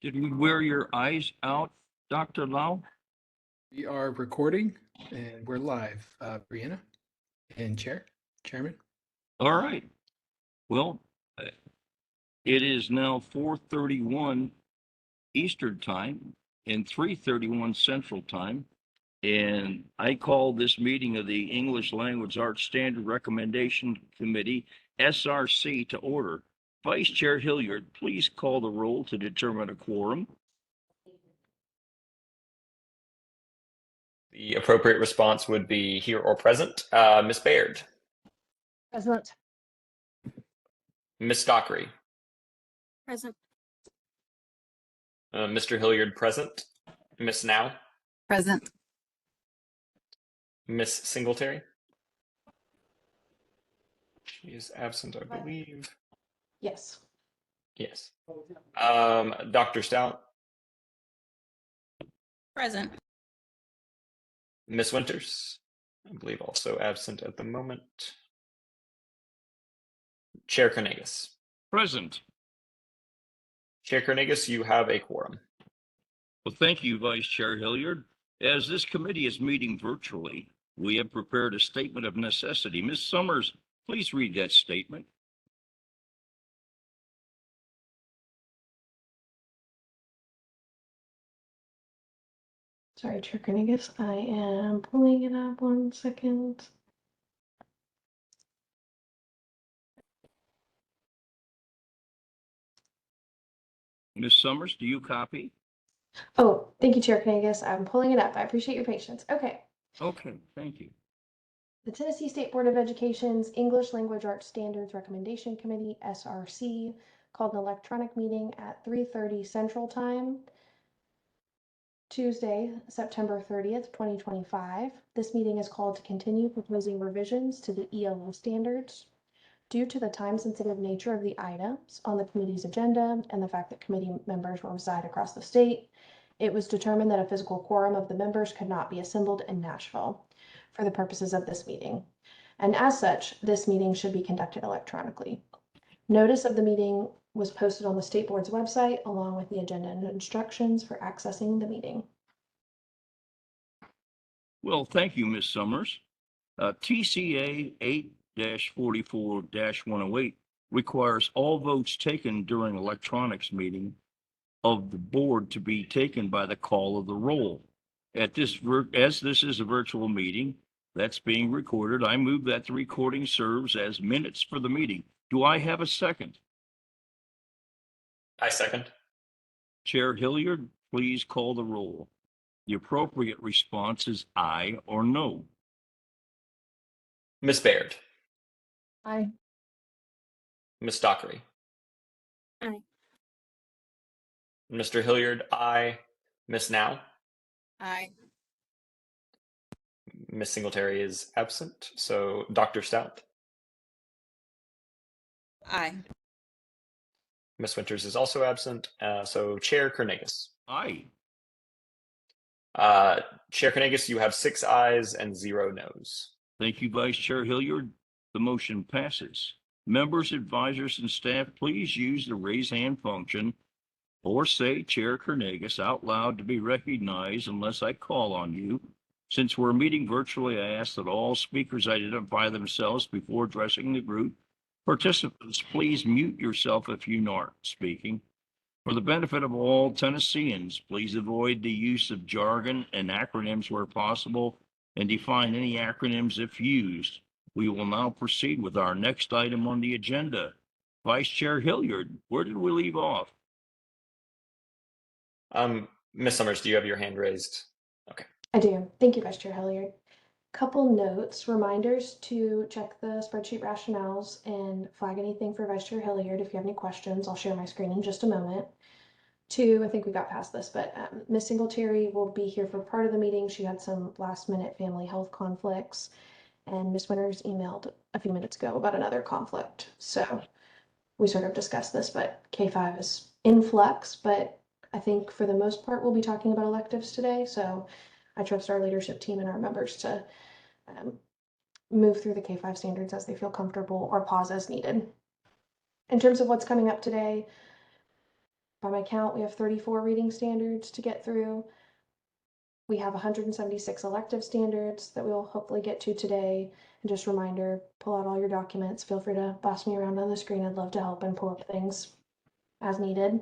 Did we wear your eyes out, Dr. Lau? We are recording and we're live, Brianna and Chairman. All right. Well, uh, it is now 4:31 Eastern Time and 3:31 Central Time. And I call this meeting of the English Language Arts Standard Recommendation Committee, SRC, to order. Vice Chair Hilliard, please call the roll to determine a quorum. The appropriate response would be here or present. Ms. Baird, Present. Ms. Dockery, Present. Mr. Hilliard present, Ms. Now, Present. Ms. Singletary. She is absent, I believe. Yes. Yes. Dr. Stout, Present. Ms. Winters, I believe also absent at the moment. Chair Cornegas. Present. Chair Cornegas, you have a quorum. Well, thank you, Vice Chair Hilliard. As this committee is meeting virtually, we have prepared a statement of necessity. Ms. Summers, please read that statement. Sorry, Chair Cornegas. I am pulling it up 1 second. Ms. Summers, do you copy? Oh, thank you, Chair Cornegas. I'm pulling it up. I appreciate your patience. Okay. Okay, thank you. The Tennessee State Board of Education's English Language Arts Standards Recommendation Committee, SRC, called an electronic meeting at 3:30 Central Time, Tuesday, September 30th, 2025. This meeting is called to continue proposing revisions to the ELA standards. Due to the time-sensitive nature of the items on the committee's agenda and the fact that committee members will reside across the state, it was determined that a physical quorum of the members could not be assembled in Nashville for the purposes of this meeting. And as such, this meeting should be conducted electronically. Notice of the meeting was posted on the state board's website along with the agenda and instructions for accessing the meeting. Well, thank you, Ms. Summers. TCA 8-44-108 requires all votes taken during electronics meeting of the board to be taken by the call of the roll. As this is a virtual meeting that's being recorded, I move that the recording serves as minutes for the meeting. Do I have a second? I second. Chair Hilliard, please call the roll. The appropriate response is aye or no. Ms. Baird, Aye. Ms. Dockery. Aye. Mr. Hilliard, aye. Ms. Now, Aye. Ms. Singletary is absent. So Dr. Stout, Aye. Ms. Winters is also absent. So Chair Cornegas. Aye. Chair Cornegas, you have 6 ayes and 0 noes. Thank you, Vice Chair Hilliard. The motion passes. Members, advisors, and staff, please use the raise hand function or say Chair Cornegas out loud to be recognized unless I call on you. Since we're meeting virtually, I ask that all speakers identify themselves before addressing the group. Participants, please mute yourself if you aren't speaking. For the benefit of all Tennesseans, please avoid the use of jargon and acronyms where possible and define any acronyms if used. We will now proceed with our next item on the agenda. Vice Chair Hilliard, where did we leave off? Ms. Summers, do you have your hand raised? Okay. I do. Thank you, Vice Chair Hilliard. Couple notes, reminders to check the spreadsheet rationales and flag anything for Vice Chair Hilliard. If you have any questions, I'll share my screen in just a moment. 2, I think we got past this, but Ms. Singletary will be here for part of the meeting. She had some last minute family health conflicts, and Ms. Winters emailed a few minutes ago about another conflict. So we sort of discussed this, but K5 is in flux, but I think for the most part, we'll be talking about electives today. So I trust our leadership team and our members to move through the K5 standards as they feel comfortable or pause as needed. In terms of what's coming up today, By my count, we have 34 reading standards to get through. We have 176 elective standards that we will hopefully get to today. And just a reminder, pull out all your documents. Feel free to boss me around on the screen. I'd love to help and pull up things as needed.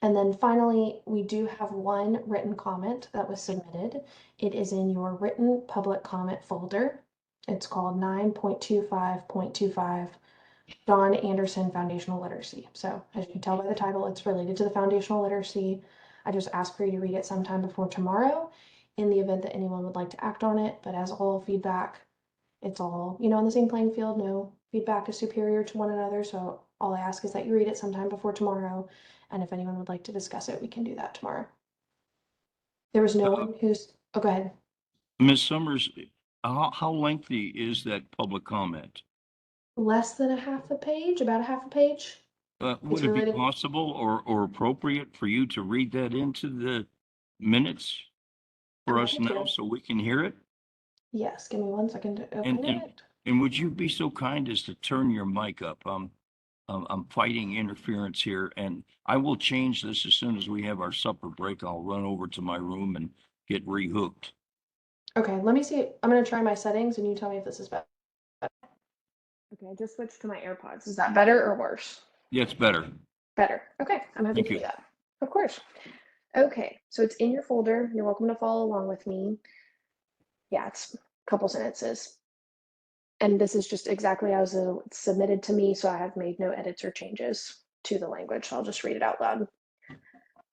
And then finally, we do have one written comment that was submitted. It is in your written public comment folder. It's called 9.25.25 John Anderson Foundational Literacy. So as you can tell by the title, it's related to the foundational literacy. I just ask for you to read it sometime before tomorrow in the event that anyone would like to act on it. But as all feedback, it's all, on the same playing field. No feedback is superior to one another. So all I ask is that you read it sometime before tomorrow. And if anyone would like to discuss it, we can do that tomorrow. There was no one who's, oh, go ahead. Ms. Summers, how lengthy is that public comment? Less than a half a page, about a half a page. Would it be related- possible or appropriate for you to read that into the minutes for I'm us happy to. now so we can hear it? Yes, give me 1 second to open And it. and would you be so kind as to turn your mic up? I'm fighting interference here, and I will change this as soon as we have our supper break. I'll run over to my room and get rehooked. Okay, let me see. I'm going to try my settings and you tell me if this is better. Okay, I just switched to my AirPods. Is that better or worse? Yeah, it's better. Better. Okay, I'm happy Thank to you. do that. Of course. Okay, so it's in your folder. You're welcome to follow along with me. Yeah, it's a couple sentences. And this is just exactly as it was submitted to me, so I have made no edits or changes to the language. So I'll just read it out loud.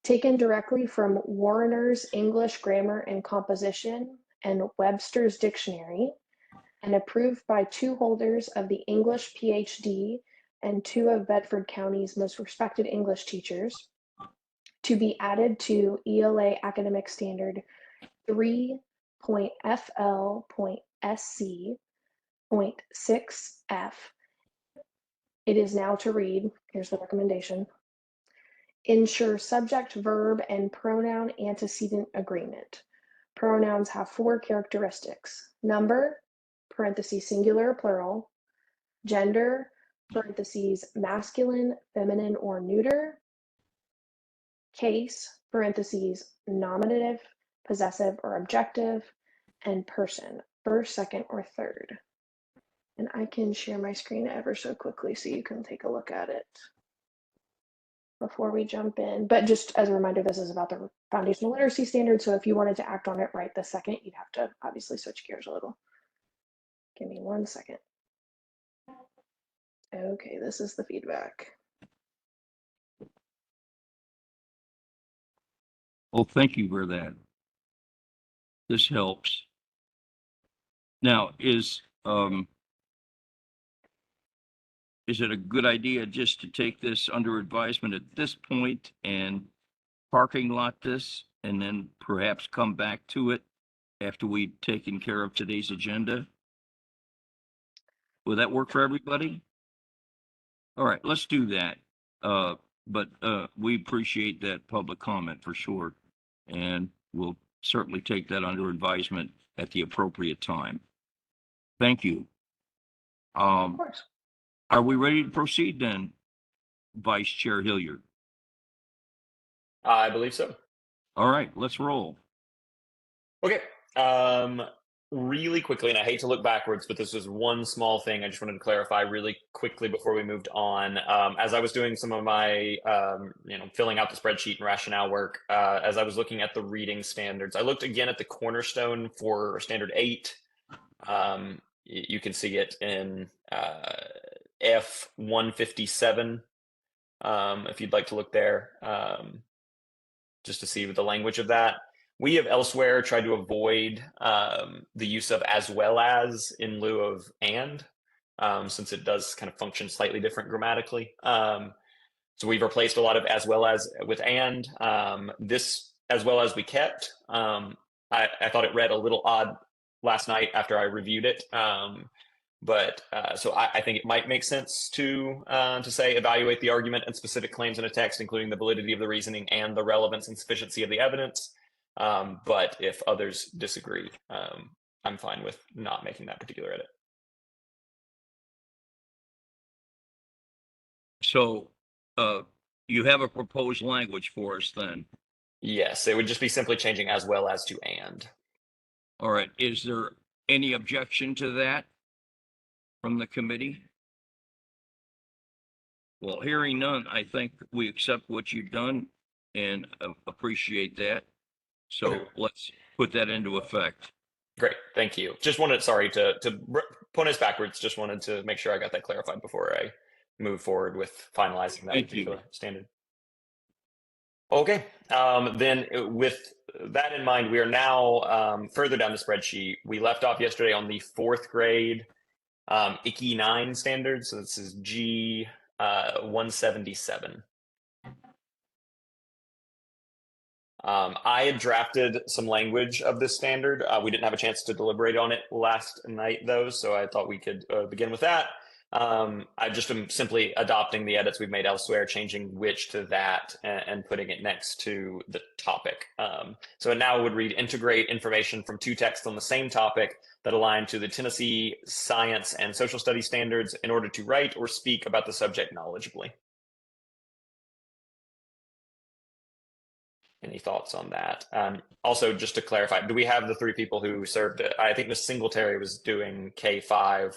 Taken directly from Warner's English Grammar and Composition and Webster's Dictionary, and approved by 2 holders of the English PhD and 2 of Bedford County's most respected English teachers, to be added to ELA Academic Standard 3.FL.SC.6F. It is now to read, here's the recommendation, ensure subject, verb, and pronoun antecedent agreement. Pronouns have 4 characteristics: number, parentheses singular, plural, gender, parentheses masculine, feminine, or neuter, case, parentheses nominative, possessive, or objective, and person, first, second, or third. And I can share my screen ever so quickly so you can take a look at it before we jump in. But just as a reminder, this is about the foundational literacy standard. So if you wanted to act on it right this second, you'd have to obviously switch gears a little. Give me 1 second. Okay, this is the feedback. Well, thank you for that. This helps. Now, is it a good idea just to take this under advisement at this point and parking lot this and then perhaps come back to it after we've taken care of today's agenda? Will that work for everybody? All right, let's do that. But we appreciate that public comment for sure. And we'll certainly take that under advisement at the appropriate time. Thank you. Of course. Are we ready to proceed then, Vice Chair Hilliard? I believe so. All right, let's roll. Okay. Really quickly, and I hate to look backwards, but this was one small thing I just wanted to clarify really quickly before we moved on. As I was doing some of my, filling out the spreadsheet and rationale work, as I was looking at the reading standards, I looked again at the cornerstone for standard 8. You can see it in F157, if you'd like to look there, just to see the language of that. We have elsewhere tried to avoid the use of as well as in lieu of and, since it does kind of function slightly different grammatically. So we've replaced a lot of as well as with and. This as well as we kept. I thought it read a little odd last night after I reviewed it. But so I think it might make sense to say evaluate the argument and specific claims in a text, including the validity of the reasoning and the relevance and sufficiency of the evidence. But if others disagree, I'm fine with not making that particular edit. So you have a proposed language for us then? Yes, it would just be simply changing as well as to and. All right, is there any objection to that from the committee? Well, hearing none, I think we accept what you've done and appreciate that. So Okay. let's put that into effect. Great, thank you. Just wanted, sorry to point us backwards. Just wanted to make sure I got that clarified before I move forward with finalizing that Thank you. particular standard. Okay, then with that in mind, we are now further down the spreadsheet. We left off yesterday on the 4th grade ICI 9 standard. So this is G 177. I had drafted some language of this standard. We didn't have a chance to deliberate on it last night, though, so I thought we could begin with that. I just am simply adopting the edits we've made elsewhere, changing which to that, and putting it next to the topic. So it now would read, integrate information from 2 texts on the same topic that align to the Tennessee Science and Social Studies standards in order to write or speak about the subject knowledgeably. Any thoughts on that? Also, just to clarify, do we have the 3 people who served it? I think Ms. Singletary was doing K5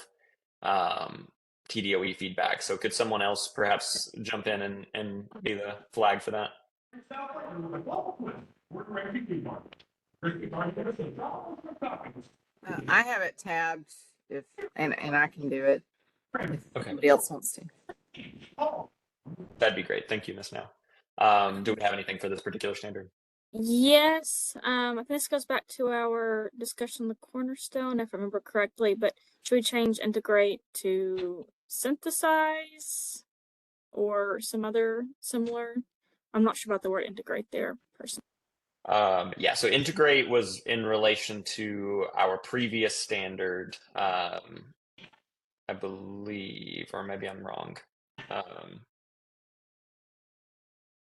TDOE feedback. So could someone else perhaps jump in and be the flag for that? I have it tabbed and I can do it if Okay. somebody else wants to. That'd be great. Thank you, Ms. Now. Do we have anything for this particular standard? Yes, I think this goes back to our discussion on the cornerstone, if I remember correctly, but should we change integrate to synthesize or some other similar? I'm not sure about the word integrate there personally. Yeah, so integrate was in relation to our previous standard, I believe, or maybe I'm wrong.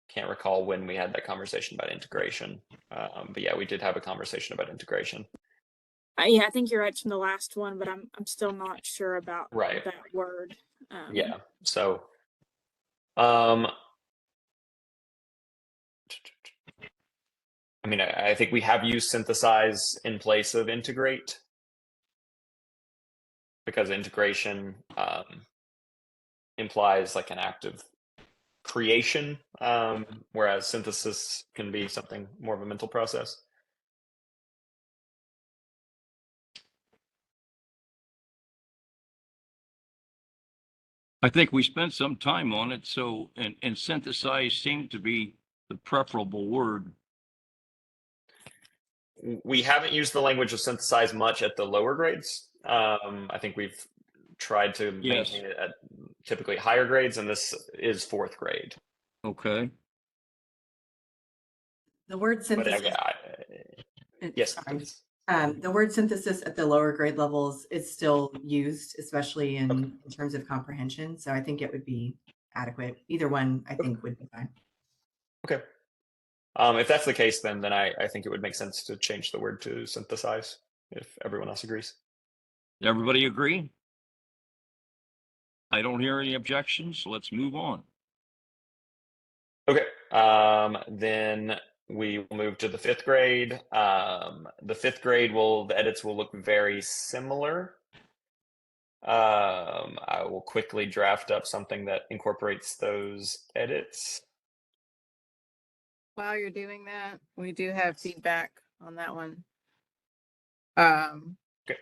Can't recall when we had that conversation about integration, but yeah, we did have a conversation about integration. Yeah, I think you're right from the last one, but I'm still not sure about Right. that word. Yeah. So, I mean, I think we have used synthesize in place of integrate because integration implies like an act of creation, whereas synthesis can be something more of a mental process. I think we spent some time on it, so, and synthesize seemed to be the preferable word. We haven't used the language of synthesize much at the lower grades. I think we've tried to maintain it at typically higher grades, and this is 4th grade. Okay. The word But synthesis. yes, Sorry. please. The word synthesis at the lower grade levels is still used, especially in terms of comprehension. So I think it would be adequate. Either one, I think, would be fine. Okay. If that's the case, then I think it would make sense to change the word to synthesize, if everyone else agrees. Everybody agree? I don't hear any objections, so let's move on. Okay. Then we will move to the 5th grade. The 5th grade the edits will look very similar. I will quickly draft up something that incorporates those edits. While you're doing that, we do have feedback on that one. Okay.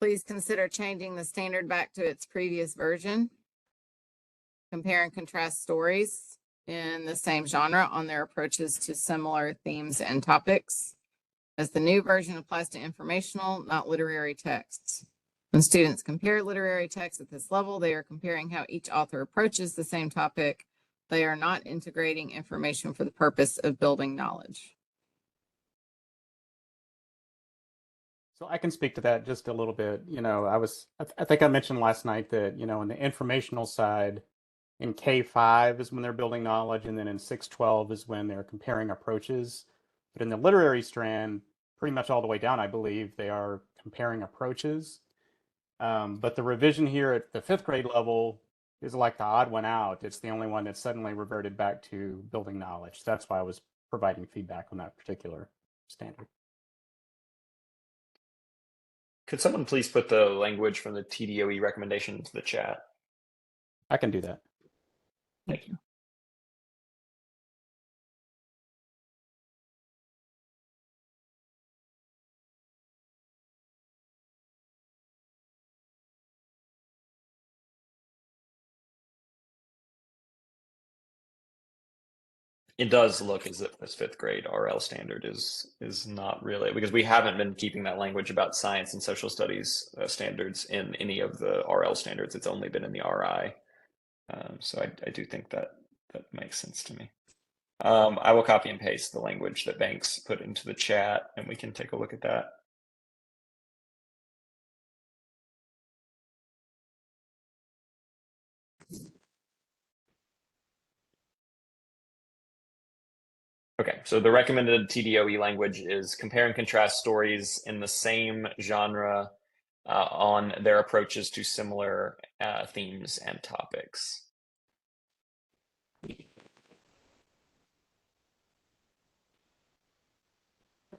Please consider changing the standard back to its previous version. Compare and contrast stories in the same genre on their approaches to similar themes and topics, as the new version applies to informational, not literary texts. When students compare literary texts at this level, they are comparing how each author approaches the same topic. They are not integrating information for the purpose of building knowledge. So I can speak to that just a little bit. You know, I think I mentioned last night that, you know, on the informational side, in K5 is when they're building knowledge, and then in 612 is when they're comparing approaches. But in the literary strand, pretty much all the way down, I believe they are comparing approaches. But the revision here at the 5th grade level is like the odd one out. It's the only one that suddenly reverted back to building knowledge. That's why I was providing feedback on that particular standard. Could someone please put the language from the TDOE recommendation into the chat? I can do that. Thank you. It does look as if this 5th grade RL standard is not really, because we haven't been keeping that language about science and social studies standards in any of the RL standards. It's only been in the RI. So I do think that makes sense to me. I will copy and paste the language that Banks put into the chat, and we can take a look at that. Okay, so the recommended TDOE language is compare and contrast stories in the same genre on their approaches to similar themes and topics.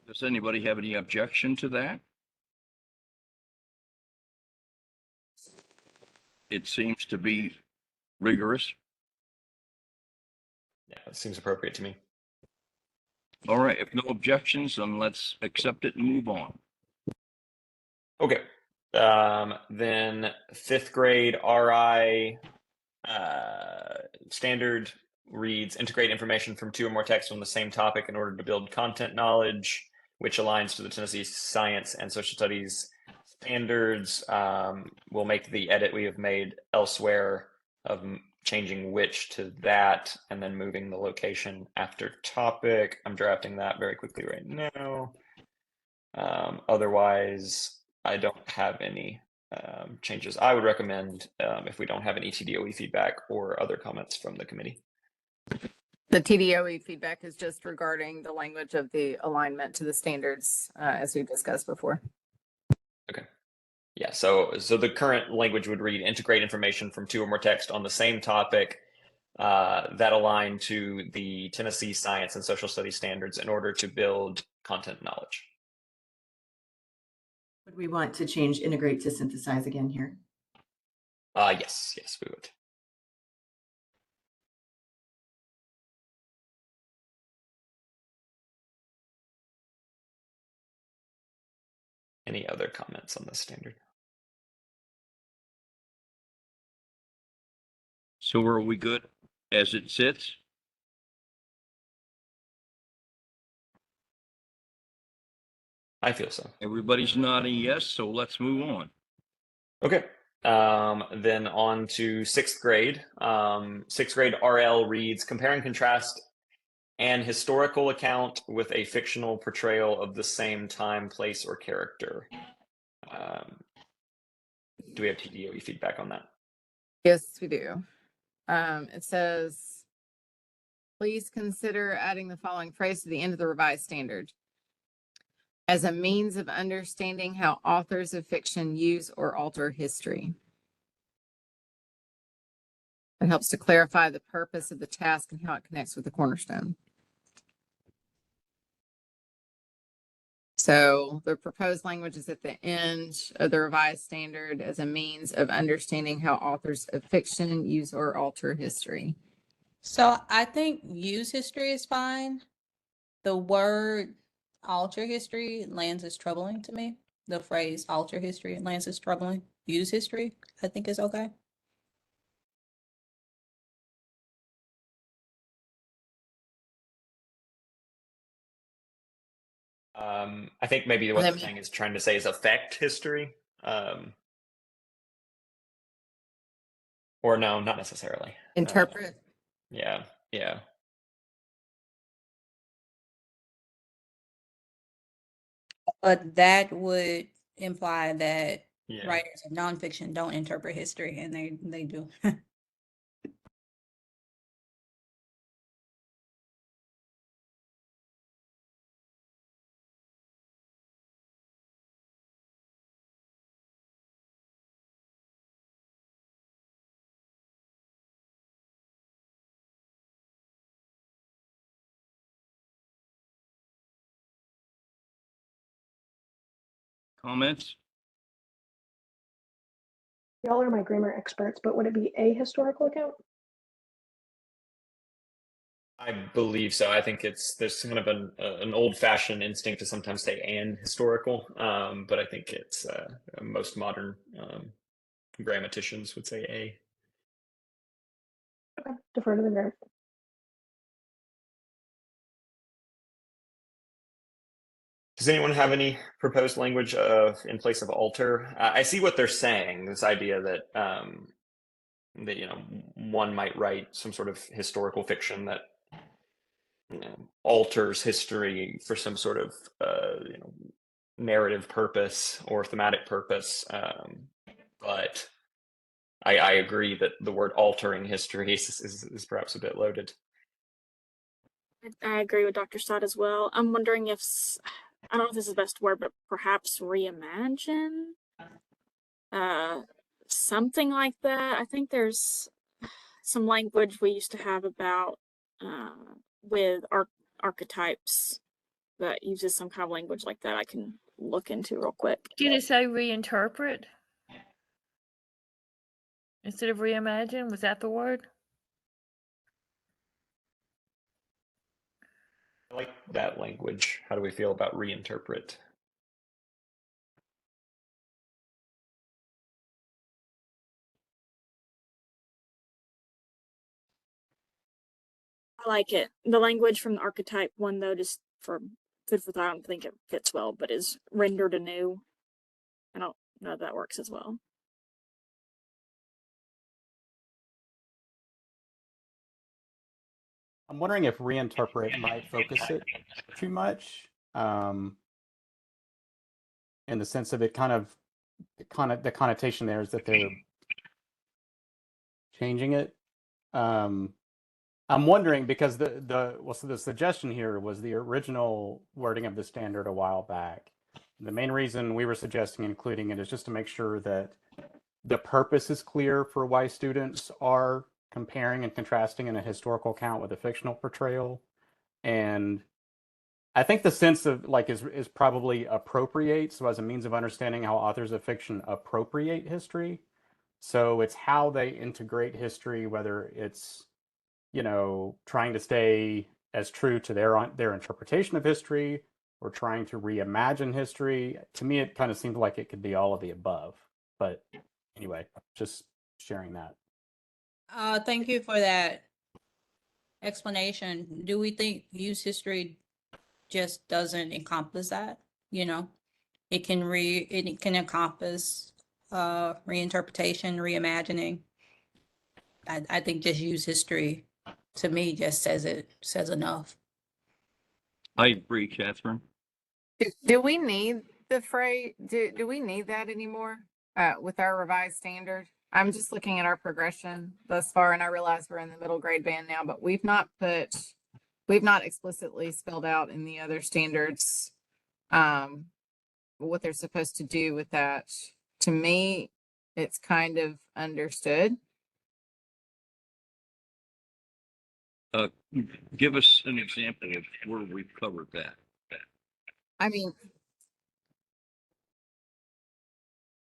Does anybody have any objection to that? It seems to be rigorous. Yeah, it seems appropriate to me. All right, if no objections, then let's accept it and move on. Okay, then 5th grade RI standard reads integrate information from 2 or more texts on the same topic in order to build content knowledge, which aligns to the Tennessee Science and Social Studies standards. We'll make the edit we have made elsewhere of changing which to that and then moving the location after topic. I'm drafting that very quickly right now. Otherwise, I don't have any changes. I would recommend if we don't have any TDOE feedback or other comments from the committee. The TDOE feedback is just regarding the language of the alignment to the standards, as we discussed before. Okay. Yeah, so the current language would read integrate information from 2 or more texts on the same topic that align to the Tennessee Science and Social Studies standards in order to build content knowledge. Would we want to change integrate to synthesize again here? Yes, we would. Any other comments on this standard? So are we good as it sits? I feel so. Everybody's nodding yes, so let's move on. Okay. Then on to 6th grade. 6th grade RL reads compare and contrast an historical account with a fictional portrayal of the same time, place, or character. Do we have TDOE feedback on that? Yes, we do. It says, please consider adding the following phrase to the end of the revised standard. As a means of understanding how authors of fiction use or alter history. It helps to clarify the purpose of the task and how it connects with the cornerstone. So the proposed language is at the end of the revised standard as a means of understanding how authors of fiction use or alter history. So I think use history is fine. The word alter history lands as troubling to me. The phrase alter history lands as troubling. Use history, I think is okay. I think maybe what the thing is trying to say is affect history. Or no, not necessarily. Interpret. Yeah. But that would imply that Yeah. writers of nonfiction don't interpret history, and they do. Comments? Y'all are my grammar experts, but would it be a historical account? I believe so. I think there's kind of an old-fashioned instinct to sometimes say "and" historical, but I think it's most modern grammaticians would say "a." Okay, defer to the grammar. Does anyone have any proposed language in place of alter? I see what they're saying. This idea that one might write some sort of historical fiction that alters history for some sort of narrative purpose or thematic purpose. But I agree that the word altering history is perhaps a bit loaded. I agree with Dr. Stott as well. I'm wondering if, I don't know if this is the best word, but perhaps reimagine? Something like that. I think there's some language we used to have about with archetypes that uses some kind of language like that I can look into real quick. Did it say reinterpret instead of reimagine? Was that the word? I like that language. How do we feel about reinterpret? I like it. The language from the archetype one, though, just for food for thought, I don't think it fits well, but is rendered anew. I don't know if that works as well. I'm wondering if reinterpret might focus it too much, in the sense of the connotation there is that they're changing it. I'm wondering because so the suggestion here was the original wording of the standard a while back. The main reason we were suggesting including it is just to make sure that the purpose is clear for why students are comparing and contrasting in a historical account with a fictional portrayal. And I think the sense of is probably appropriate. So as a means of understanding how authors of fiction appropriate history. So it's how they integrate history, whether it's, trying to stay as true to their interpretation of history or trying to reimagine history. To me, it kind of seemed like it could be all of the above. But anyway, just sharing that. Thank you for that explanation. Do we think use history just doesn't encompass that? It can encompass reinterpretation, reimagining. I think just use history to me just says enough. I agree, Catherine. Do we need the phrase? Do we need that anymore with our revised standard? I'm just looking at our progression thus far, and I realize we're in the middle grade band now, but we've not explicitly spelled out in the other standards what they're supposed to do with that. To me, it's kind of understood. Give us an example of where we've covered that. I mean,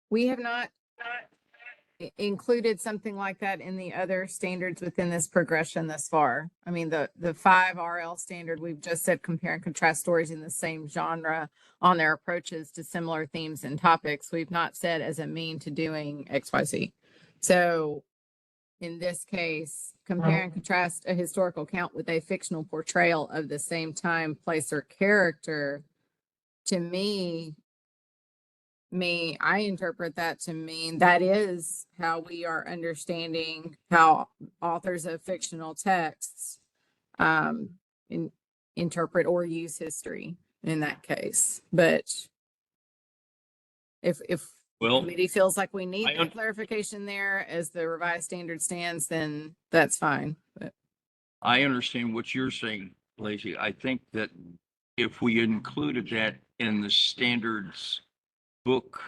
we have not included something like that in the other standards within this progression thus far. I mean, the 5 RL standard, we've just said compare and contrast stories in the same genre on their approaches to similar themes and topics. We've not said as a mean to doing XYZ. So in this case, compare and contrast a historical account with a fictional portrayal of the same time, place, or character. To me, I interpret that to mean that is how we are understanding how authors of fictional texts interpret or use history in that case. But if committee feels like we need that clarification there as the revised standard stands, then that's fine. But I understand what you're saying, Lacey. I think that if we included that in the standards book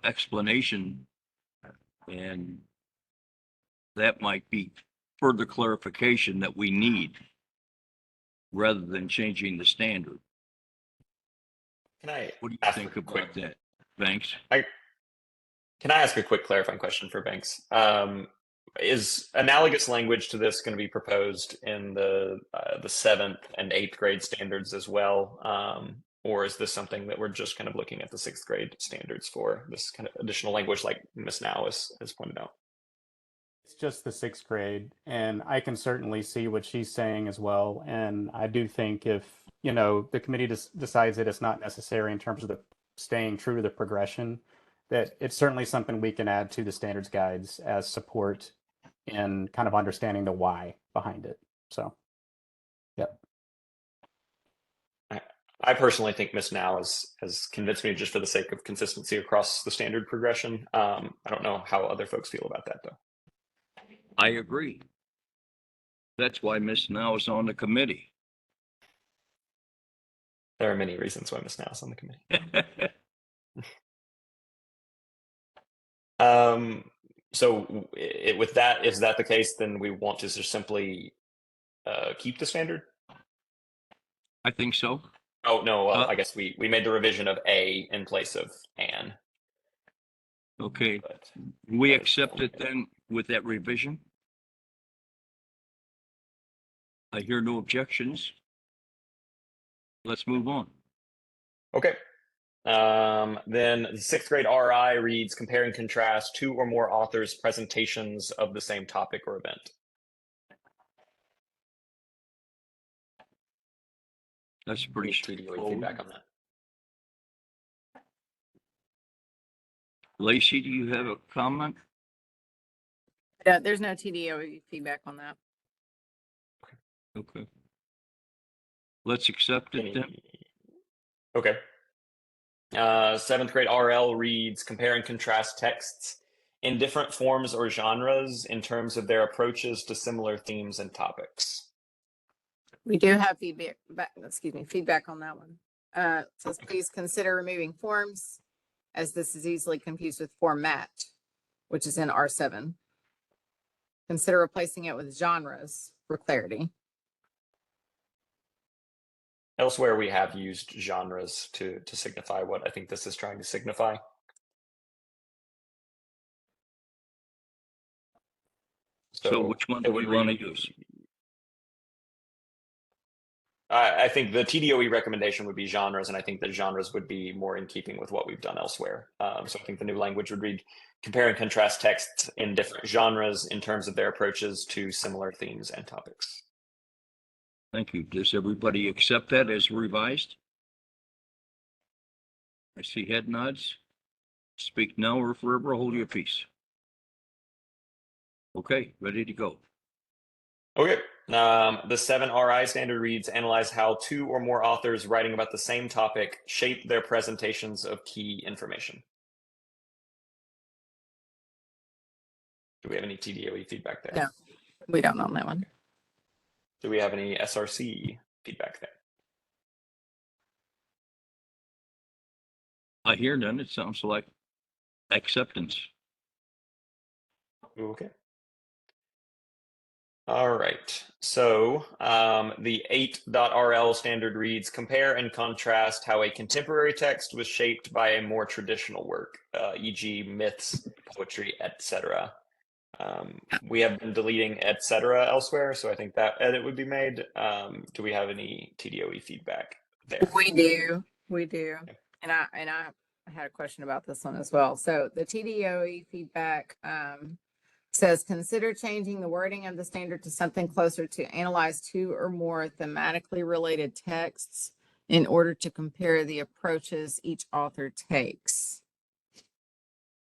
explanation, and that might be further clarification that we need rather than changing the standard. Can I What do you ask think a quick, about that, Banks? can I ask a quick clarifying question for Banks? Is analogous language to this going to be proposed in the 7th and 8th grade standards as well? Or is this something that we're just kind of looking at the 6th grade standards for, this kind of additional language like Ms. Now has pointed out? It's just the 6th grade, and I can certainly see what she's saying as well. And I do think if, you know, the committee decides that it's not necessary in terms of the staying true to the progression, that it's certainly something we can add to the standards guides as support in kind of understanding the why behind it. So, yep. I personally think Miss Now has convinced me just for the sake of consistency across the standard progression. I don't know how other folks feel about that though. I agree. That's why Miss Now is on the committee. There are many reasons why Miss Now is on the committee. So with that, is that the case, then we want to just simply keep the standard? I think so. Oh, no, well, I guess we made the revision of A in place of an. Okay, But we accept it then with that revision. I hear no objections. Let's move on. okay. Then the 6th grade RI reads compare and contrast 2 or more authors' presentations of the same topic or event. That's pretty Any TDOE straightforward. feedback on that? Lacey, do you have a comment? There's no TDOE feedback on that. Okay. Let's accept it then. Okay. 7th grade RL reads compare and contrast texts in different forms or genres in terms of their approaches to similar themes and topics. We do have feedback on that one. It says please consider removing forms, as this is easily confused with format, which is in R7. Consider replacing it with genres for clarity. Elsewhere, we have used genres to signify what I think this is trying to signify. So which one do we want to use? I think the TDOE recommendation would be genres, and I think that genres would be more in keeping with what we've done elsewhere. So I think the new language would read compare and contrast texts in different genres in terms of their approaches to similar themes and topics. Thank you. Does everybody accept that as revised? I see head nods. Speak now or forever hold your peace. Okay, ready to go. Okay. The 7 RI standard reads analyze how 2 or more authors writing about the same topic shape their presentations of key information. Do we have any TDOE feedback there? No, we don't on that one. Do we have any SRC feedback there? I hear none. It sounds like acceptance. Okay. All right. So the 8.RL standard reads compare and contrast how a contemporary text was shaped by a more traditional work, e.g. myths, poetry, etc. We have been deleting etc. elsewhere, so I think that edit would be made. Do we have any TDOE feedback there? We do. Okay. And I had a question about this one as well. So the TDOE feedback says consider changing the wording of the standard to something closer to analyze 2 or more thematically related texts in order to compare the approaches each author takes.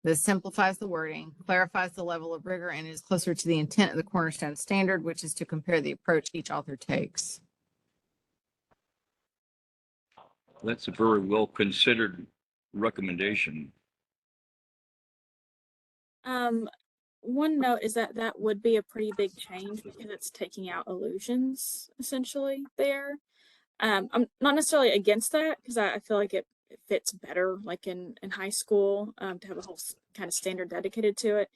This simplifies the wording, clarifies the level of rigor, and is closer to the intent of the Cornerstone Standard, which is to compare the approach each author takes. That's a very well considered recommendation. One note is that that would be a pretty big change because it's taking out illusions essentially there. I'm not necessarily against that because I feel like it fits better like in high school to have a whole kind of standard dedicated to it.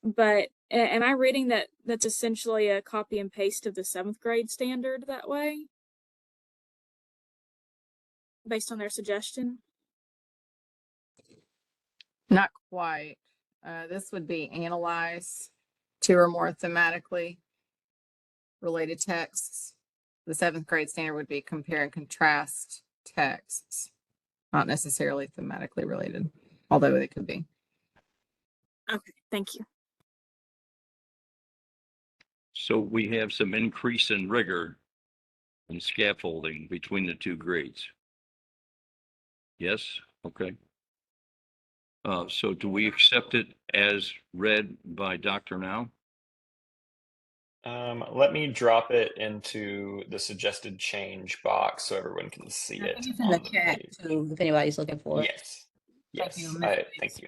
But am I reading that that's essentially a copy and paste of the 7th grade standard that way? based on their suggestion? Not quite. This would be analyze two or more thematically related texts. The 7th grade standard would be compare and contrast texts, not necessarily thematically related, although they could be. Okay, thank you. So we have some increase in rigor and scaffolding between the two grades. Yes, okay. So do we accept it as read by Dr. Now? Let me drop it into the suggested change box so everyone can see I it think it's in the on the chat page. too, if anybody's looking for it. Yes. Thank you, Yes. Mr. Thank you.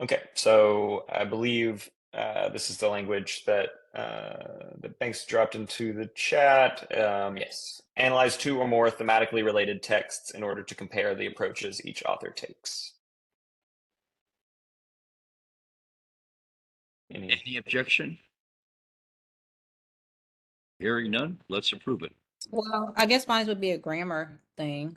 Okay, so I believe this is the language that Banks dropped into the chat. Yes. Analyze 2 or more thematically related texts in order to compare the approaches each author takes. Any objection? Hearing none, let's approve it. Well, I guess mine would be a grammar thing.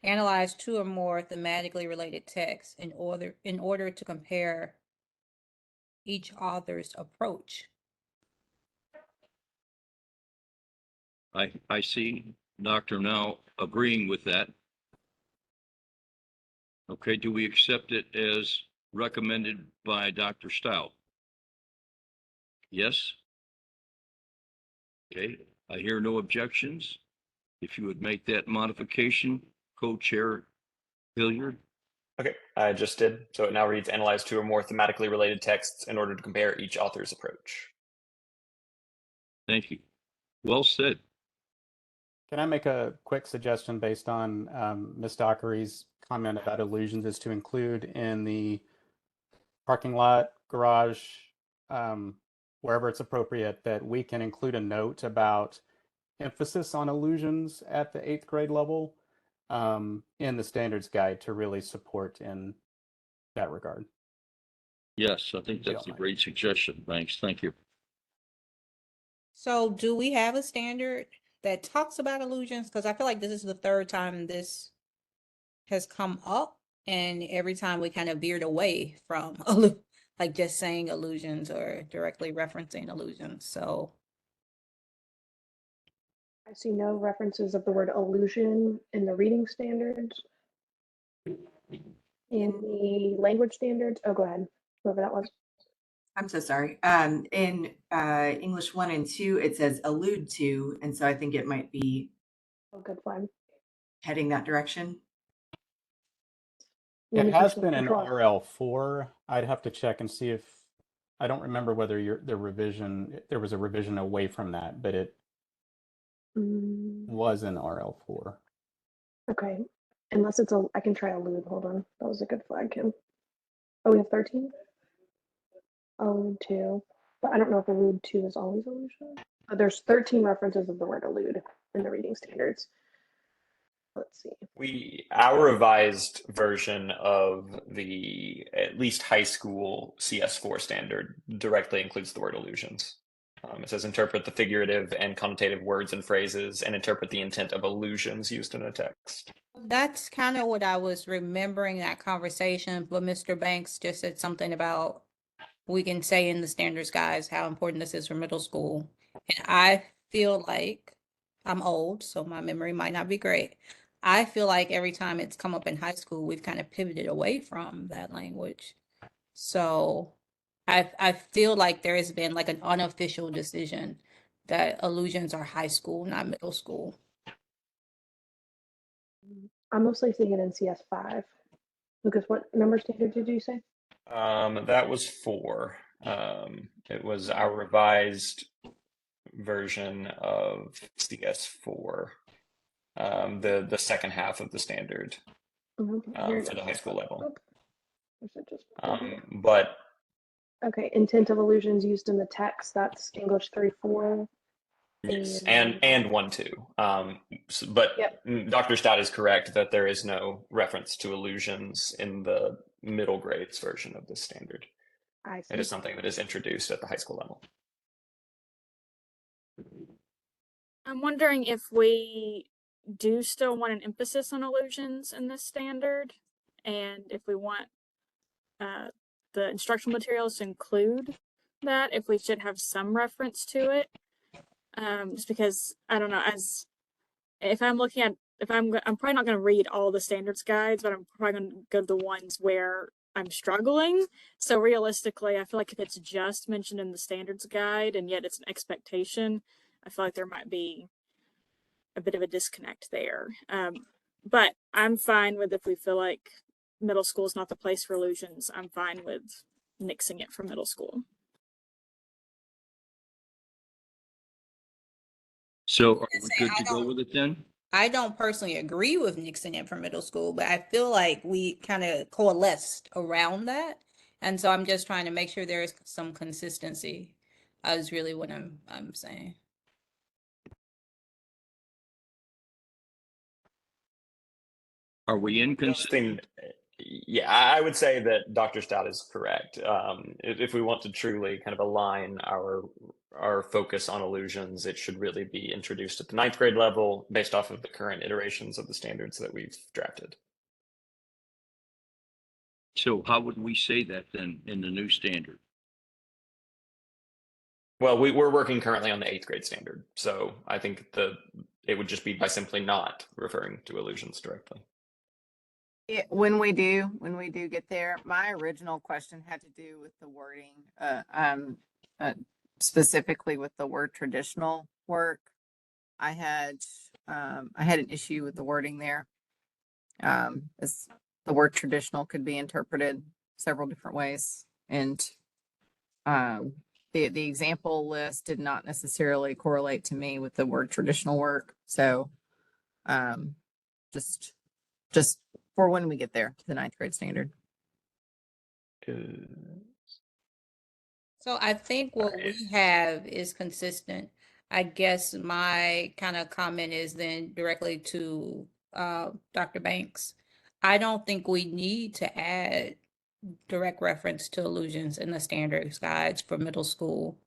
Analyze 2 or more thematically related texts in order to compare each author's approach. I see Dr. Now agreeing with that. Okay, do we accept it as recommended by Dr. Stout? Yes? Okay, I hear no objections. If you would make that modification, Co-Chair Hilliard. Okay, I just did. So it now reads analyze 2 or more thematically related texts in order to compare each author's approach. Thank you. Well said. Can I make a quick suggestion based on Ms. Dockery's comment about illusions, is to include in the parking lot, garage, wherever it's appropriate, that we can include a note about emphasis on illusions at the 8th grade level in the standards guide to really support in that regard. Yes, I think that's a great suggestion. Thanks. Thank you. So do we have a standard that talks about illusions? Because I feel like this is the 3rd time this has come up, and every time we kind of veered away from like just saying illusions or directly referencing illusions. So I see no references of the word illusion in the reading standards. In the language standards, oh, go ahead, whoever that was. I'm so sorry. In English 1 and 2, it says allude to, and so I think it might be good flag. Heading that direction. It has been in RL4. I'd have to check and see if, I don't remember whether there was a revision away from that, but it was in RL4. Okay, unless it's I can try allude. Hold on, that was a good flag, Kim. Oh, we have 13. Allude to, but I don't know if allude to is always illusion. But there's 13 references of the word allude in the reading standards. Let's see. Our revised version of the at least high school CS4 standard directly includes the word illusions. It says interpret the figurative and connotative words and phrases and interpret the intent of allusions used in a text. that's kind of what I was remembering that conversation, but Mr. Banks just said something about we can say in the standards guys how important this is for middle school. And I feel like I'm old, so my memory might not be great. I feel like every time it's come up in high school, we've kind of pivoted away from that language. So I feel like there has been like an unofficial decision that illusions are high school, not middle school. I'm mostly seeing it in CS5. Lucas, what number standard did you say? That was 4. It was our revised version of CS4, the second half of the standard for the high school level. But okay, intent of allusions used in the text. That's English 3-4. Yes, and 1-2. But Dr. Stout is correct that there is no reference to illusions in the middle grades version of this standard. I see. It is something that is introduced at the high school level. I'm wondering if we do still want an emphasis on illusions in this standard, and if we want the instructional materials to include that, if we should have some reference to it, just because I don't know, as if I'm looking at, I'm probably not going to read all the standards guides, but I'm probably going to go to the ones where I'm struggling. So realistically, I feel like if it's just mentioned in the standards guide and yet it's an expectation, I feel like there might be a bit of a disconnect there. But I'm fine with, if we feel like middle school is not the place for illusions, I'm fine with nixing it from middle school. So are we Say, good I to go don't- with it then? I don't personally agree with nixing it from middle school, but I feel like we kind of coalesced around that. And so I'm just trying to make sure there's some consistency. Is really what I'm saying. Are we inconsistent? Yeah, I would say that Dr. Stout is correct. If we want to truly kind of align our focus on illusions, it should really be introduced at the 9th grade level based off of the current iterations of the standards that we've drafted. So how would we say that then in the new standard? Well, we're working currently on the 8th grade standard, so I think it would just be by simply not referring to illusions directly. When we do get there, my original question had to do with the wording, specifically with the word traditional work. I had an issue with the wording there. As the word traditional could be interpreted several different ways, and the example list did not necessarily correlate to me with the word traditional work. So, just for when we get there to the 9th grade standard. So I think what we have is consistent. I guess my kind of comment is then directly to Dr. Banks. I don't think we need to add direct reference to illusions in the standards guides for middle school,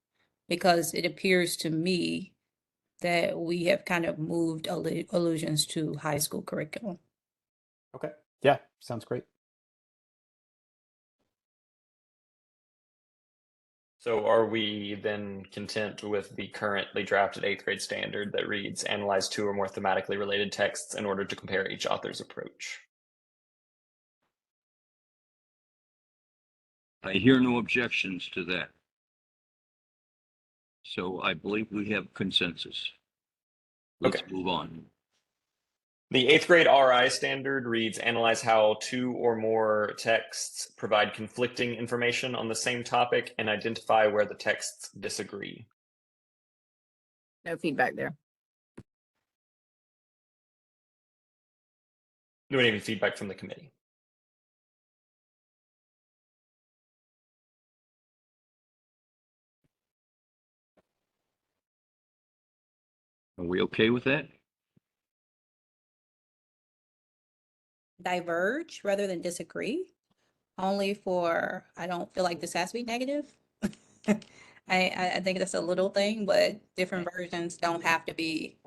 because it appears to me that we have kind of moved illusions to high school curriculum. Okay. Yeah, sounds great. So are we then content with the currently drafted 8th grade standard that reads, analyze 2 or more thematically related texts in order to compare each author's approach? I hear no objections to that. So I believe we have consensus. Let's move on. The 8th grade RI standard reads, analyze how 2 or more texts provide conflicting information on the same topic and identify where the texts disagree. No feedback there. Do we need any feedback from the committee? Are we okay with that? Diverge rather than disagree, only for, I don't feel like this has to be negative. I think that's a little thing, but different versions don't have to be,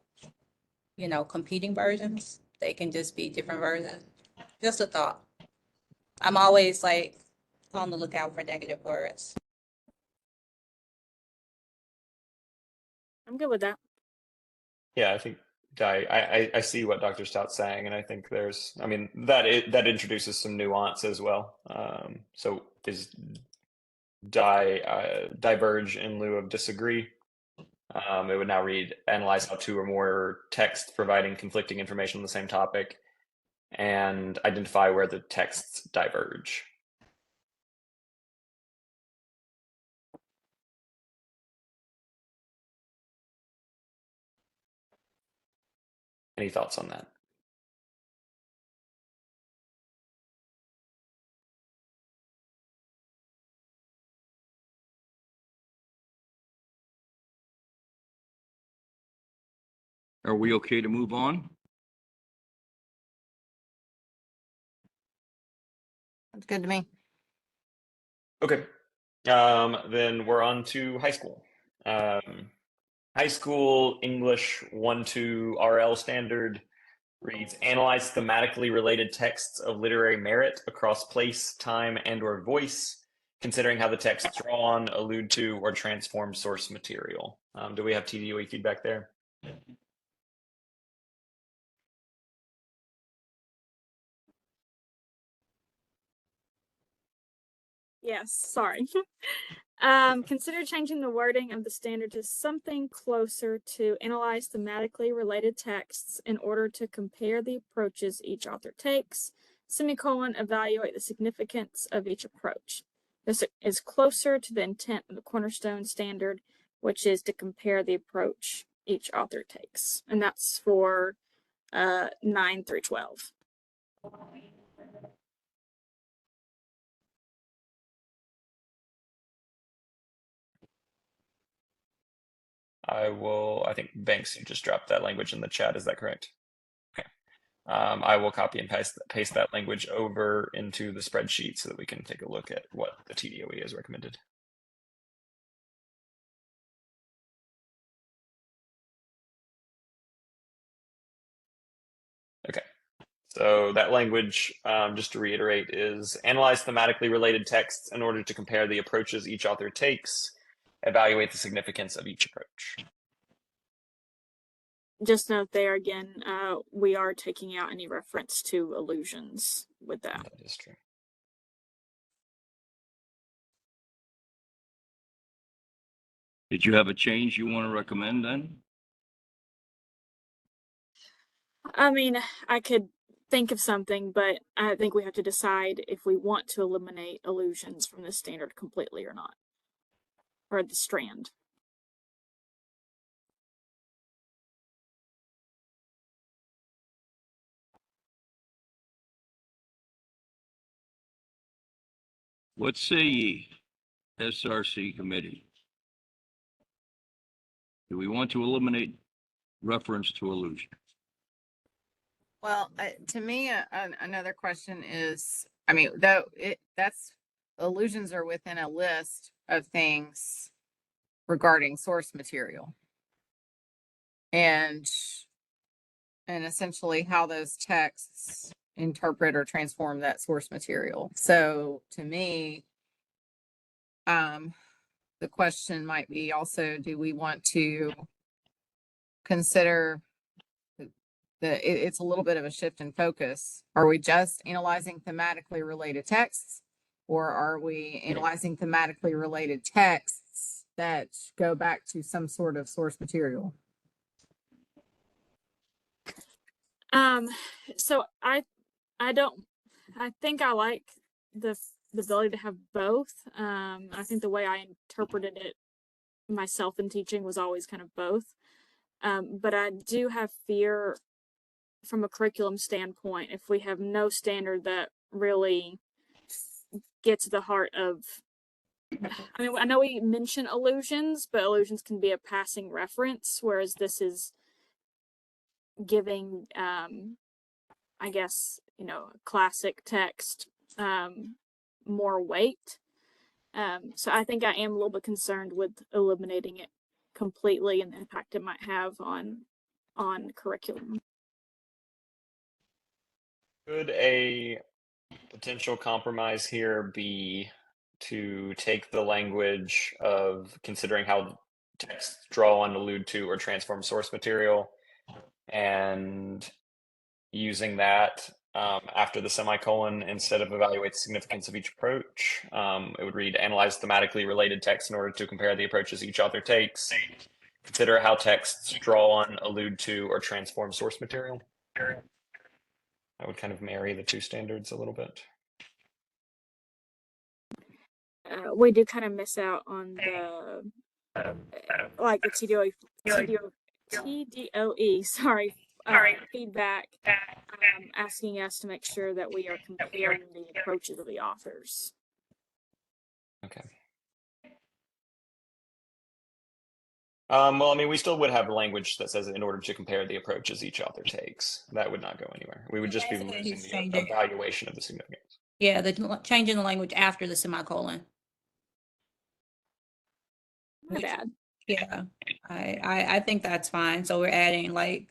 competing versions. They can just be different versions. Just a thought. I'm always like on the lookout for negative words. I'm good with that. Yeah, I think I see what Dr. Stout's saying, and I think that introduces some nuance as well. So is diverge in lieu of disagree? It would now read, analyze how 2 or more texts providing conflicting information on the same topic and identify where the texts diverge. Any thoughts on that? Are we okay to move on? That's good to me. Okay. Then we're on to high school. High school English 1-2 RL standard Reads, analyze thematically related texts of literary merit across place, time, and or voice, considering how the texts draw on, allude to, or transform source material. Do we have TDOE feedback there? Yes, sorry. Consider changing the wording of the standard to something closer to analyze thematically related texts in order to compare the approaches each author takes, semicolon, evaluate the significance of each approach. This is closer to the intent of the Cornerstone standard, which is to compare the approach each author takes. And that's for 9 through 12. I think Banks, you just dropped that language in the chat. Is that correct? Okay. I will copy and paste that language over into the spreadsheet so that we can take a look at what the TDOE has recommended. Okay. So that language, just to reiterate, is analyze thematically related texts in order to compare the approaches each author takes, evaluate the significance of each approach. Just note there again, we are taking out any reference to allusions with that. That is true. Did you have a change you want to recommend then? I mean, I could think of something, but I think we have to decide if we want to eliminate allusions from the standard completely or not, or the strand. What say ye, SRC committee? Do we want to eliminate reference to allusion? Well, to me, another question is, I mean, that's allusions are within a list of things regarding source material. And essentially how those texts interpret or transform that source material. So to me, the question might be also, do we want to consider it's a little bit of a shift in focus. Are we just analyzing thematically related texts, or are we analyzing thematically related texts that go back to some sort of source material? So I think I like the ability to have both. I think the way I interpreted it myself in teaching was always kind of both. But I do have fear from a curriculum standpoint, if we have no standard that really gets to the heart of, I mean, I know we mention allusions, but allusions can be a passing reference, whereas this is giving, I guess, classic text more weight. So I think I am a little bit concerned with eliminating it completely and the impact it might have on curriculum. Could a potential compromise here be to take the language of considering how texts draw on, allude to, or transform source material, and using that after the semicolon instead of evaluate the significance of each approach? It would read, analyze thematically related texts in order to compare the approaches each author takes. Consider how texts draw on, allude to, or transform source material. I would kind of marry the two standards a little bit. We do kind of miss out on the like the TDOE, sorry, feedback, asking us to make sure that we are comparing the approaches of the authors. Okay. Well, I mean, we still would have language that says in order to compare the approaches each author takes. That would not go anywhere. We would just be losing the evaluation of the significance. Yeah, the changing the language after the semicolon. Not bad. Yeah, I think that's fine. So we're adding like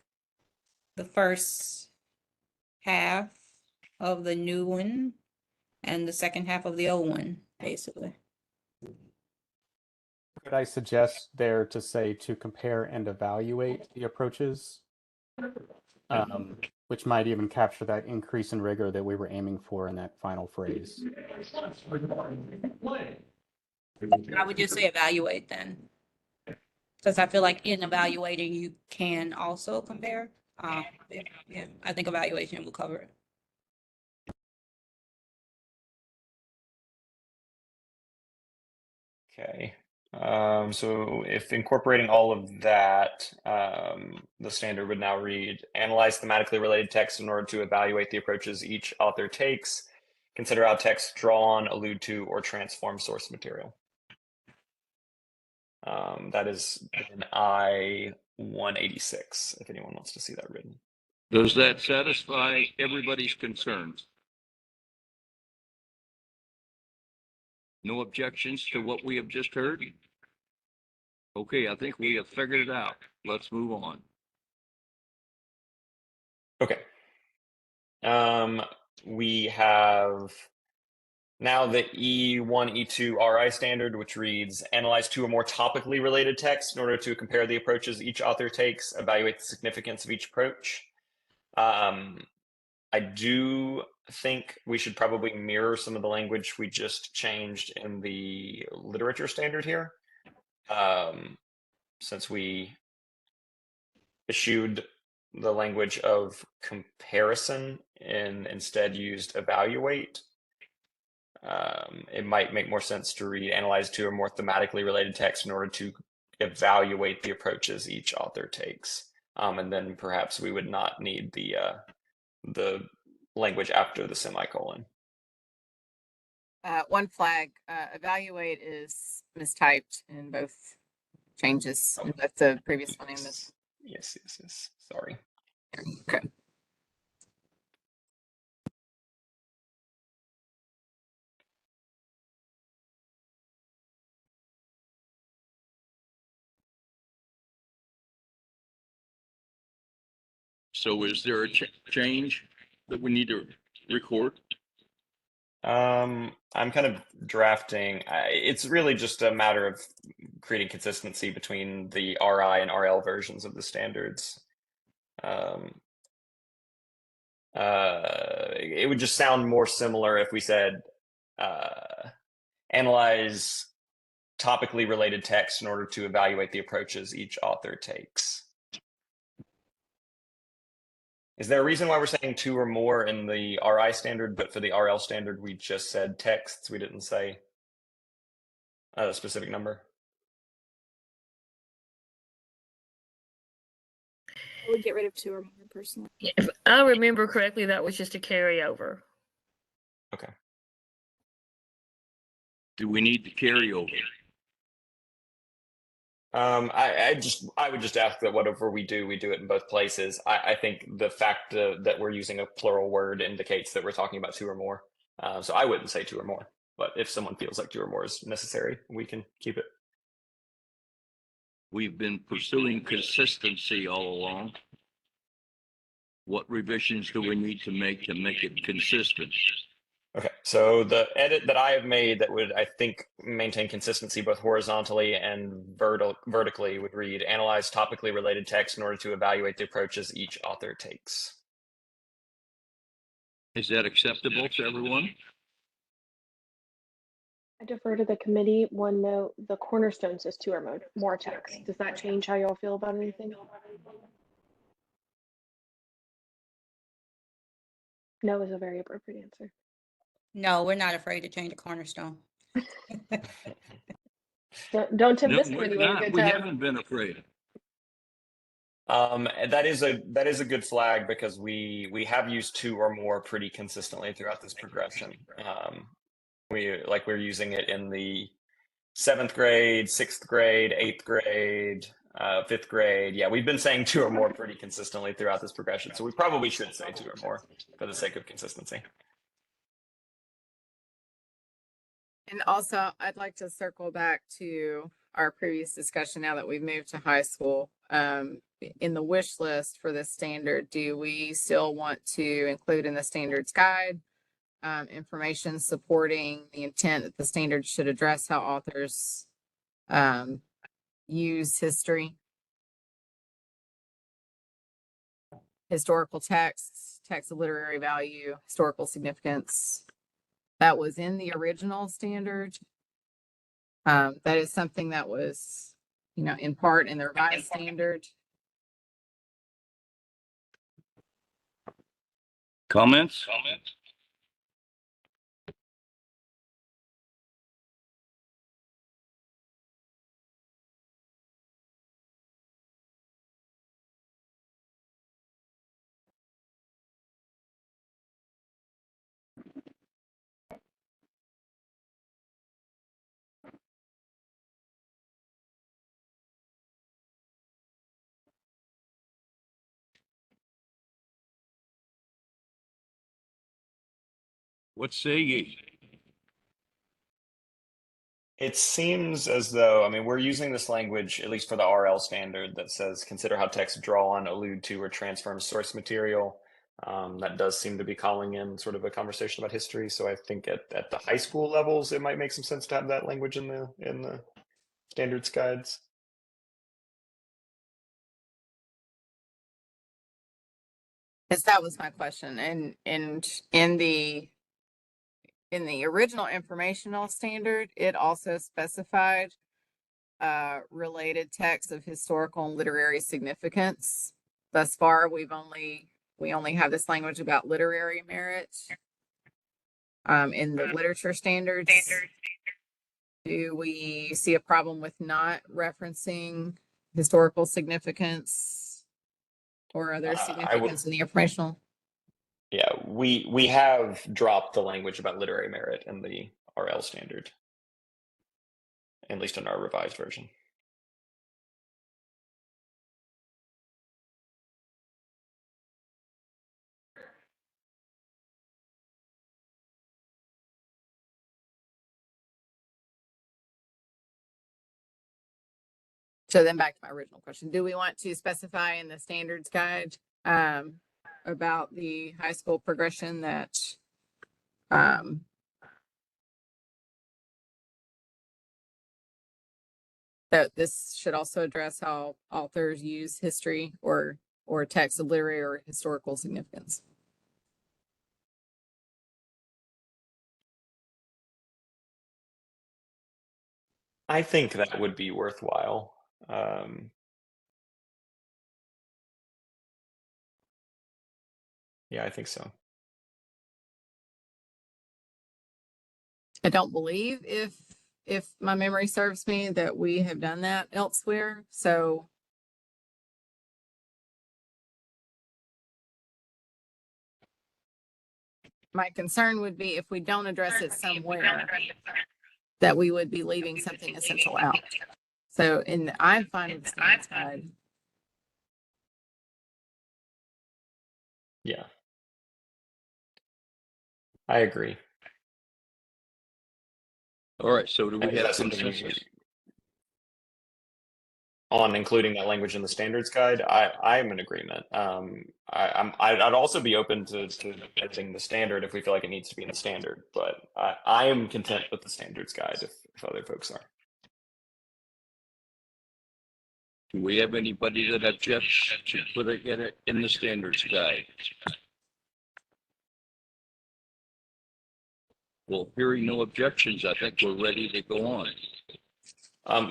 the first half of the new one and the second half of the old one, basically. Could I suggest there to say to compare and evaluate the approaches, which might even capture that increase in rigor that we were aiming for in that final phrase? I would just say evaluate then. Because I feel like in evaluating, you can also compare. Yeah, I think evaluation will cover it. Okay. So if incorporating all of that, the standard would now read, analyze thematically related text in order to evaluate the approaches each author takes. Consider how text drawn, allude to, or transform source material. That is in I-186, if anyone wants to see that written. Does that satisfy everybody's concerns? No objections to what we have just heard? Okay, I think we have figured it out. Let's move on. Okay. We have now the E1, E2 RI standard, which reads, analyze two or more topically related texts in order to compare the approaches each author takes, evaluate the significance of each approach. I do think we should probably mirror some of the language we just changed in the literature standard here. Since we issued the language of comparison and instead used evaluate, it might make more sense to read analyze two or more thematically related texts in order to evaluate the approaches each author takes. And then perhaps we would not need the language after the semicolon. One flag, evaluate is mistyped in both changes, in both the previous one and this. Yes. Sorry. Okay. So is there a change that we need to record? I'm kind of drafting. It's really just a matter of creating consistency between the RI and RL versions of the standards. It would just sound more similar if we said analyze topically related text in order to evaluate the approaches each author takes. Is there a reason why we're saying two or more in the RI standard, but for the RL standard, we just said texts? We didn't say a specific number. I would get rid of two or more personally. If I remember correctly, that was just a carryover. Okay. Do we need to carry over? I would just ask that whatever we do it in both places. I think the fact that we're using a plural word indicates that we're talking about two or more. So I wouldn't say two or more, but if someone feels like two or more is necessary, we can keep it. We've been pursuing consistency all along. What revisions do we need to make it consistent? Okay, so the edit that I have made that would, I think, maintain consistency both horizontally and vertically would read, analyze topically related text in order to evaluate the approaches each author takes. Is that acceptable to everyone? I defer to the committee. One note, the cornerstone says two or more text. Does that change how y'all feel about anything? No is a very appropriate answer. No, we're not afraid to change a cornerstone. Don't tip No, this we're committee with a not. good We time. haven't been afraid. That is a good flag because we have used two or more pretty consistently throughout this progression. We're using it in the 7th grade, 6th grade, 8th grade, 5th grade. Yeah, we've been saying two or more pretty consistently throughout this progression. So we probably should say two or more for the sake of consistency. And also, I'd like to circle back to our previous discussion, now that we've moved to high school, in the wish list for this standard, do we still want to include in the standards guide information supporting the intent that the standard should address how authors use history, historical texts, texts of literary value, historical significance? That was in the original standard. That is something that was, in part in the revised standard. Comments? What say ye? It seems as though, I mean, we're using this language, at least for the RL standard, that says consider how text draw on, allude to, or transform source material. That does seem to be calling in sort of a conversation about history. So I think at the high school levels, it might make some sense to have that language in the standards guides. Because that was my question. And in the original informational standard, it also specified related texts of historical and literary significance. Thus far, we only have this language about literary merit in the literature standards. Do we see a problem with not referencing historical significance or other significance in the informational? Yeah, we have dropped the language about literary merit in the RL standard, at least in our revised version. So then back to my original question, do we want to specify in the standards guide about the high school progression that that this should also address how authors use history or texts of literary or historical significance? I think that would be worthwhile. Yeah, I think so. I don't believe, if my memory serves me, that we have done that elsewhere. So my concern would be if we don't address it somewhere, that we would be leaving something essential out. So I'm fine with the standards guide. Yeah, I agree. All right, so do we Is have that something consensus? on including that language in the standards guide? I'm in agreement. I'd also be open to editing the standard if we feel like it needs to be in the standard, but I am content with the standards guide if other folks are. Do we have anybody that objects to putting it in the standards guide? Well, hearing no objections, I think we're ready to go on.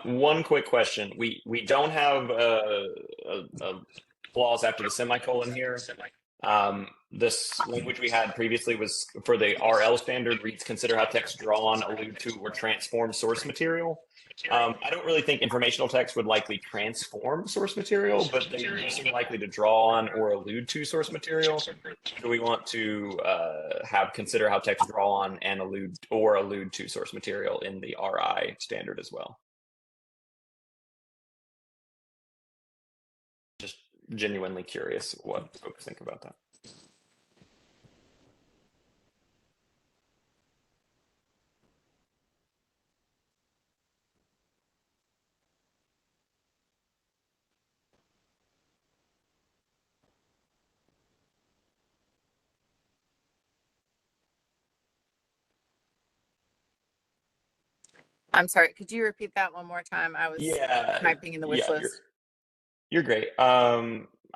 One quick question. We don't have a clause after the semicolon here. This language we had previously was for the RL standard reads consider how text draw on, allude to, or transform source material. I don't really think informational text would likely transform source material, but they do seem likely to draw on or allude to source material. Do we want to have consider how text draw on and allude to source material in the RI standard as well? Just genuinely curious what folks think about that. I'm sorry, could you repeat that one more time? I was Yeah, typing in the wish yeah, list. you're great.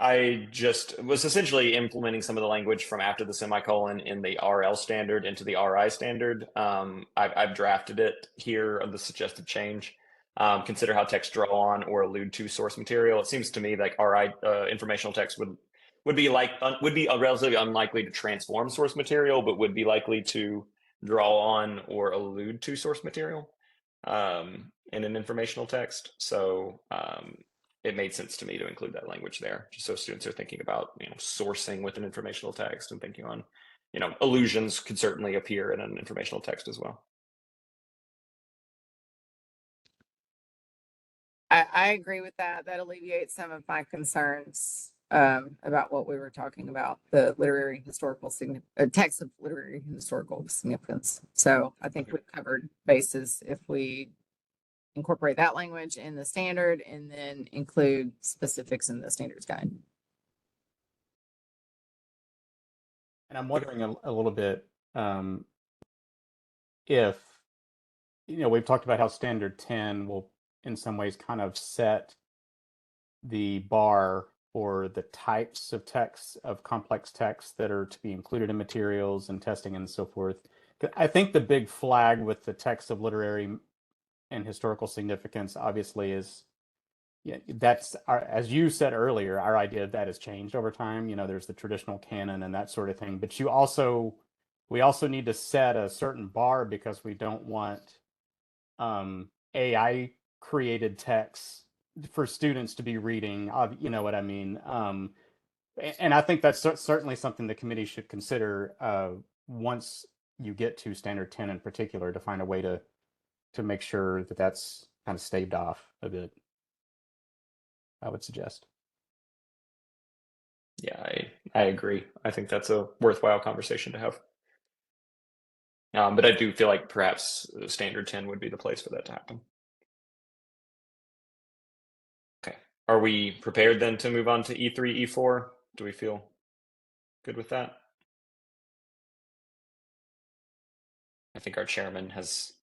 I just was essentially implementing some of the language from after the semicolon in the RL standard into the RI standard. I've drafted it here on the suggested change. Consider how text draw on or allude to source material. It seems to me like RI informational text would be relatively unlikely to transform source material, but would be likely to draw on or allude to source material in an informational text. So it made sense to me to include that language there, just so students are thinking about sourcing with an informational text and thinking on allusions could certainly appear in an informational text as well. I agree with that. That alleviates some of my concerns about what we were talking about, the literary historical text of literary historical significance. So I think we've covered bases if we incorporate that language in the standard and then include specifics in the standards guide. And I'm wondering a little bit if, we've talked about how standard 10 will in some ways kind of set the bar for the types of texts, of complex texts that are to be included in materials and testing and so forth. I think the big flag with the text of literary and historical significance obviously is, that's as you said earlier, our idea of that has changed over time. There's the traditional canon and that sort of thing, but we also need to set a certain bar because we don't want AI created texts for students to be reading. You know what I mean? And I think that's certainly something the committee should consider once you get to standard 10 in particular, to find a way to make sure that that's kind of staved off a bit, I would suggest. Yeah, I agree. I think that's a worthwhile conversation to have. But I do feel like perhaps standard 10 would be the place for that to happen. Okay. Are we prepared then to move on to E3, E4? Do we feel good with that? I think our chairman has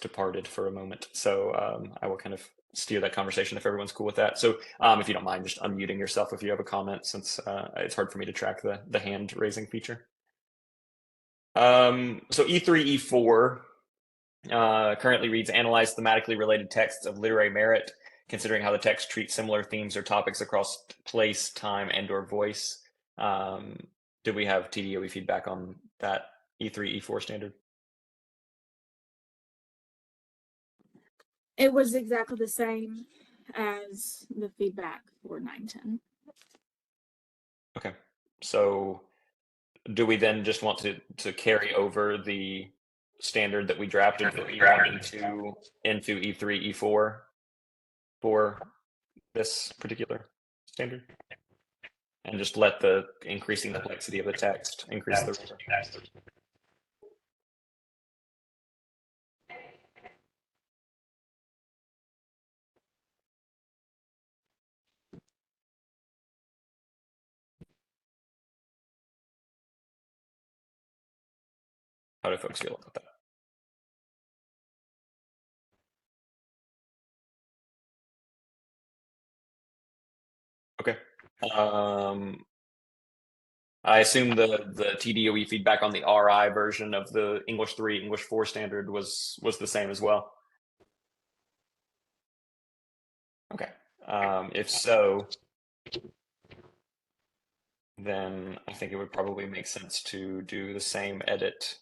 departed for a moment, so I will kind of steer that conversation if everyone's cool with that. So if you don't mind just unmuting yourself if you have a comment, since it's hard for me to track the hand raising feature. So E3, E4 currently reads analyze thematically related texts of literary merit, considering how the text treats similar themes or topics across place, time, and or voice. Did we have TDOE feedback on that E3, E4 standard? It was exactly the same as the feedback for 910. Okay, so do we then just want to carry over the standard that we drafted for E1, into E3, E4 for this particular standard? And just let the increasing complexity of the text increase the risk? How do folks feel about that? Okay. I assume the TDOE feedback on the RI version of the English 3, English 4 standard was the same as well. Okay. If so, then I think it would probably make sense to do the same edit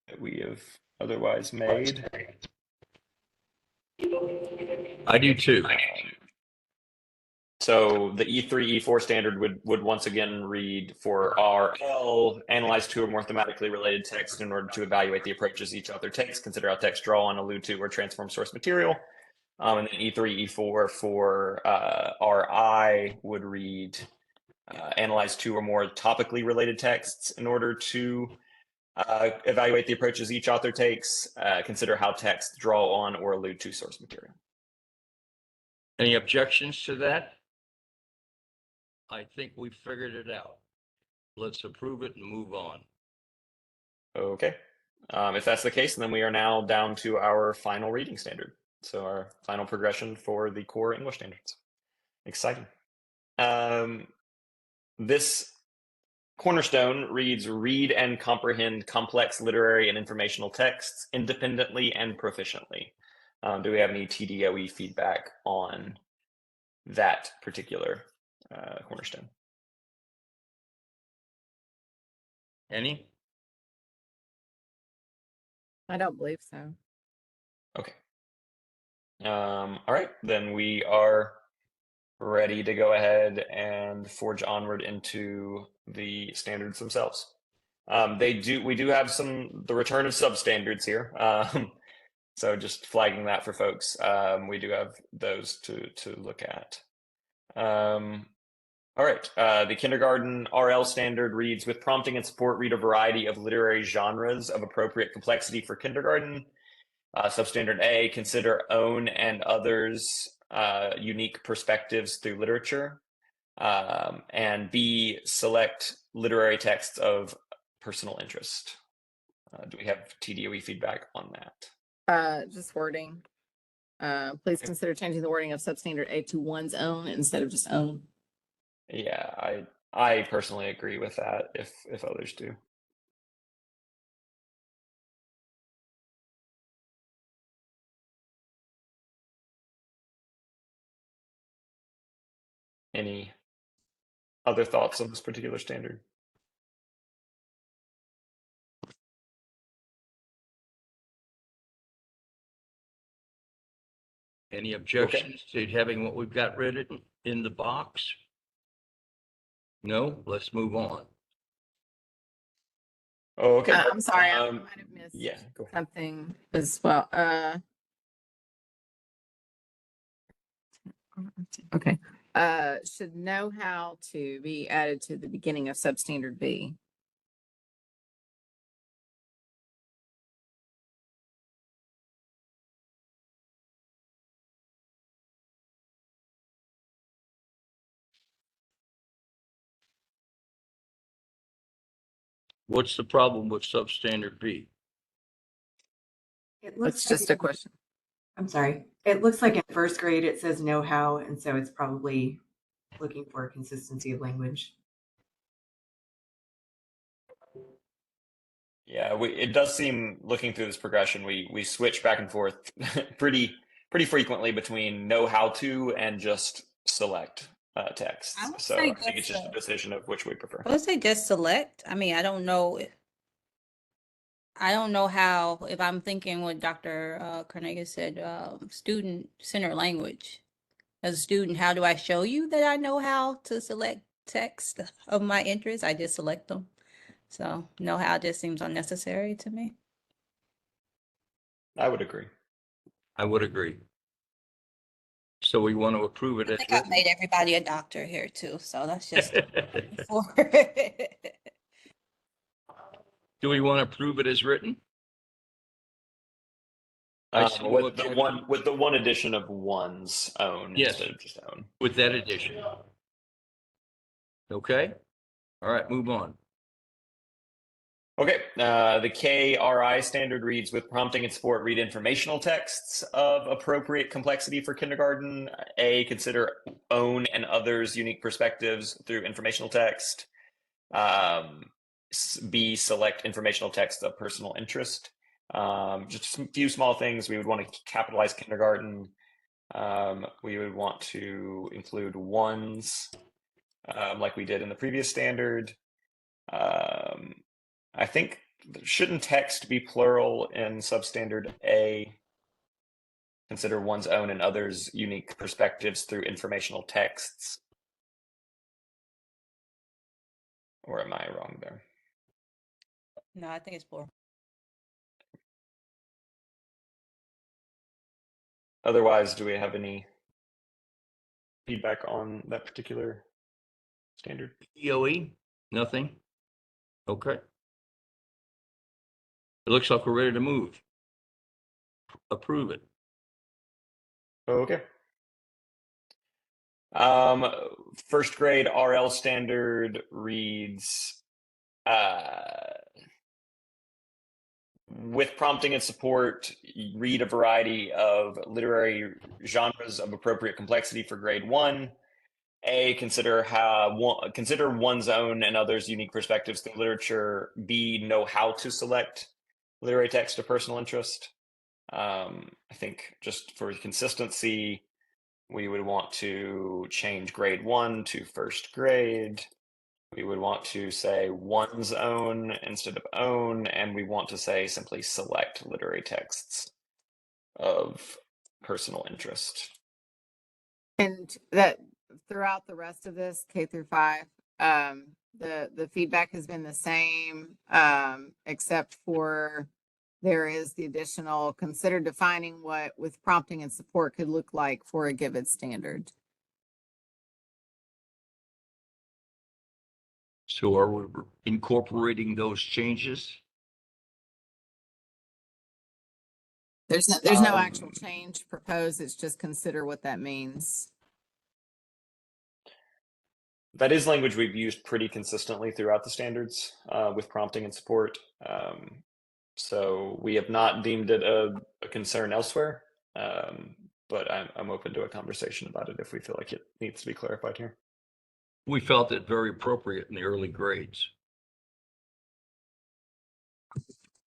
that we have otherwise made. I do too. So the E3, E4 standard would once again read for RL, analyze two or more thematically related texts in order to evaluate the approaches each author takes, consider how text draw on, allude to, or transform source material. And then E3, E4 for RI would read analyze two or more topically related texts in order to evaluate the approaches each author takes, consider how text draw on or allude to source material. Any objections to that? I think we figured it out. Let's approve it and move on. Okay. If that's the case, then we are now down to our final reading standard. So our final progression for the core English standards. Exciting. This cornerstone reads, read and comprehend complex literary and informational texts independently and proficiently. Do we have any TDOE feedback on that particular cornerstone? Any? I don't believe so. Okay. All right, then we are ready to go ahead and forge onward into the standards themselves. We do have the return of substandards here. So just flagging that for folks. We do have those to look at. All right, the kindergarten RL standard reads, with prompting and support, read a variety of literary genres of appropriate complexity for kindergarten. Substandard A, consider own and others' unique perspectives through literature. And B, select literary texts of personal interest. Do we have TDOE feedback on that? Just wording. Please consider changing the wording of substandard A to one's own instead of just own. Yeah, I personally agree with that if others do. Any other thoughts on this particular standard? Any objections to having what we've got written in the box? No, let's move on. Oh, okay. I'm sorry, I might have missed Yeah, go ahead. something as well. Okay. Should know how to be added to the beginning of substandard B. What's the problem with substandard B? It looks It's like just a question. I'm sorry. It looks like in first grade it says know how, and so it's probably looking for consistency of language. Yeah, it does seem, looking through this progression, we switch back and forth pretty frequently between know how to and just select texts. I would So say I think it's just a decision of which we prefer. I would say just select. I mean, I don't know how, if I'm thinking what Dr. Carnegie said, student-centered language. As a student, how do I show you that I know how to select text of my interest? I just select them. So know how just seems unnecessary to me. I would agree. I would agree. So we want to approve it I as think I've written. made everybody a doctor here too, so that's just for Do we want to approve it as written? I see no With the objection. one addition of one's own Yes. instead of just own. With that addition. Okay, all right, move on. Okay, the KRI standard reads, with prompting and support, read informational texts of appropriate complexity for kindergarten. A, consider own and others' unique perspectives through informational text. B, select informational text of personal interest. Just a few small things. We would want to capitalize kindergarten. We would want to include ones, like we did in the previous standard. I think, shouldn't text be plural in substandard A? Consider one's own and others' unique perspectives through informational texts. Or am I wrong there? No, I think it's plural. Otherwise, do we have any feedback on that particular standard? EOE, nothing? Okay. It looks like we're ready to move. Approve it. Okay. First grade RL standard reads, with prompting and support, read a variety of literary genres of appropriate complexity for grade 1. A, consider one's own and others' unique perspectives through literature. B, know how to select literary text of personal interest. I think just for consistency, we would want to change grade 1 to first grade. We would want to say one's own instead of own, and we want to say simply select literary texts of personal interest. And that throughout the rest of this K through 5, the feedback has been the same, except for there is the additional consider defining what with prompting and support could look like for a given standard. So are we incorporating those changes? There's no actual change proposed. It's just consider what that means. That is language we've used pretty consistently throughout the standards with prompting and support. So we have not deemed it a concern elsewhere, but I'm open to a conversation about it if we feel like it needs to be clarified here. We felt it very appropriate in the early grades.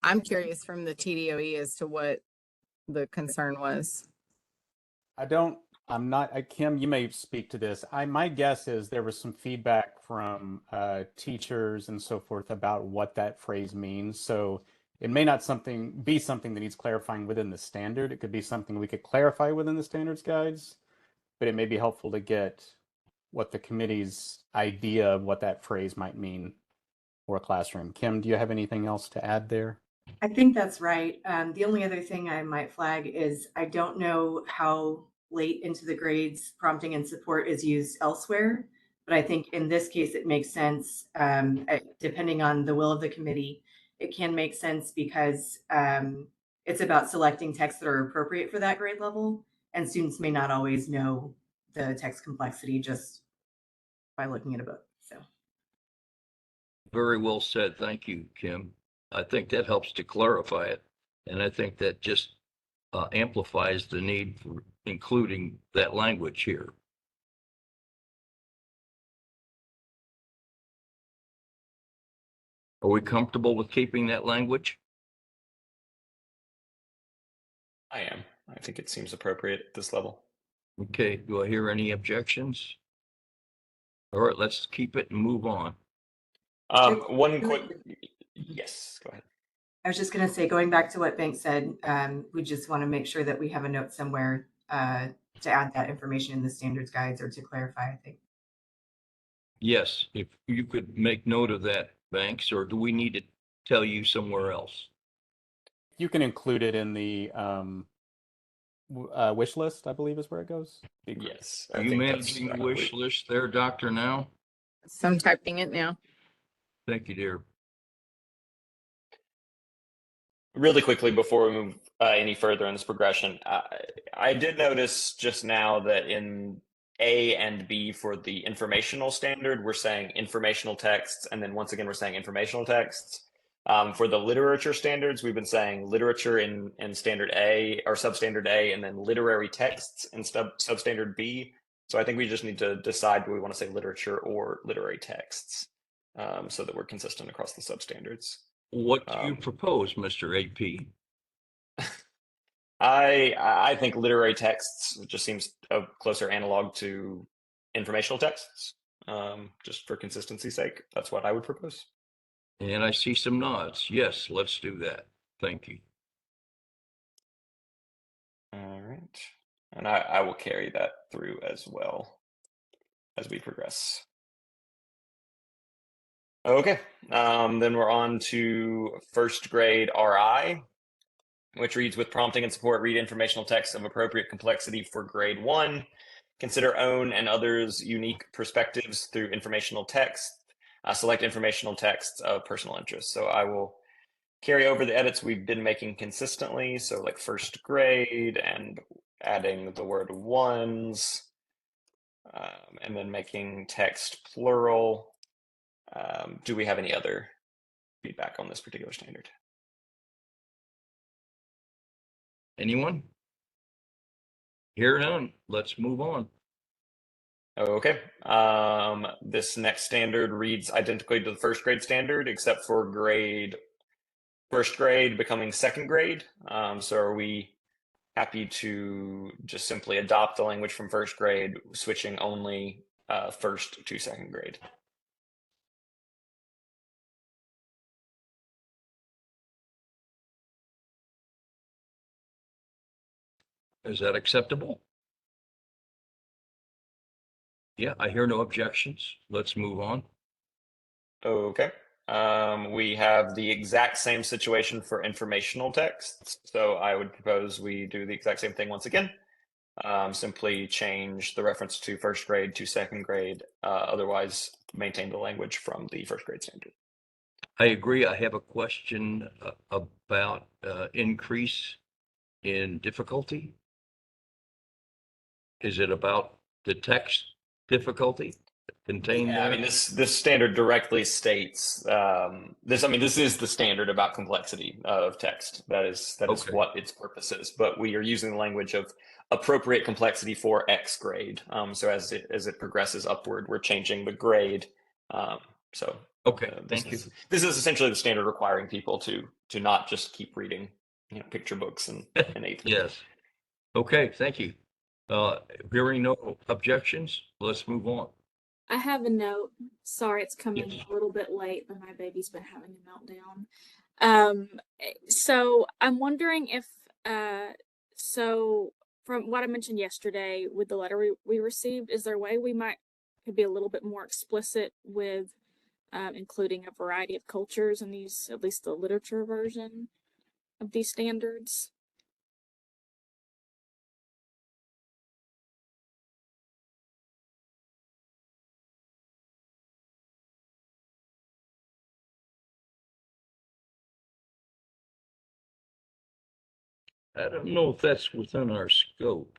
I'm curious from the TDOE as to what the concern was. Kim, you may speak to this. My guess is there was some feedback from teachers and so forth about what that phrase means. So it may not be something that needs clarifying within the standard. It could be something we could clarify within the standards guides, but it may be helpful to get what the committee's idea of what that phrase might mean for a classroom. Kim, do you have anything else to add there? I think that's right. The only other thing I might flag is I don't know how late into the grades prompting and support is used elsewhere, but I think in this case it makes sense. Depending on the will of the committee, it can make sense because it's about selecting texts that are appropriate for that grade level, and students may not always know the text complexity just by looking at a book. So Very well said. Thank you, Kim. I think that helps to clarify it. And I think that just amplifies the need for including that language here. Are we comfortable with keeping that language? I am. I think it seems appropriate at this level. Okay, do I hear any objections? All right, let's keep it and move on. Yes, go ahead. I was just going to say, going back to what Bank said, we just want to make sure that we have a note somewhere to add that information in the standards guides or to clarify, I think. Yes, if you could make note of that, Banks, or do we need to tell you somewhere else? You can include it in the wish list, I believe is where it goes. Yes. Are you managing the wish list there, Doctor, now? So I'm typing it now. Thank you, dear. Really quickly before we move any further in this progression, I did notice just now that in A and B for the informational standard, we're saying informational texts, and then once again, we're saying informational texts. For the literature standards, we've been saying literature in standard A or substandard A, and then literary texts in substandard B. So I think we just need to decide do we want to say literature or literary texts so that we're consistent across the substandards. What do you propose, Mr. AP? I think literary texts just seems a closer analog to informational texts. Just for consistency's sake, that's what I would propose. And I see some nods. Yes, let's do that. Thank you. All right. And I will carry that through as well as we progress. Okay, then we're on to first grade RI, which reads with prompting and support, read informational text of appropriate complexity for grade 1. Consider own and others' unique perspectives through informational text. Select informational texts of personal interest. So I will carry over the edits we've been making consistently. So like first grade and adding the word ones, and then making text plural. Do we have any other feedback on this particular standard? Anyone? Hear none. Let's move on. Okay. This next standard reads identically to the first grade standard, except for first grade becoming second grade. So are we happy to just simply adopt the language from first grade, switching only first to second grade? Is that acceptable? Yeah, I hear no objections. Let's move on. Okay. We have the exact same situation for informational texts. So I would propose we do the exact same thing once again. Simply change the reference to first grade to second grade. Otherwise, maintain the language from the first grade standard. I agree. I have a question about increase in difficulty. Is it about the text difficulty contained Yeah, I there? mean, this standard directly states this. I mean, this is the standard about complexity of text. That is Okay. what its purpose is. But we are using the language of appropriate complexity for X grade. So as it progresses upward, we're changing the grade. So Okay, this thank you. this is essentially the standard requiring people to not just keep reading, picture books and eighth grade. Yes. Okay, thank you. Hearing no objections, let's move on. I have a note. Sorry, it's coming Yes. a little bit late, but my baby's been having a meltdown. So I'm wondering if, so from what I mentioned yesterday with the letter we received, is there a way we could be a little bit more explicit with including a variety of cultures in these, at least the literature version of these standards? I don't know if that's within our scope.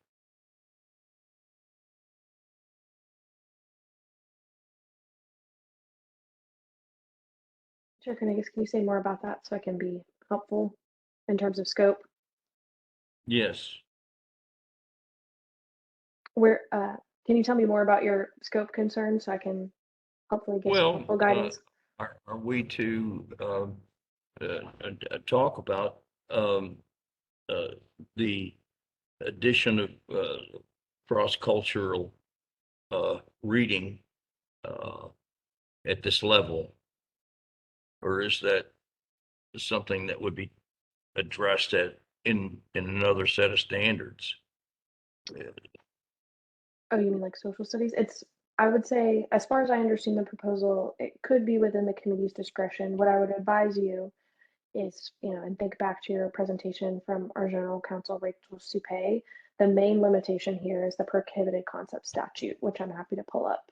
Chair Kernigis, can you say more about that so I can be helpful in terms of scope? Yes. Where, can you tell me more about your scope concern so I can hopefully give some Well, helpful guidance? are we to talk about the addition of cross-cultural reading at this level? Or is that something that would be addressed in another set of standards? Oh, you mean like social studies? I would say, as far as I understand the proposal, it could be within the committee's discretion. What I would advise you is, and think back to your presentation from our general counsel, Rachel Supay, the main limitation here is the prohibited concept statute, which I'm happy to pull up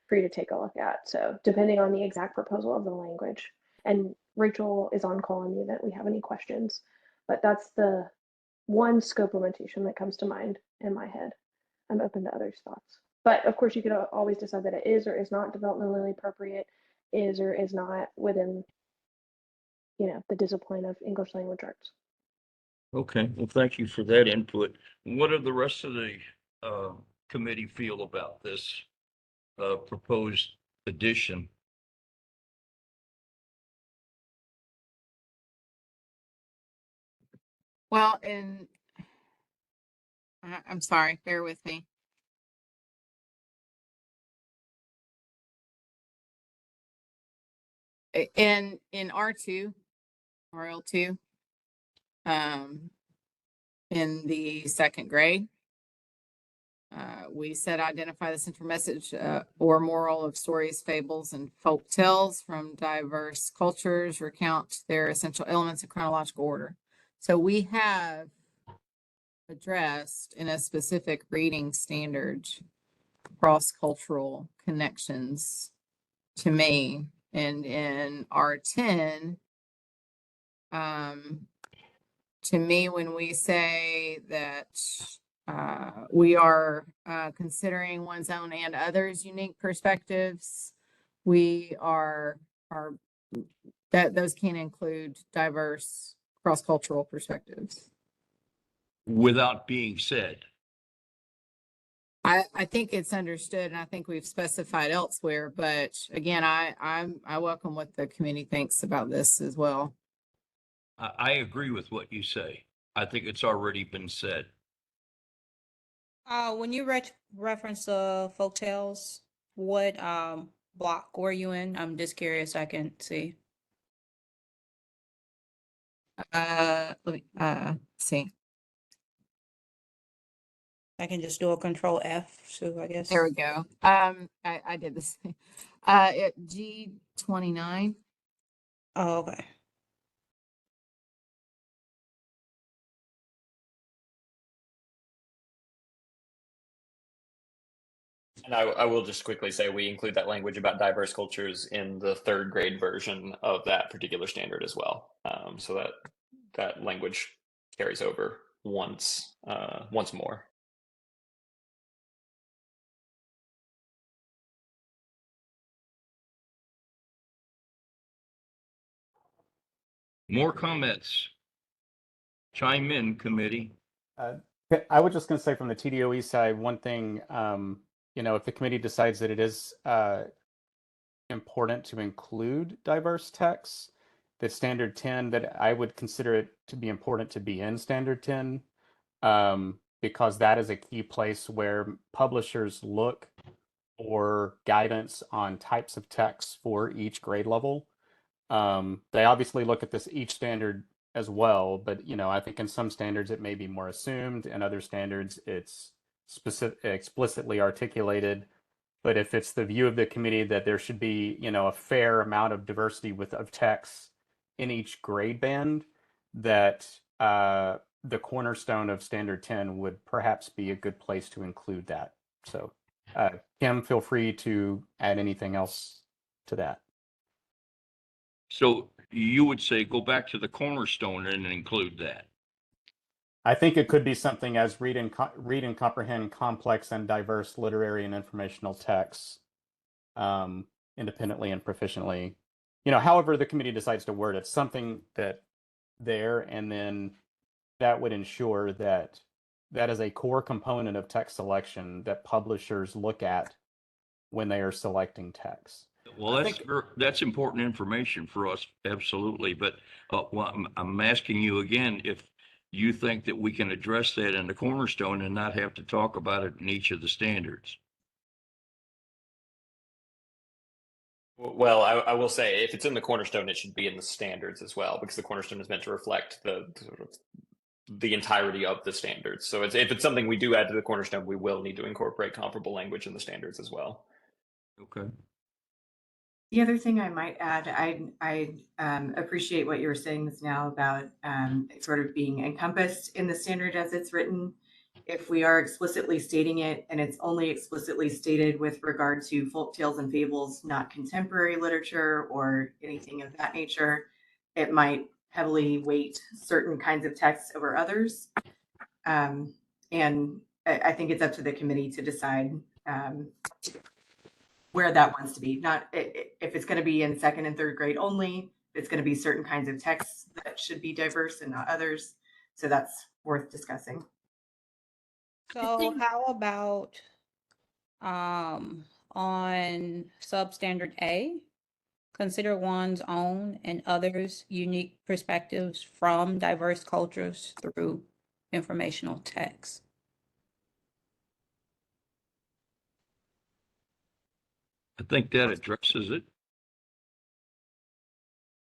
for you to take a look at. So depending on the exact proposal of the language, and Rachel is on call in the event we have any questions, but that's the one scope limitation that comes to mind in my head. I'm open to others' thoughts. But of course, you could always decide that it is or is not developmentally appropriate, is or is not within, the discipline of English language arts. Okay, well, thank you for that input. What do the rest of the committee feel about this proposed addition? Well, I'm sorry, bear with me. In R2, RL2, in the second grade, we said identify the central message or moral of stories, fables, and folk tales from diverse cultures, recount their essential elements in chronological order. So we have addressed in a specific reading standard cross-cultural connections to me. And in R10, to me, when we say that we are considering one's own and others' unique perspectives, we are that those can include diverse cross-cultural perspectives. without being said. I think it's understood and I think we've specified elsewhere, but again, I welcome what the committee thinks about this as well. I agree with what you say. I think it's already been said. When you reference folk tales, what block were you in? I'm just curious. I can see. Let me see. I can just do a control F. So I guess. There we go. I did this. At G29. Oh, okay. And I will just quickly say we include that language about diverse cultures in the third grade version of that particular standard as well. So that language carries over once more. More comments? Chime in, committee. I was just going to say from the TDOE side, one thing, if the committee decides that it is important to include diverse texts, that standard 10, that I would consider it to be important to be in standard 10, because that is a key place where publishers look for guidance on types of texts for each grade level. They obviously look at each standard as well, but I think in some standards it may be more assumed, and other standards it's explicitly articulated. But if it's the view of the committee that there should be, a fair amount of diversity of texts in each grade band, that the cornerstone of standard 10 would perhaps be a good place to include that. So, Kim, feel free to add anything else to that. So you would say go back to the cornerstone and include that. I think it could be something as read and comprehend complex and diverse literary and informational texts independently and proficiently. However the committee decides to word it, something that there, and then that would ensure that that is a core component of text selection that publishers look at when they are selecting text. Well, that's important information for us, absolutely. But I'm asking you again if you think that we can address that in the cornerstone and not have to talk about it in each of the standards. Well, I will say if it's in the cornerstone, it should be in the standards as well, because the cornerstone is meant to reflect the entirety of the standards. So if it's something we do add to the cornerstone, we will need to incorporate comparable language in the standards as well. Okay. The other thing I might add, I appreciate what you were saying just now about it sort of being encompassed in the standard as it's written. If we are explicitly stating it and it's only explicitly stated with regard to folk tales and fables, not contemporary literature or anything of that nature, it might heavily weight certain kinds of texts over others. And I think it's up to the committee to decide where that wants to be. Not if it's going to be in second and third grade only, it's going to be certain kinds of texts that should be diverse and not others. So that's worth discussing. So how about on substandard A, consider one's own and others' unique perspectives from diverse cultures through informational text? I think that addresses it.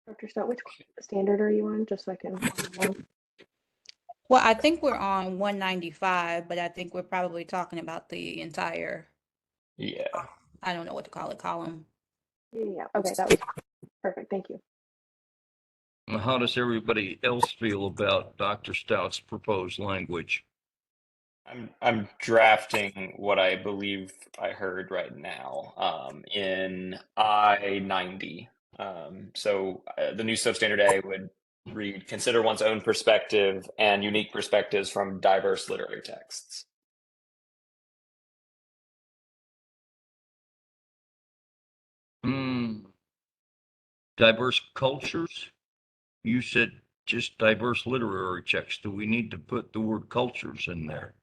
Dr. Stout, which standard are you on? Just so I can. Well, I think we're on 195, but I think we're probably talking about the entire, Yeah. I don't know what to call it, column. Yeah. Okay, that was perfect. Thank you. How does everybody else feel about Dr. Stout's proposed language? I'm drafting what I believe I heard right now in I-90. So the new substandard A would read, consider one's own perspective and unique perspectives from diverse literary texts. Diverse cultures? You said just diverse literary texts? Do we need to put the word cultures in there?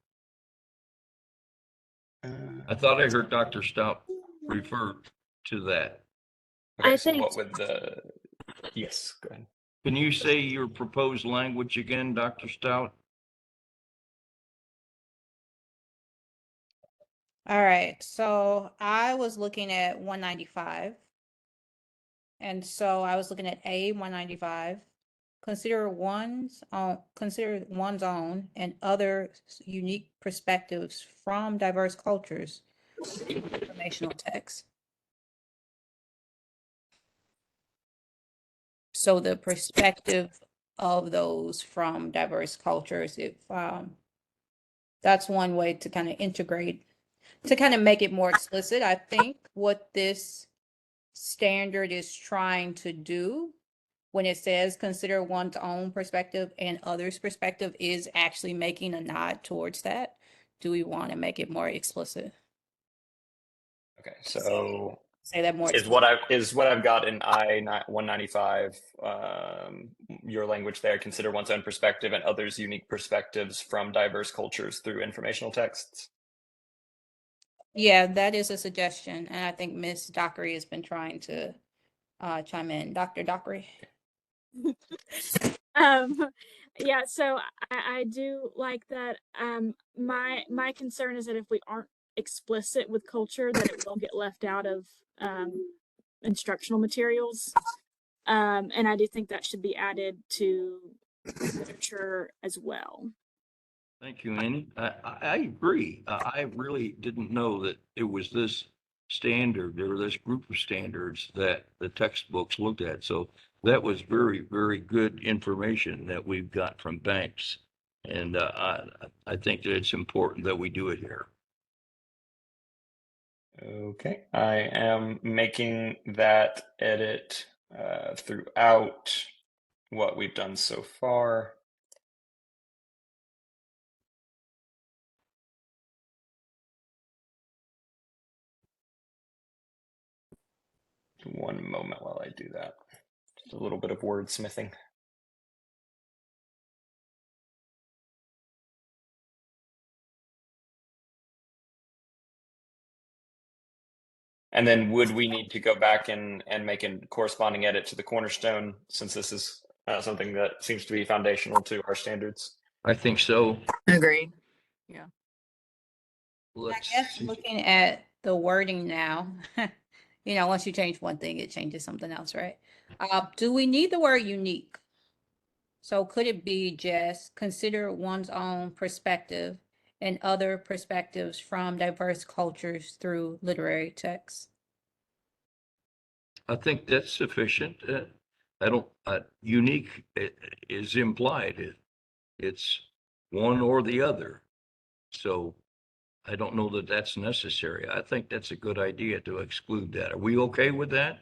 I thought I heard Dr. Stout refer to that. Okay, I so think what would the, yes, go ahead. Can you say your proposed language again, Dr. Stout? All right, so I was looking at 195. And so I was looking at A 195. Consider one's own and other unique perspectives from diverse cultures. Informational text. So the perspective of those from diverse cultures, if that's one way to kind of integrate, to kind of make it more explicit. I think what this standard is trying to do when it says consider one's own perspective and others' perspective is actually making a nod towards that. Do we want to make it more explicit? Okay, so Say that more is what I've got in 195, your language there, consider one's own perspective and others' unique perspectives from diverse cultures through informational texts. Yeah, that is a suggestion. And I think Miss Dockery has been trying to chime in. Dr. Dockery. um yeah, so I do like that. My concern is that if we aren't explicit with culture, that it will get left out of instructional materials. And I do think that should be added to literature as well. Thank you, Annie. I agree. I really didn't know that it was this standard or this group of standards that the textbooks looked at. So that was very, very good information that we've got from Banks. And I think that it's important that we do it here. Okay, I am making that edit throughout what we've done so far. One moment while I do that. Just a little bit of wordsmithing. And then would we need to go back and make a corresponding edit to the cornerstone, since this is something that seems to be foundational to our standards? I think so. Agreed. Yeah. I Let's guess see. looking at the wording now, once you change one thing, it changes something else, right? Do we need the word unique? So could it be just consider one's own perspective and other perspectives from diverse cultures through literary texts? I think that's sufficient. I don't, unique is implied. It's one or the other. So I don't know that that's necessary. I think that's a good idea to exclude that. Are we okay with that?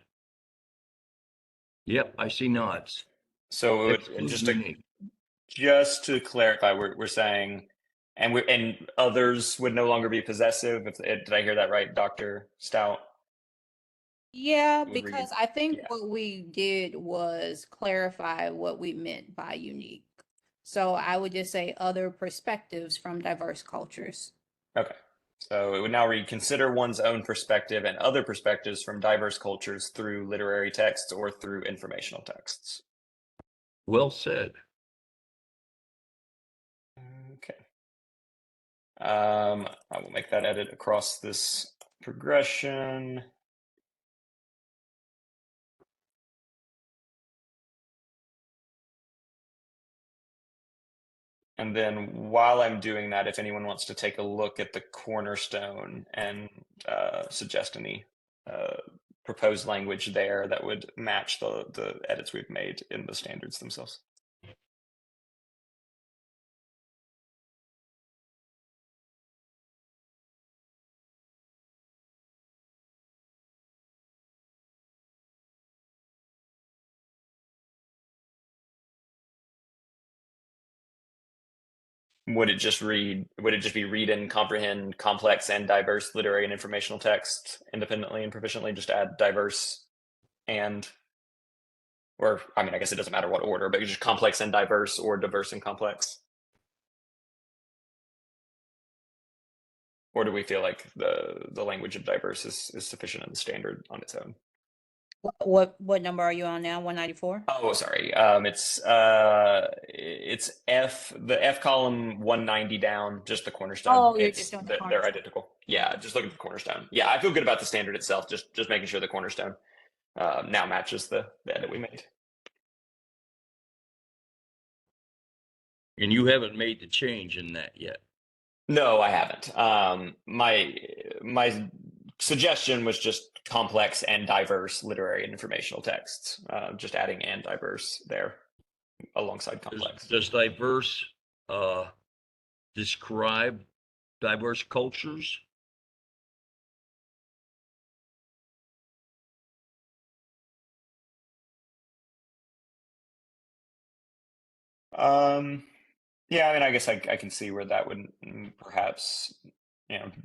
Yep, I see nods. So Exclude unique. just to clarify, we're saying, and others would no longer be possessive. Did I hear that right, Dr. Stout? Yeah, Would we- because I think yeah. what we did was clarify what we meant by unique. So I would just say other perspectives from diverse cultures. Okay. So it would now read, consider one's own perspective and other perspectives from diverse cultures through literary texts or through informational texts. Well said. Okay. I will make that edit across this progression. And then while I'm doing that, if anyone wants to take a look at the cornerstone and suggest any proposed language there that would match the edits we've made in the standards themselves. Would it just be read and comprehend complex and diverse literary and informational text independently and proficiently? Just add diverse and Or, I mean, I guess it doesn't matter what order, but just complex and diverse or diverse and complex. Or do we feel like the language of diverse is sufficient in the standard on its own? What number are you on now? 194? Oh, sorry. It's F, the F column 190 down, just the cornerstone. Oh, you're It's just doing the they're cornerstone. identical. Yeah, just look at the cornerstone. Yeah, I feel good about the standard itself. Just making sure the cornerstone now matches the edit we made. And you haven't made the change in that yet. No, I haven't. My suggestion was just complex and diverse literary and informational texts. Just adding and diverse there alongside complex. Does diverse describe diverse cultures? Yeah, I mean, I guess I can see where that would perhaps,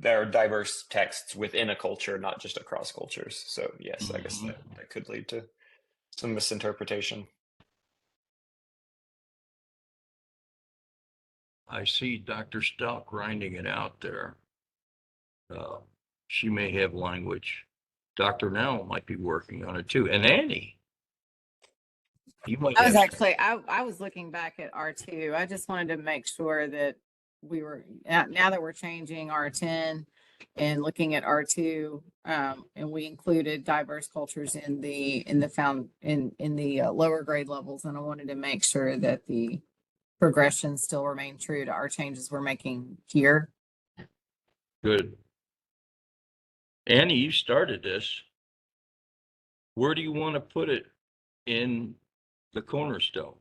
there are diverse texts within a culture, not just across cultures. So yes, I guess that could lead to some misinterpretation. I see Dr. Stout grinding it out there. She may have language. Dr. Nell might be working on it too. And Annie, you might I was have actually, I was looking back at R2. I just wanted to make sure that we were, now that we're changing R10 and looking at R2, and we included diverse cultures in the lower grade levels. And I wanted to make sure that the progression still remain true to our changes we're making here. good. Annie, you started this. Where do you want to put it in the cornerstone?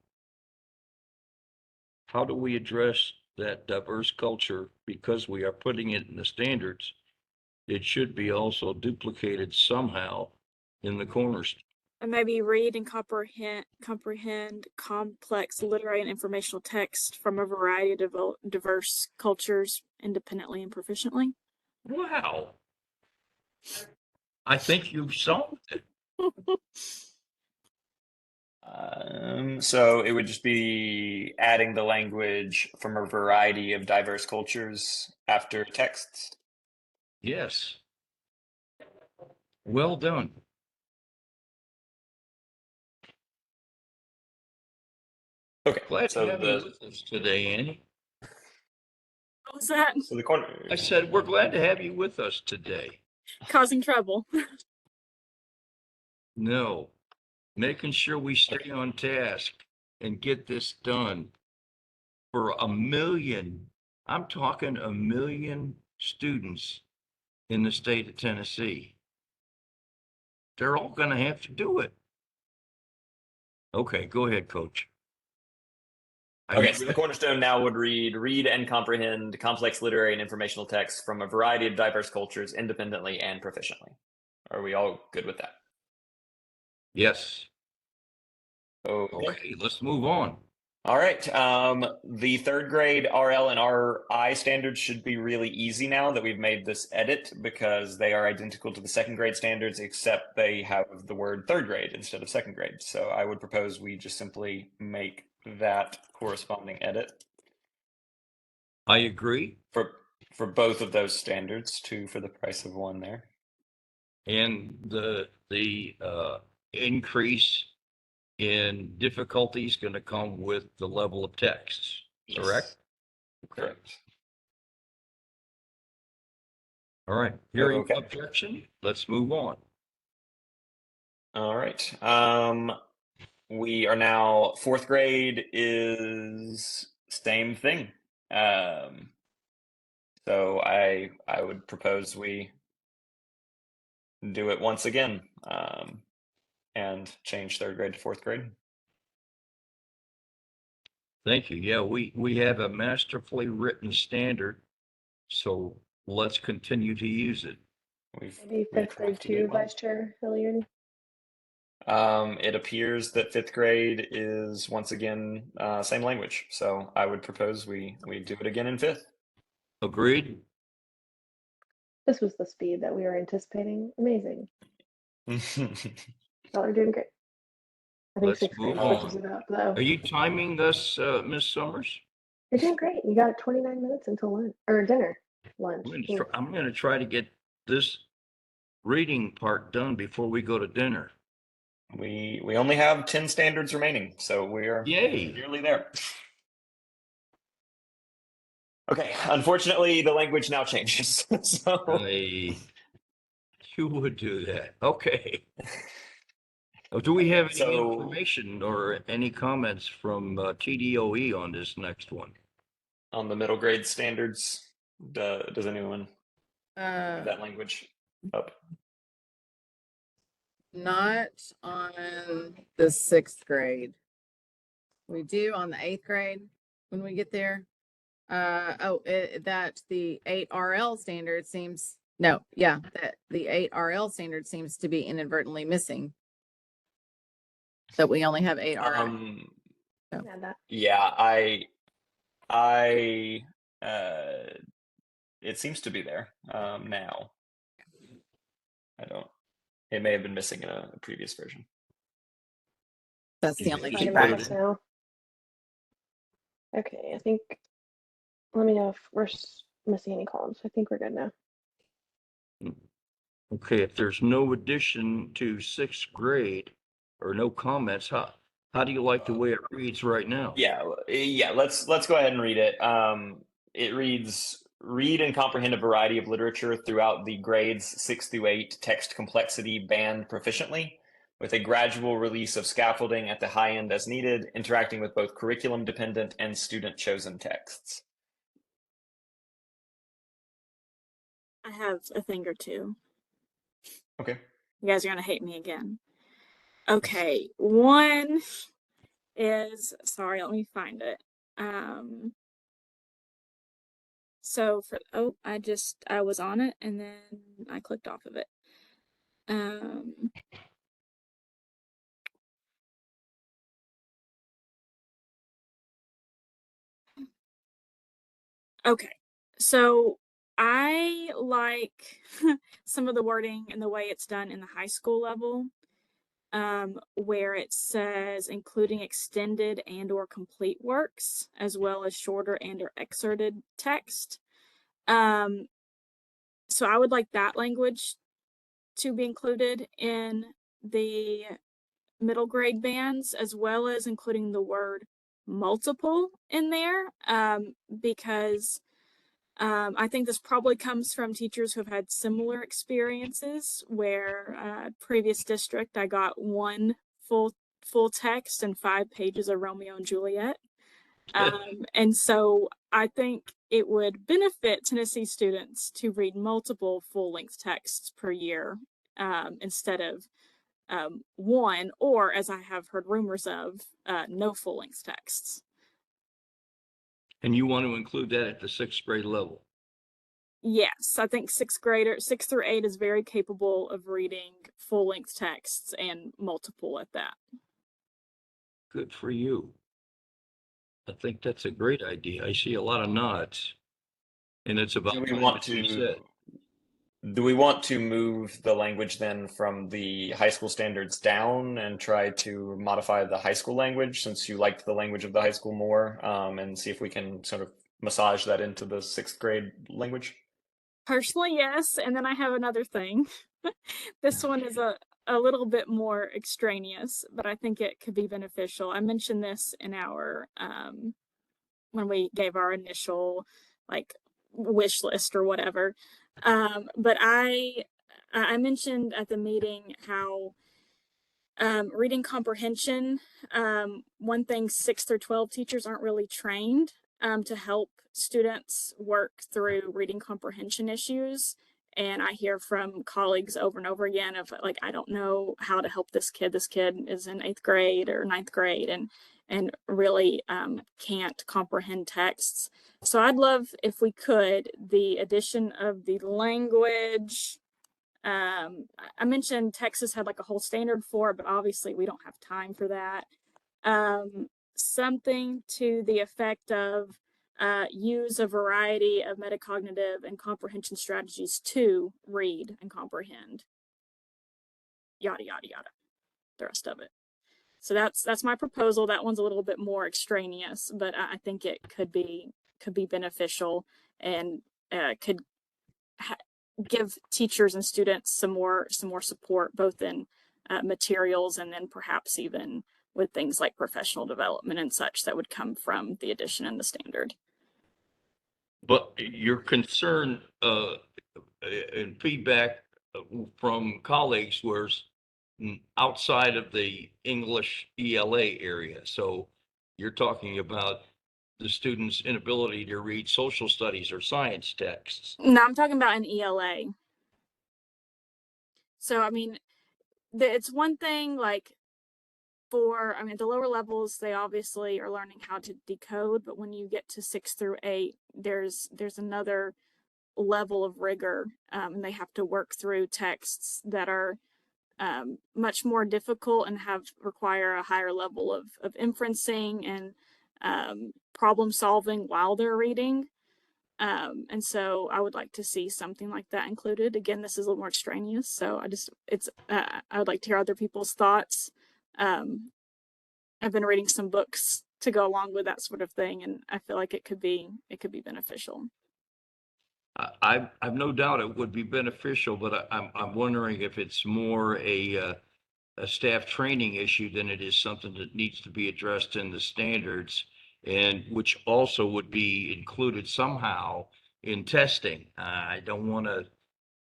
How do we address that diverse culture? Because we are putting it in the standards, it should be also duplicated somehow in the cornerstone. And maybe read and comprehend complex literary and informational text from a variety of diverse cultures independently and proficiently. Wow. I think you've solved it. So it would just be adding the language from a variety of diverse cultures after texts. Yes. Well done. Okay. Glad So to have you with us today, Annie. What was that? So the corner. I said, we're glad to have you with us today. Causing trouble. No, making sure we stay on task and get this done for 1 million. I'm talking 1 million students in the state of Tennessee. They're all going to have to do it. Okay, go ahead, Coach. Okay, so the cornerstone now would read and comprehend complex literary and informational texts from a variety of diverse cultures independently and proficiently. Are we all good with that? Yes. Okay, let's move on. All right. The third grade RL and RI standards should be really easy now that we've made this edit because they are identical to the second grade standards, except they have the word third grade instead of second grade. So I would propose we just simply make that corresponding edit. I agree. For both of those standards, 2 for the price of 1 there. And the increase in difficulty is going to come with the level of text, correct? Yes. Correct. All right. Hearing Okay. objection, let's move on. All right. We are now 4th grade is same thing. So I would propose we do it once again and change 3rd grade to 4th grade. Thank you. Yeah, we have a masterfully written standard, so let's continue to use it. Maybe 5th grade too, Vice Chair Hilliard. It appears that 5th grade is once again same language, so I would propose we do it again in 5th. Agreed. This was the speed that we were anticipating. Amazing. Y'all are doing great. I think Let's sixth grade move switches on. it up though. Are you timing this, Ms. Summers? You're doing great. You got 29 minutes until lunch or dinner. Lunch. I'm gonna try to get this reading part done before we go to dinner. We only have 10 standards remaining, so we are Yay. nearly there. Okay, unfortunately, the language now changes. So You would do that. Okay. Oh, do we have any So- information or any comments from TDOE on this next one? on the middle grade standards, does anyone have Uh, that language up? not on the 6th grade. We do on the 8th grade when we get there. That the 8 RL standard seems, that the 8 RL standard seems to be inadvertently missing. That we only have 8 RL. Yeah, that. Yeah, it seems to be there now. It may have been missing in a previous version. That's the Yeah, only it's Find thing. it back graded. up now. Okay, I think. Let me know if we're missing any columns. I think we're good now. Okay, if there's no addition to 6th grade or no comments, how do you like the way it reads right now? Yeah, let's go ahead and read it. It reads, read and comprehend a variety of literature throughout the grades 6 through 8 text complexity band proficiently, with a gradual release of scaffolding at the high end as needed, interacting with both curriculum dependent and student chosen texts. I have a thing or two. Okay. You guys are gonna hate me again. Okay, one is, sorry, let me find it. So for, I was on it and then I clicked off of it. Okay, so I like some of the wording and the way it's done in the high school level, where it says including extended and or complete works, as well as shorter and or excerpted text. So I would like that language to be included in the middle grade bands, as well as including the word multiple in there, because I think this probably comes from teachers who have had similar experiences where previous district, I got one full text and 5 pages of Romeo and Juliet. And so I think it would benefit Tennessee students to read multiple full-length texts per year instead of one, or as I have heard rumors of, no full-length texts. And you want to include that at the 6th grade level? Yes, I think 6 through 8 is very capable of reading full-length texts and multiple at that. Good for you. I think that's a great idea. I see a lot of nods. And it's about Do we time want to be said. Do we want to move the language then from the high school standards down and try to modify the high school language, since you liked the language of the high school more, and see if we can sort of massage that into the 6th grade language? Personally, yes. And then I have another thing. This one is a little bit more extraneous, but I think it could be beneficial. I mentioned this in our when we gave our initial like wish list or whatever. But I mentioned at the meeting how reading comprehension, one thing 6 through 12 teachers aren't really trained to help students work through reading comprehension issues. And I hear from colleagues over and over again of like, I don't know how to help this kid. This kid is in 8th grade or 9th grade and really can't comprehend texts. So I'd love if we could, the addition of the language. I mentioned Texas had like a whole standard for it, but obviously we don't have time for that. Something to the effect of use a variety of metacognitive and comprehension strategies to read and comprehend. Yada, yada, yada. The rest of it. So that's my proposal. That one's a little bit more extraneous, but I think it could be beneficial and could give teachers and students some more support, both in materials and then perhaps even with things like professional development and such that would come from the addition and the standard. But your concern and feedback from colleagues was outside of the English ELA area. So you're talking about the student's inability to read social studies or science texts. No, I'm talking about an ELA. So, I mean, it's one thing like the lower levels, they obviously are learning how to decode, but when you get to 6 through 8, there's another level of rigor, and they have to work through texts that are much more difficult and require a higher level of inferencing and problem solving while they're reading. And so I would like to see something like that included. Again, this is a little more extraneous, so I would like to hear other people's thoughts. I've been reading some books to go along with that sort of thing, and I feel like it could be beneficial. I've no doubt it would be beneficial, but I'm wondering if it's more a staff training issue than it is something that needs to be addressed in the standards, and which also would be included somehow in testing. I don't want to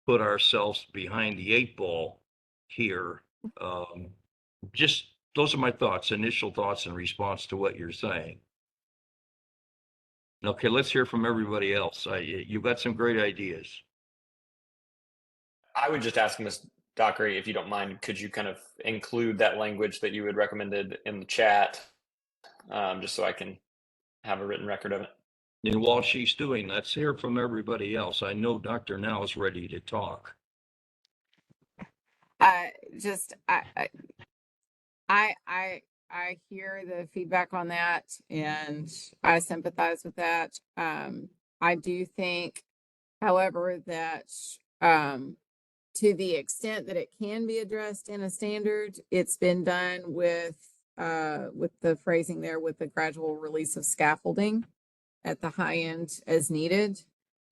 put ourselves behind the 8 ball here. Just those are my thoughts, initial thoughts in response to what you're saying. Okay, let's hear from everybody else. You've got some great ideas. I would just ask Ms. Dockery, if you don't mind, could you kind of include that language that you had recommended in the chat, just so I can have a written record of it? And while she's doing, let's hear from everybody else. I know Dr. Now is ready to talk. I hear the feedback on that and I sympathize with that. I do think, however, that to the extent that it can be addressed in a standard, it's been done with the phrasing there with the gradual release of scaffolding at the high end as needed.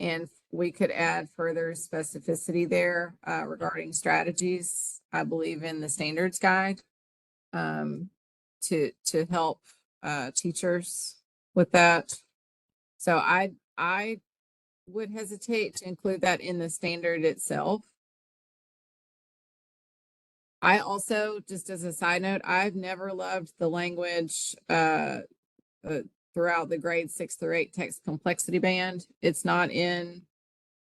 And we could add further specificity there regarding strategies, I believe, in the standards guide to help teachers with that. So I would hesitate to include that in the standard itself. I also, just as a side note, I've never loved the language throughout the grade 6 through 8 text complexity band. It's not in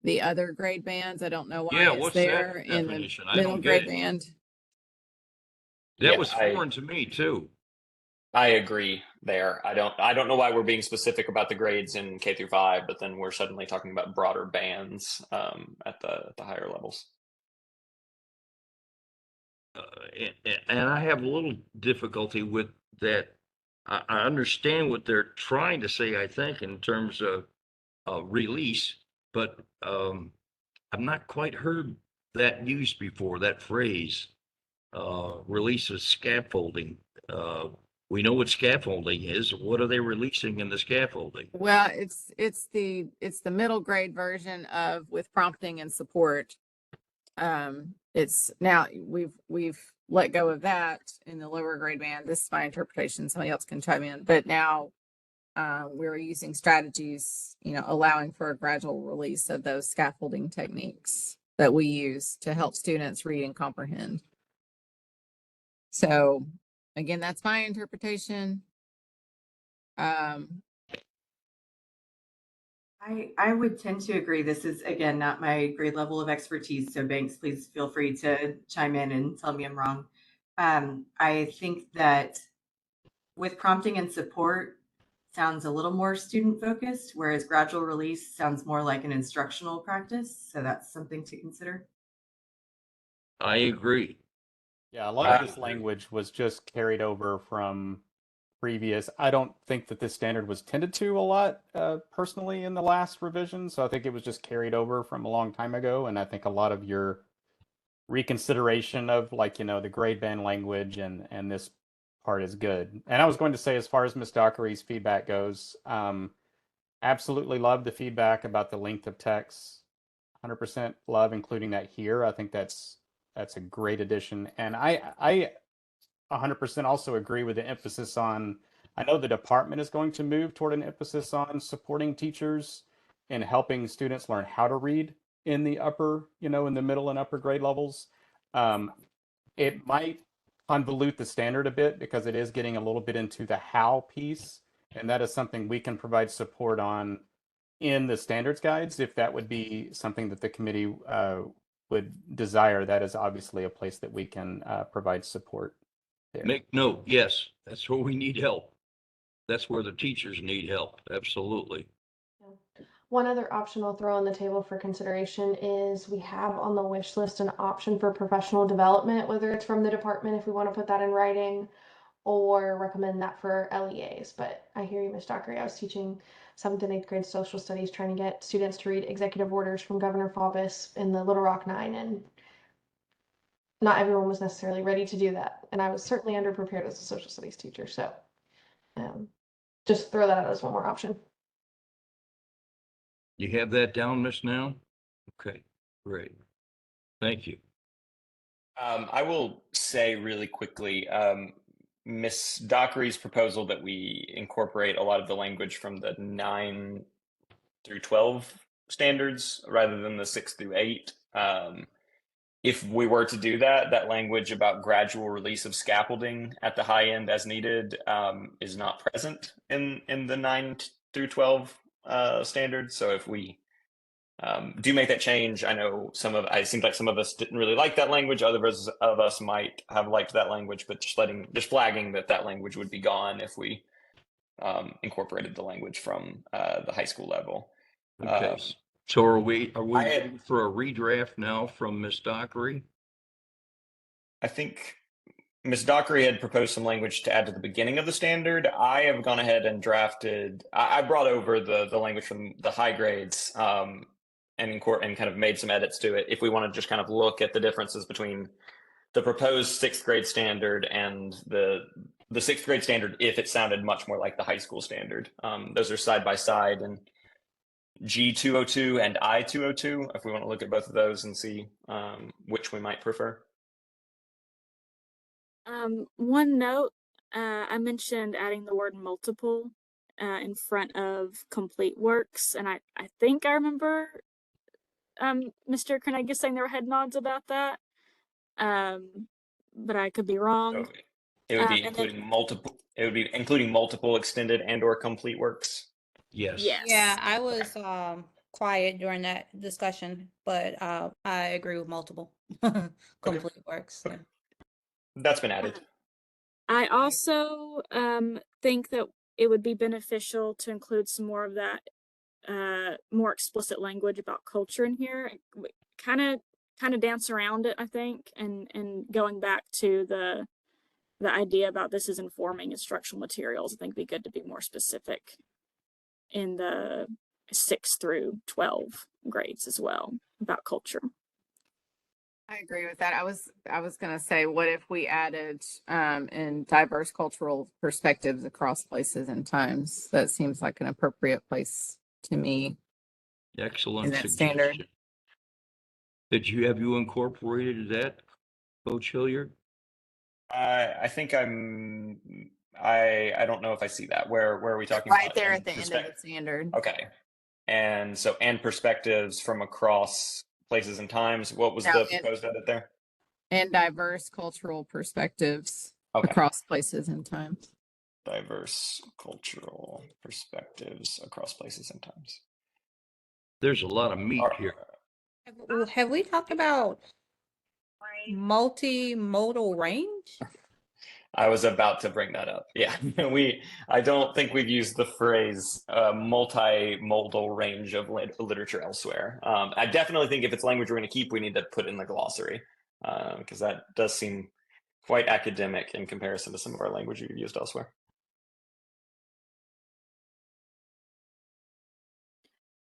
the other grade bands. I don't know why Yeah, it's what's there that in the definition? I middle don't grade get it. band. That Yeah, was foreign to me too. I agree there. I don't know why we're being specific about the grades in K through 5, but then we're suddenly talking about broader bands at the higher levels. And I have a little difficulty with that. I understand what they're trying to say, I think, in terms of release, but I've not quite heard that used before, that phrase, release of scaffolding. We know what scaffolding is. What are they releasing in the scaffolding? Well, it's the middle grade version of with prompting and support. It's now we've let go of that in the lower grade band. This is my interpretation. Somebody else can chime in, but now we're using strategies, allowing for a gradual release of those scaffolding techniques that we use to help students read and comprehend. So again, that's my interpretation. I would tend to agree. This is, again, not my grade level of expertise. So Banks, please feel free to chime in and tell me I'm wrong. I think that with prompting and support sounds a little more student focused, whereas gradual release sounds more like an instructional practice. So that's something to consider. I agree. Yeah, a lot of this language was just carried over from previous. I don't think that this standard was tended to a lot personally in the last revision. So I think it was just carried over from a long time ago. And I think a lot of your reconsideration of the grade band language and this part is good. And I was going to say, as far as Ms. Dockery's feedback goes, absolutely love the feedback about the length of text. 100% love including that here. I think that's a great addition. And I 100% also agree with the emphasis on, I know the department is going to move toward an emphasis on supporting teachers and helping students learn how to read in the upper, in the middle and upper grade levels. It might convolute the standard a bit because it is getting a little bit into the how piece. And that is something we can provide support on in the standards guides. If that would be something that the committee would desire, that is obviously a place that we can provide support there. Make note, yes, that's where we need help. That's where the teachers need help, absolutely. One other option I'll throw on the table for consideration is we have on the wish list an option for professional development, whether it's from the department, if we want to put that in writing, or recommend that for LEAs. But I hear you, Ms. Dockery. I was teaching 7th and 8th grade social studies, trying to get students to read executive orders from Governor Faubus in the Little Rock Nine, and not everyone was necessarily ready to do that. And I was certainly underprepared as a social studies teacher. So just throw that out as one more option. You have that down, Miss Now? Okay, great. Thank you. I will say really quickly, Ms. Dockery's proposal that we incorporate a lot of the language from the 9 through 12 standards rather than the 6 through 8. If we were to do that, that language about gradual release of scaffolding at the high end as needed is not present in the 9 through 12 standards. So if we do make that change, I know it seems like some of us didn't really like that language. Others of us might have liked that language, but just flagging that language would be gone if we incorporated the language from the high school level. Okay, so are we I had- ready for a redraft now from Ms. Dockery? I think Ms. Dockery had proposed some language to add to the beginning of the standard. I have gone ahead and drafted. I brought over the language from the high grades and kind of made some edits to it. If we want to just kind of look at the differences between the proposed 6th grade standard and the 6th grade standard, if it sounded much more like the high school standard, those are side by side, and G202 and I202. If we want to look at both of those and see which we might prefer. One note, I mentioned adding the word multiple in front of complete works, and I think I remember Mr. Carnegie saying there were head nods about that, but I could be wrong. So it would be including multiple. It would be including multiple extended and/or complete works. Yes. Yeah, I was quiet during that discussion, but I agree with multiple complete works. Yeah. That's been added. I also think that it would be beneficial to include some more of that more explicit language about culture in here. Kind of dance around it, I think, and going back to the idea about this is informing instructional materials. I think it'd be good to be more specific in the 6 through 12 grades as well about culture. I agree with that. I was going to say, what if we added in diverse cultural perspectives across places and times? That seems like an appropriate place to me. Excellent In that suggestion. standard. Have you incorporated that, Coach Hilliard? I think I don't know if I see that. Where are we talking Right about? there at the end of the standard. Okay. And perspectives from across places and times. What was the proposed edit there? And diverse cultural perspectives across places and times. Diverse cultural perspectives across places and times. There's a lot of meat here. Have we talked about multimodal range? I was about to bring that up. Yeah, I don't think we've used the phrase multimodal range of literature elsewhere. I definitely think if it's language we're going to keep, we need to put it in the glossary because that does seem quite academic in comparison to some of our language we've used elsewhere.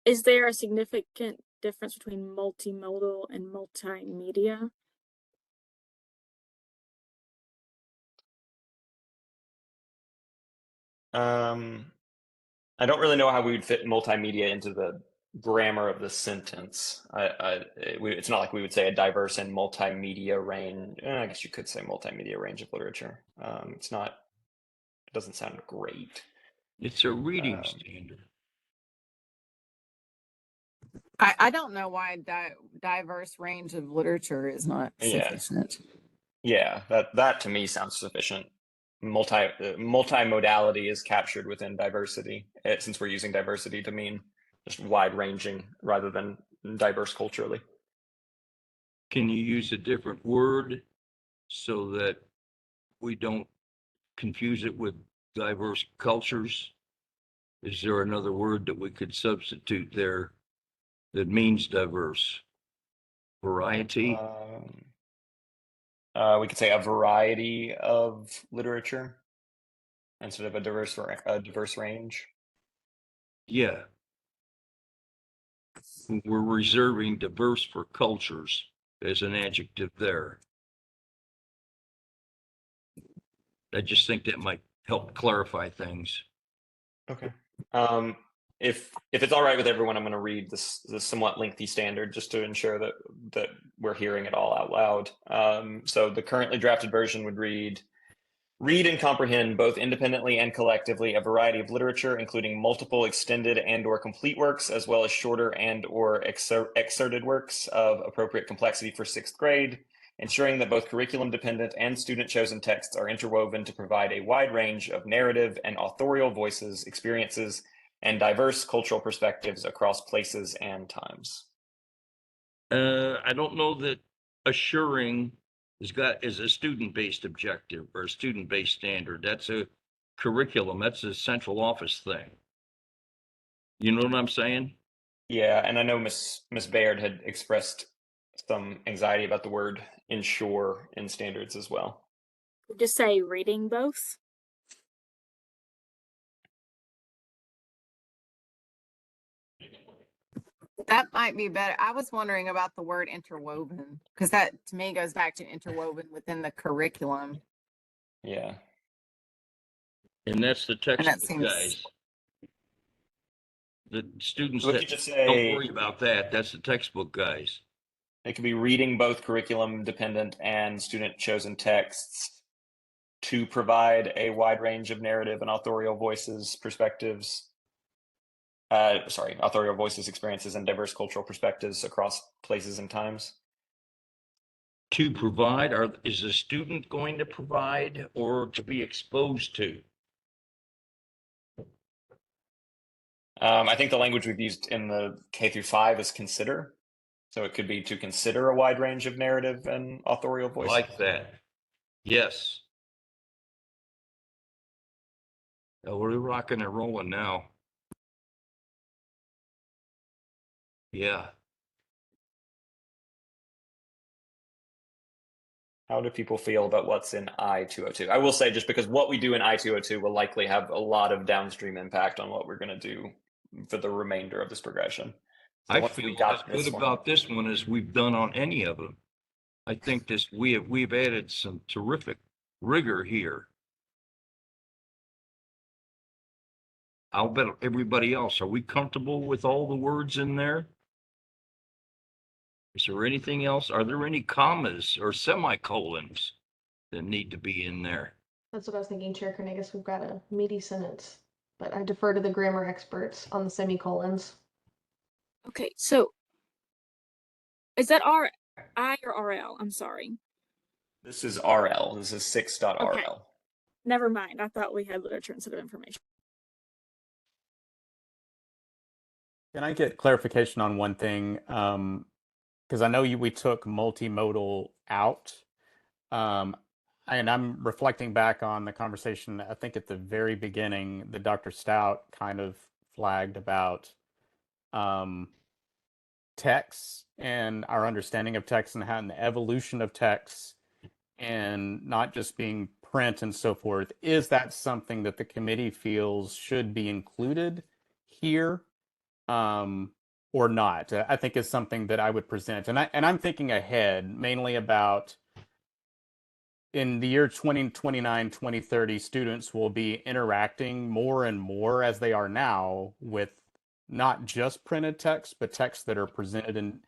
Is there a significant difference between multimodal and multimedia? I don't really know how we would fit multimedia into the grammar of the sentence. It's not like we would say a diverse and multimedia range. I guess you could say multimedia range of literature. It's not. It doesn't sound great. It's a reading standard. I don't know why diverse range of literature is not Yeah. sufficient. Yeah, that to me sounds sufficient. Multimodality is captured within diversity, since we're using diversity to mean just wide-ranging rather than diverse culturally. Can you use a different word so that we don't confuse it with diverse cultures? Is there another word that we could substitute there that means diverse? Variety? We could say a variety of literature instead of a diverse range. Yeah. We're reserving diverse for cultures as an adjective there. I just think that might help clarify things. Okay. If it's all right with everyone, I'm going to read this somewhat lengthy standard just to ensure that we're hearing it all out loud. So the currently drafted version would read and comprehend both independently and collectively a variety of literature, including multiple extended and or complete works, as well as shorter and or excerpted works of appropriate complexity for 6th grade, ensuring that both curriculum dependent and student chosen texts are interwoven to provide a wide range of narrative and authorial voices, experiences, and diverse cultural perspectives across places and times. I don't know that assuring is a student-based objective or a student-based standard. That's a curriculum. That's a central office thing. You know what I'm saying? Yeah, and I know Miss Baird had expressed some anxiety about the word ensure in standards as well. Just say reading both. That might be better. I was wondering about the word interwoven, because that to me goes back to interwoven within the curriculum. Yeah. And that's the textbook, seems- guys. The students So we that could just don't say worry about that. That's the textbook, guys. it could be reading both curriculum dependent and student chosen texts to provide a wide range of narrative and authorial voices, perspectives. Authorial voices, experiences, and diverse cultural perspectives across places and times. To provide, is the student going to provide or to be exposed to? I think the language we've used in the K through 5 is consider. So it could be to consider a wide range of narrative and authorial voices. Like that. Yes. Oh, we're rocking and rolling now. Yeah. How do people feel about what's in I-202? I will say, just because what we do in I-202 will likely have a lot of downstream impact on what we're going to do for the remainder of this progression. So I once feel we as got good this one, about this one as we've done on any of them. I think we've added some terrific rigor here. I'll bet everybody else. Are we comfortable with all the words in there? Is there anything else? Are there any commas or semicolons that need to be in there? That's what I was thinking, Chair Carnegie. We've got a meaty sentence, but I defer to the grammar experts on the semicolons. Okay, so is that R-I or RL? I'm sorry. this is RL. This is 6.RL. Okay. Never mind. I thought we had literature instead of information. Can I get clarification on one thing? Because I know we took multimodal out. And I'm reflecting back on the conversation, I think at the very beginning, that Dr. Stout kind of flagged about text and our understanding of text and how and the evolution of text and not just being print and so forth. Is that something that the committee feels should be included here? Or not? I think is something that I would present, and I'm thinking ahead, mainly about in the year 2029, 2030, students will be interacting more and more as they are now with not just printed text, but text that are presented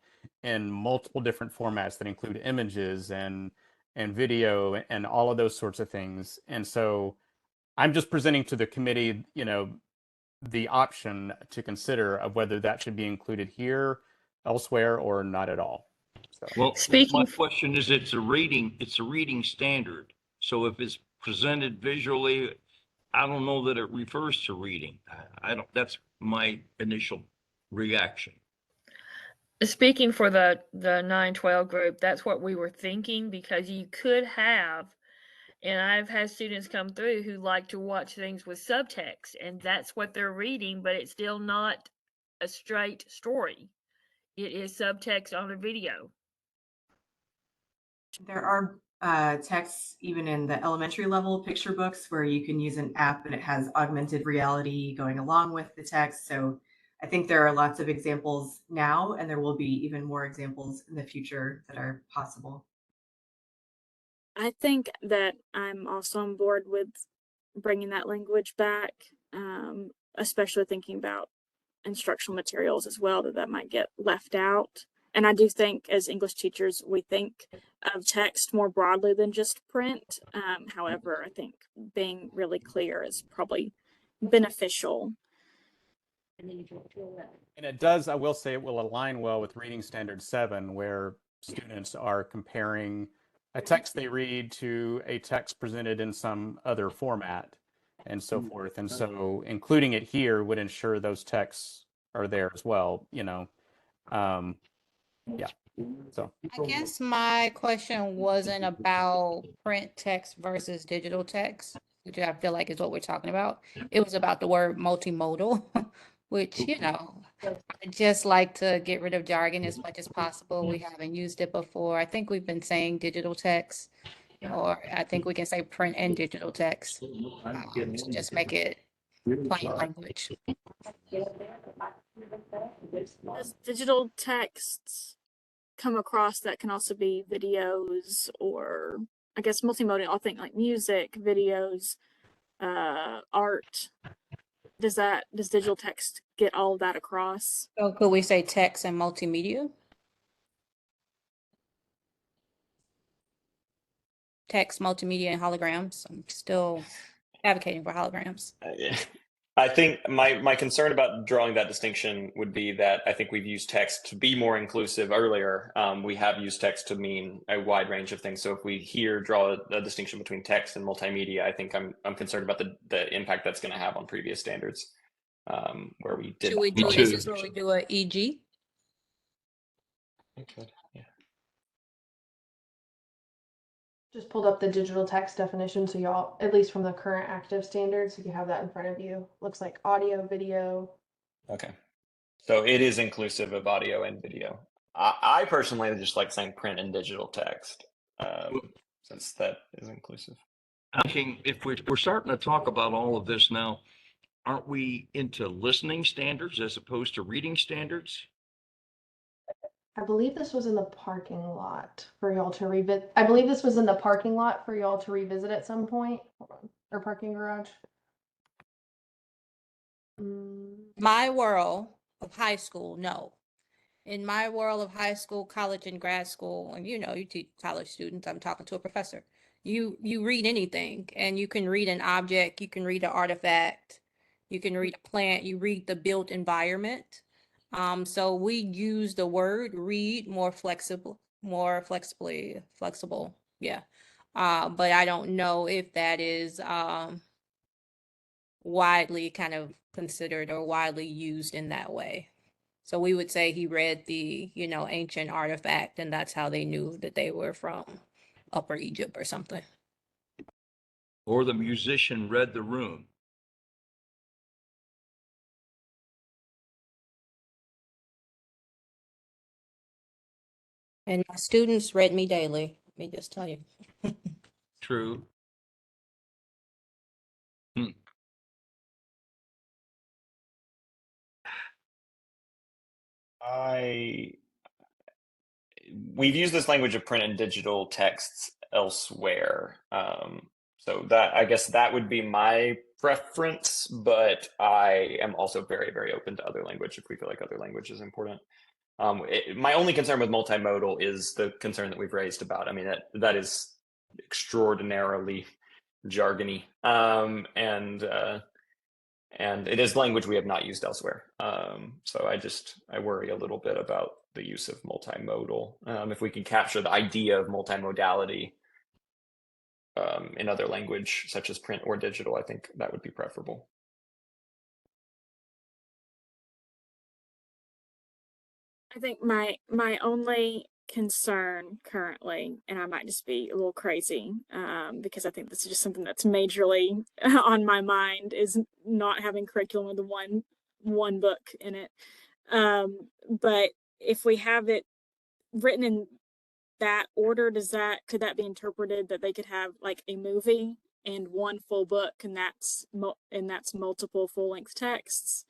in multiple different formats that include images and video and all of those sorts of things. And so I'm just presenting to the committee, the option to consider of whether that should be included here, elsewhere, or not at all. So. Well, Speaking my f- question is, it's a reading standard. So if it's presented visually, I don't know that it refers to reading. I don't, that's my initial reaction. Speaking for the 912 group, that's what we were thinking, because you could have, and I've had students come through who like to watch things with subtext, and that's what they're reading, but it's still not a straight story. It is subtext on a video. There are texts even in the elementary level picture books where you can use an app and it has augmented reality going along with the text. So I think there are lots of examples now, and there will be even more examples in the future that are possible. I think that I'm also on board with bringing that language back, especially thinking about instructional materials as well, that might get left out. And I do think as English teachers, we think of text more broadly than just print. However, I think being really clear is probably beneficial. And it does, I will say, it will align well with Reading Standard 7, where students are comparing a text they read to a text presented in some other format and so forth. And so including it here would ensure those texts are there as well, yeah. So I guess my question wasn't about print text versus digital text, which I feel like is what we're talking about. It was about the word multimodal, which, I just like to get rid of jargon as much as possible. We haven't used it before. I think we've been saying digital text, or I think we can say print and digital text. To just make it plain language. Does digital texts come across that can also be videos, or I guess multimodal? I think like music, videos, art. Does digital text get all of that across? So could we say text and multimedia? Text, multimedia, and holograms. I'm still advocating for holograms. I think my concern about drawing that distinction would be that I think we've used text to be more inclusive earlier. We have used text to mean a wide range of things. So if we here draw a distinction between text and multimedia, I think I'm concerned about the impact that's going to have on previous standards, where we did. Should we do Me this? too. Is where we do a EG? Okay. Yeah. Just pulled up the digital text definition, so y'all, at least from the current active standards, you have that in front of you. Looks like audio, video. Okay. So it is inclusive of audio and video. I personally just like saying print and digital text, since that is inclusive. I think if we're starting to talk about all of this now, aren't we into listening standards as opposed to reading standards? I believe this was in the parking lot for y'all to revisit. I believe this was in the parking lot for y'all to revisit at some point. Hold on. Or parking garage. My world of high school, no. In my world of high school, college, and grad school, and you teach college students, I'm talking to a professor. You read anything, and you can read an object, you can read an artifact, you can read a plant, you read the built environment. So we use the word read more flexible, flexible. Yeah. But I don't know if that is widely kind of considered or widely used in that way. So we would say he read the, ancient artifact, and that's how they knew that they were from Upper Egypt or something. Or the musician read the room? And my students read me daily. Let me just tell you. True. We've used this language of print and digital texts elsewhere. So that, I guess that would be my preference, but I am also very, very open to other language if we feel like other language is important. My only concern with multimodal is the concern that we've raised about, I mean, that is extraordinarily jargony, and it is language we have not used elsewhere. So I worry a little bit about the use of multimodal. If we can capture the idea of multimodality in other language, such as print or digital, I think that would be preferable. I think my only concern currently, and I might just be a little crazy, because I think this is just something that's majorly on my mind, is not having curriculum with one book in it. But if we have it written in that order, could that be interpreted that they could have like a movie and one full book, and that's multiple full-length texts?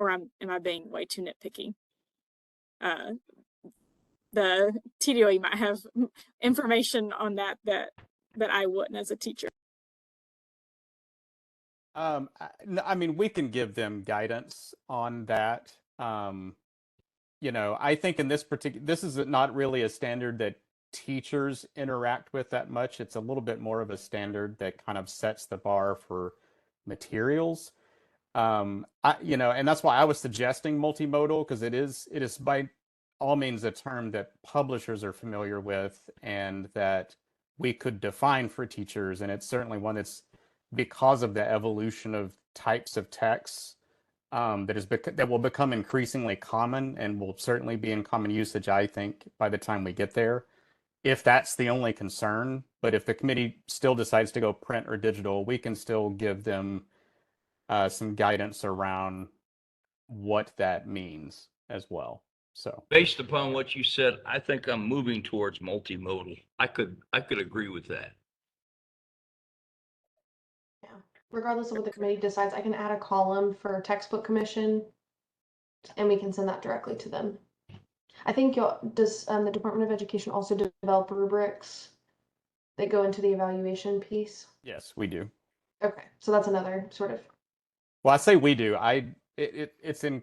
Or am I being way too nitpicky? The TDOE might have information on that I wouldn't as a teacher. I mean, we can give them guidance on that. You know, I think in this is not really a standard that teachers interact with that much. It's a little bit more of a standard that kind of sets the bar for materials. And that's why I was suggesting multimodal, because it is by all means a term that publishers are familiar with and that we could define for teachers. And it's certainly one that's, because of the evolution of types of texts, that will become increasingly common and will certainly be in common usage, I think, by the time we get there. If that's the only concern, but if the committee still decides to go print or digital, we can still give them some guidance around what that means as well. So Based upon what you said, I think I'm moving towards multimodal. I could agree with that. Yeah. Regardless of what the committee decides, I can add a column for textbook commission, and we can send that directly to them. I think does the Department of Education also develop rubrics that go into the evaluation piece? yes, we do. Okay, so that's another sort of. Well, I say we do. It's in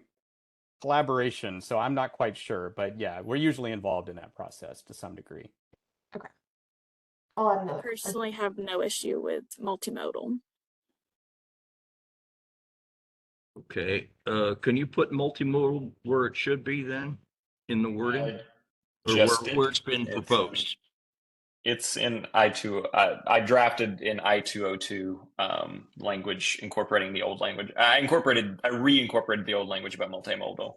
collaboration, so I'm not quite sure, but yeah, we're usually involved in that process to some degree. Okay. I'll add I another. personally have no issue with multimodal. Okay, can you put multimodal where it should be then in the wording? Or where it's been proposed? It's in I2. I drafted in I-202 language incorporating the old language. I reincorporated the old language about multimodal.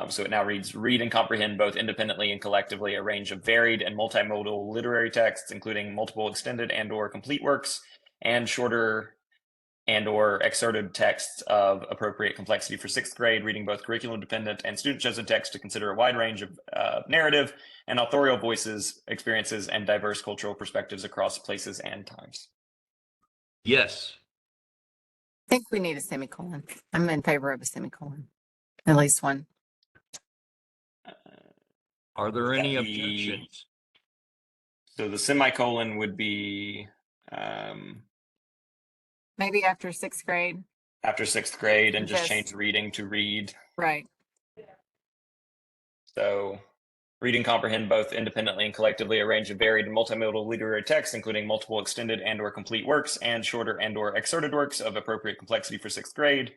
So it now reads, read and comprehend both independently and collectively a range of varied and multimodal literary texts, including multiple extended and or complete works and shorter and or excerpted texts of appropriate complexity for 6th grade, reading both curriculum dependent and student chosen text to consider a wide range of narrative and authorial voices, experiences, and diverse cultural perspectives across places and times. Yes. I think we need a semicolon. I'm in favor of a semicolon, at least one. Are there any objections? So the semicolon would be Maybe after 6th grade. After 6th grade, and just Yes. change reading to read. Right. So read and comprehend both independently and collectively a range of varied and multimodal literary texts, including multiple extended and or complete works and shorter and or excerpted works of appropriate complexity for 6th grade.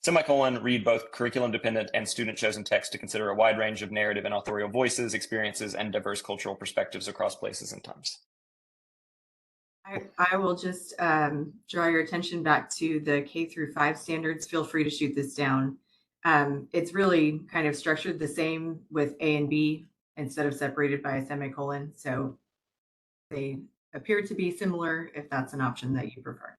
Semicolon, read both curriculum dependent and student chosen text to consider a wide range of narrative and authorial voices, experiences, and diverse cultural perspectives across places and times. I will just draw your attention back to the K-5 standards. Feel free to shoot this down. It's really kind of structured the same with A and B instead of separated by a semicolon. So they appear to be similar if that's an option that you prefer.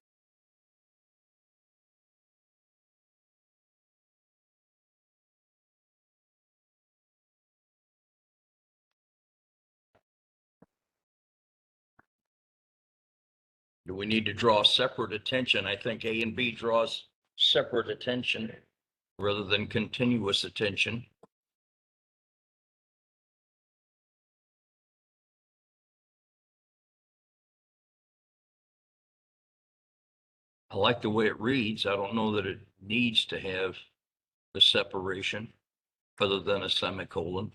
Do we need to draw separate attention? I think A and B draws separate attention rather than continuous attention. I like the way it reads. I don't know that it needs to have the separation other than a semicolon.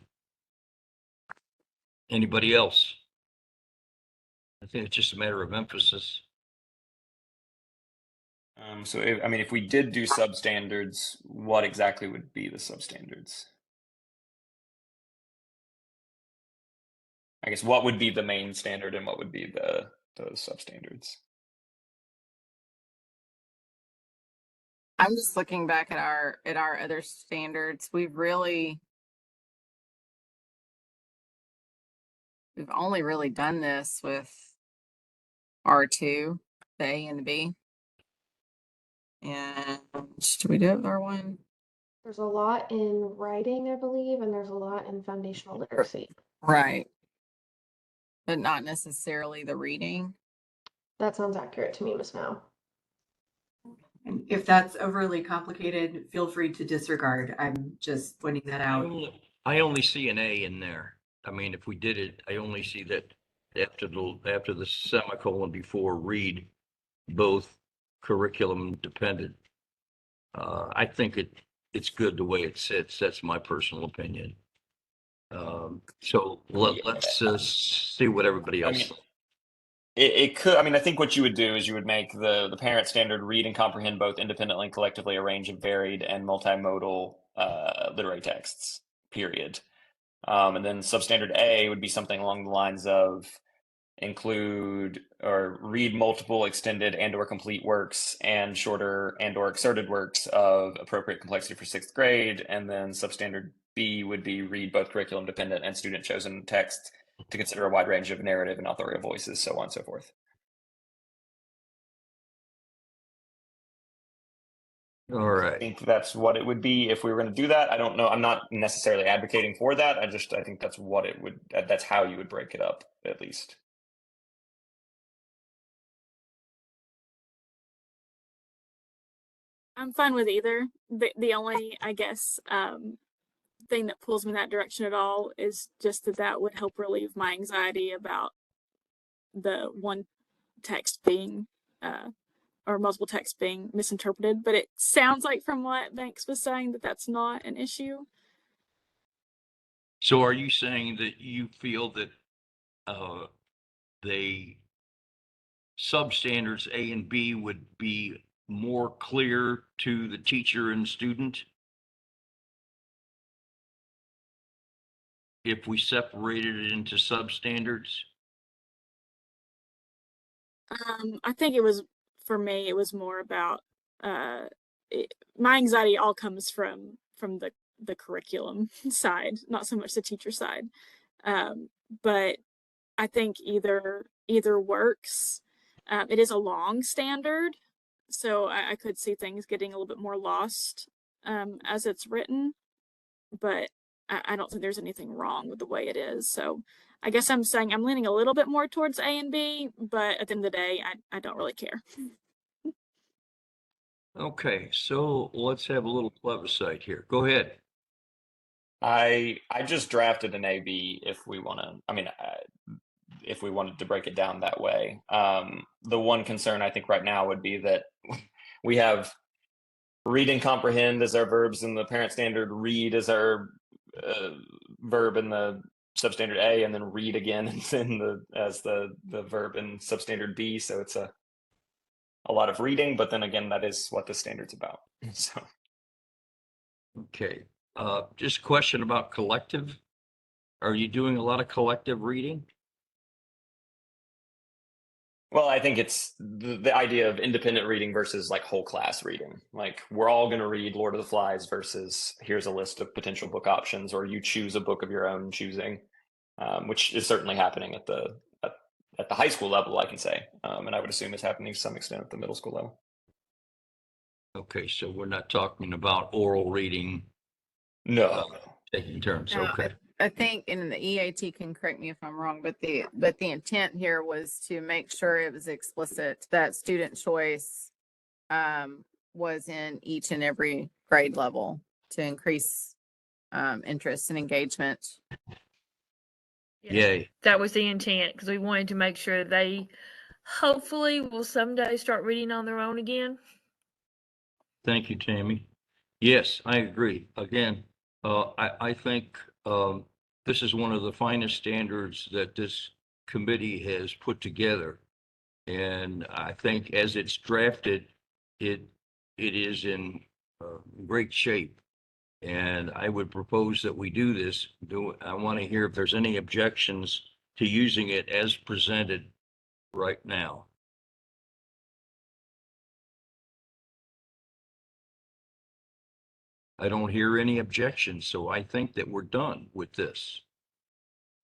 Anybody else? I think it's just a matter of emphasis. So, I mean, if we did do substandards, what exactly would be the substandards? I guess what would be the main standard and what would be the substandards? I'm just looking back at our other standards. We've only really done this with R2, the A and the B. And do we do it with R1? There's a lot in writing, I believe, and there's a lot in foundational literacy. Right. But not necessarily the reading. That sounds accurate to me, Miss Mao. And if that's overly complicated, feel free to disregard. I'm just pointing that out. I only see an A in there. I mean, if we did it, I only see that after the semicolon before read, both curriculum dependent. I think it's good the way it sits. That's my personal opinion. So let's see what everybody I else. mean, it could. I mean, I think what you would do is you would make the parent standard read and comprehend both independently and collectively a range of varied and multimodal literary texts. Period. And then substandard A would be something along the lines of include or read multiple extended and or complete works and shorter and or excerpted works of appropriate complexity for 6th grade. And then substandard B would be read both curriculum dependent and student chosen text to consider a wide range of narrative and authorial voices, so on and so forth. All right. I think that's what it would be if we were going to do that. I don't know. I'm not necessarily advocating for that. I think that's what it would, that's how you would break it up, at least. I'm fine with either. The only, I guess, thing that pulls me in that direction at all is just that would help relieve my anxiety about the one text being or multiple texts being misinterpreted. But it sounds like from what Banks was saying that that's not an issue. So are you saying that you feel that the substandards A and B would be more clear to the teacher and student if we separated it into substandards? I think it was, for me, it was more about my anxiety all comes from the curriculum side, not so much the teacher side. But I think either works. It is a long standard, so I could see things getting a little bit more lost as it's written, but I don't think there's anything wrong with the way it is. So I guess I'm saying I'm leaning a little bit more towards A and B, but at the end of the day, I don't really care. Okay, so let's have a little plebiscite here. Go ahead. I just drafted an AB if we want to. I mean, if we wanted to break it down that way. The one concern I think right now would be that we have read and comprehend as our verbs in the parent standard, read as our verb in the substandard A, and then read again as the verb in substandard B. So it's a lot of reading, but then again, that is what the standard's about. So. Okay, just a question about collective. Are you doing a lot of collective reading? Well, I think it's the idea of independent reading versus like whole class reading. Like we're all going to read Lord of the Flies versus here's a list of potential book options, or you choose a book of your own choosing, which is certainly happening at the high school level, I can say, and I would assume it's happening to some extent at the middle school level. Okay, so we're not talking about oral reading. No, taking turns. No, Okay. I think, and the EAT can correct me if I'm wrong, but the intent here was to make sure it was explicit that student choice was in each and every grade level to increase interest and engagement. Yay. That was the intent, because we wanted to make sure they hopefully will someday start reading on their own again. Thank you, Tammy. Yes, I agree. Again, I think this is one of the finest standards that this committee has put together. And I think as it's drafted, it is in great shape. And I would propose that we do this. I want to hear if there's any objections to using it as presented right now. I don't hear any objections, so I think that we're done with this.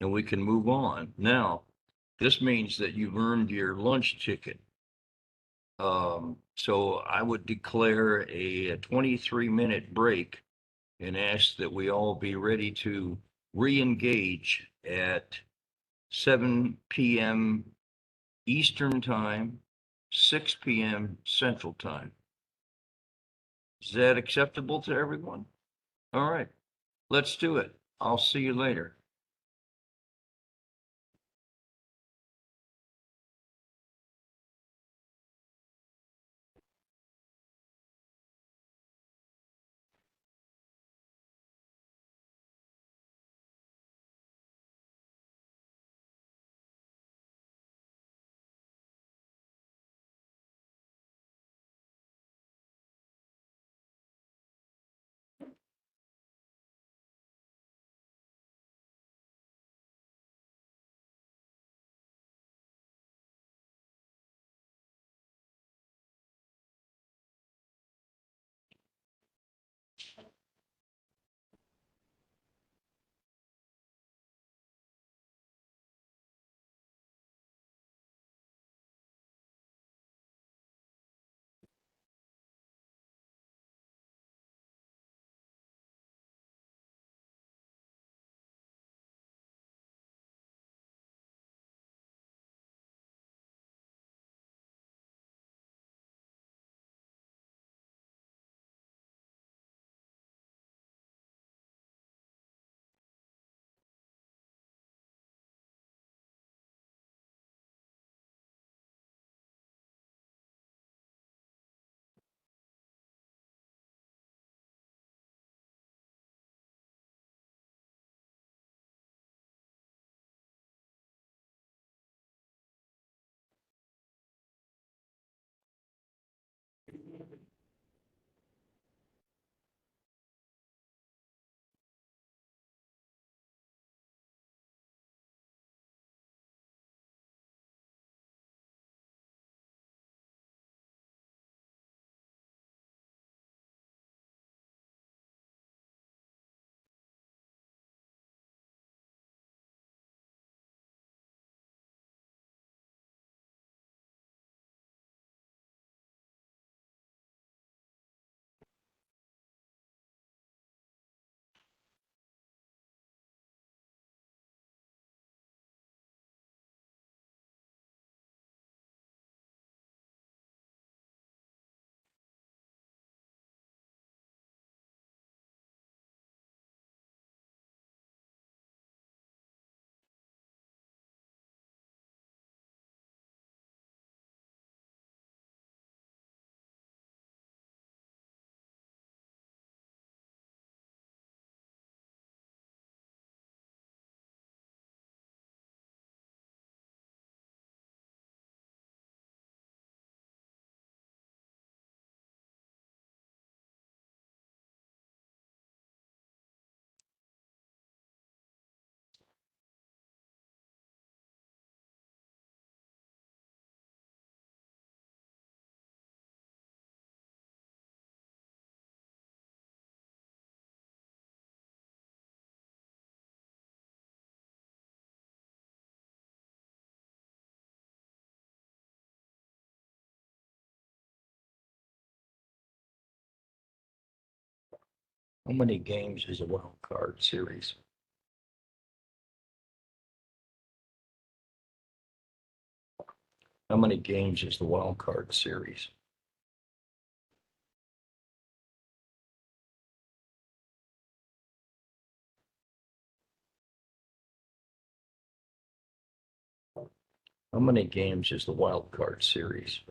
And we can move on. Now, this means that you've earned your lunch ticket. So I would declare a 23-minute break and ask that we all be ready to re-engage at 7 p.m. Eastern Time, 6 p.m. Central Time. Is that acceptable to everyone? All right, let's do it. I'll see you later. How many games is a wild card series? How many games is the wild card series? How many games is the wild card series?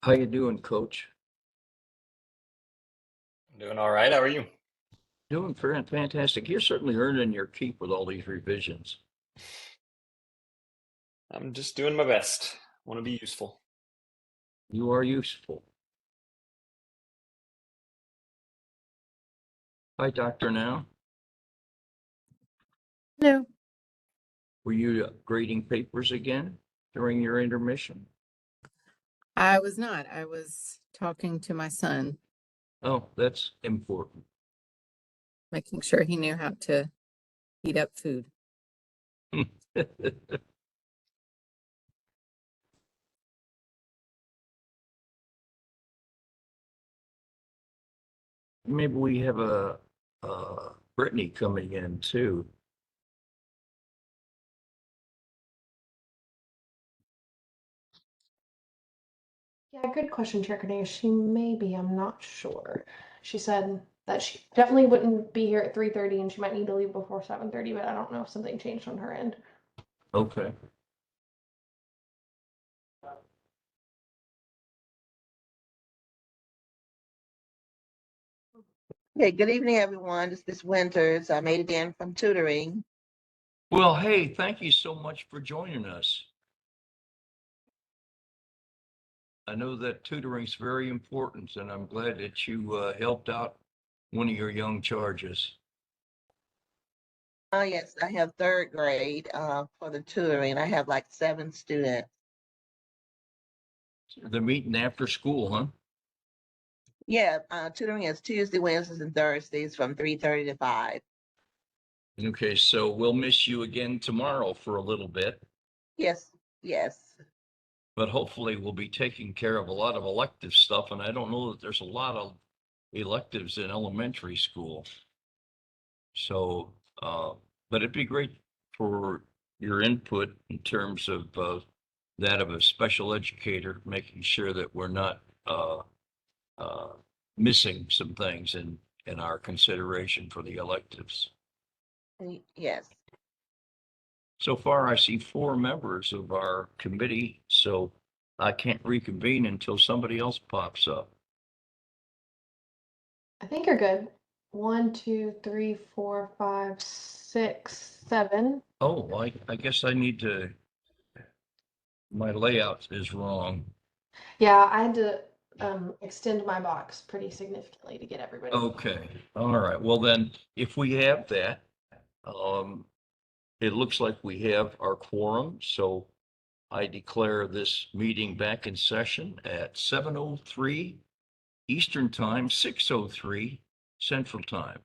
How you doing, Coach? Doing all right. How are you? Doing fantastic. You're certainly earning your keep with all these revisions. I'm just doing my best. Want to be useful. You are useful. Hi, Doctor Now. No. Were you grading papers again during your intermission? I was not. I was talking to my son, Oh, that's important. making sure he knew how to heat up food. Maybe we have a Brittany coming in too. Yeah, good question, Chair Cornelius. She may be, I'm not sure. She said that she definitely wouldn't be here at 3:30 and she might need to leave before 7:30, but I don't know if something changed on her end. Okay. Okay, good evening, everyone. This is Winters. I made it in from tutoring. Well, hey, thank you so much for joining us. I know that tutoring is very important, and I'm glad that you helped out one of your young charges. Yes, I have third grade for the tutoring. I have like 7 students. They're meeting after school, huh? Yeah, tutoring is Tuesday, Wednesdays, and Thursdays from 3:30 to 5. Okay, so we'll miss you again tomorrow for a little bit, Yes, yes. but hopefully we'll be taking care of a lot of elective stuff, and I don't know that there's a lot of electives in elementary school. So, but it'd be great for your input in terms of that of a special educator, making sure that we're not missing some things in our consideration for the electives. Yes. So far, I see 4 members of our committee, so I can't reconvene until somebody else pops up. I think you're good. 1, 2, 3, 4, 5, 6, 7. Oh, I guess I need to, my layout is wrong. Yeah, I had to extend my box pretty significantly to get everybody. Okay, all right. Well, then, if we have that, um, it looks like we have our quorum, so I declare this meeting back in session at 7:03 Eastern Time, 6:03 Central Time.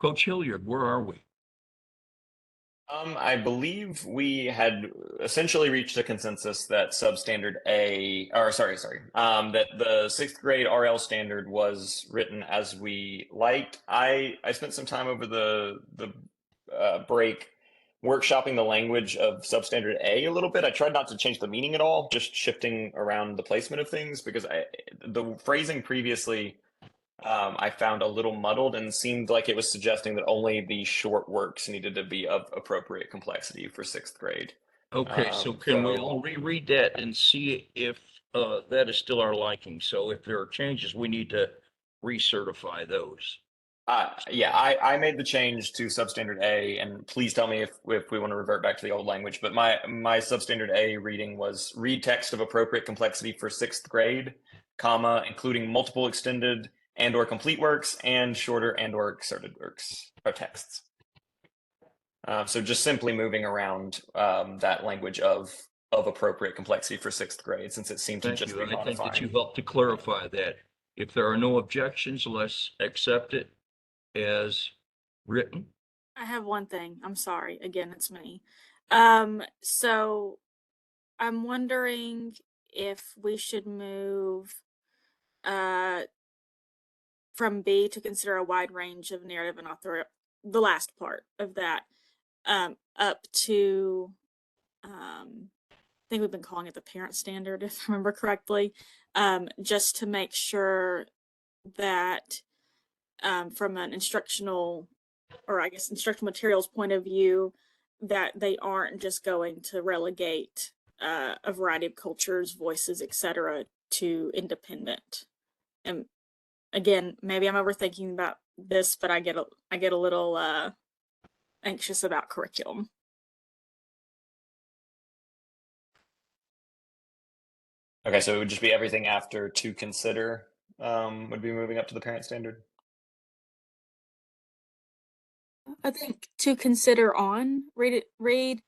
Coach Hilliard, where are we? I believe we had essentially reached a consensus that substandard A, or sorry, that the 6th grade RL standard was written as we liked. I spent some time over the break workshopping the language of substandard A a little bit. I tried not to change the meaning at all, just shifting around the placement of things because the phrasing previously I found a little muddled and seemed like it was suggesting that only the short works needed to be of appropriate complexity for 6th grade. Okay, so can we all reread that and see if that is still our liking? So if there are changes, we need to recertify those. Yeah, I made the change to substandard A, and please tell me if we want to revert back to the old language. But my substandard A reading was read text of appropriate complexity for 6th grade, comma, including multiple extended and or complete works and shorter and or excerpted works or texts. So just simply moving around that language of appropriate complexity for 6th grade, since it seemed to Thank just you. be And I think that modifying. you helped to clarify that. If there are no objections, let's accept it as written. I have one thing. I'm sorry. Again, it's me. So I'm wondering if we should move from B to consider a wide range of narrative and author, the last part of that, up to I think we've been calling it the parent standard, if I remember correctly, just to make sure that from an instructional, or I guess instructional materials point of view, that they aren't just going to relegate a variety of cultures, voices, etc., to independent. And again, maybe I'm overthinking about this, but I get a little anxious about curriculum. Okay, so it would just be everything after to consider would be moving up to the parent standard. I think to consider on read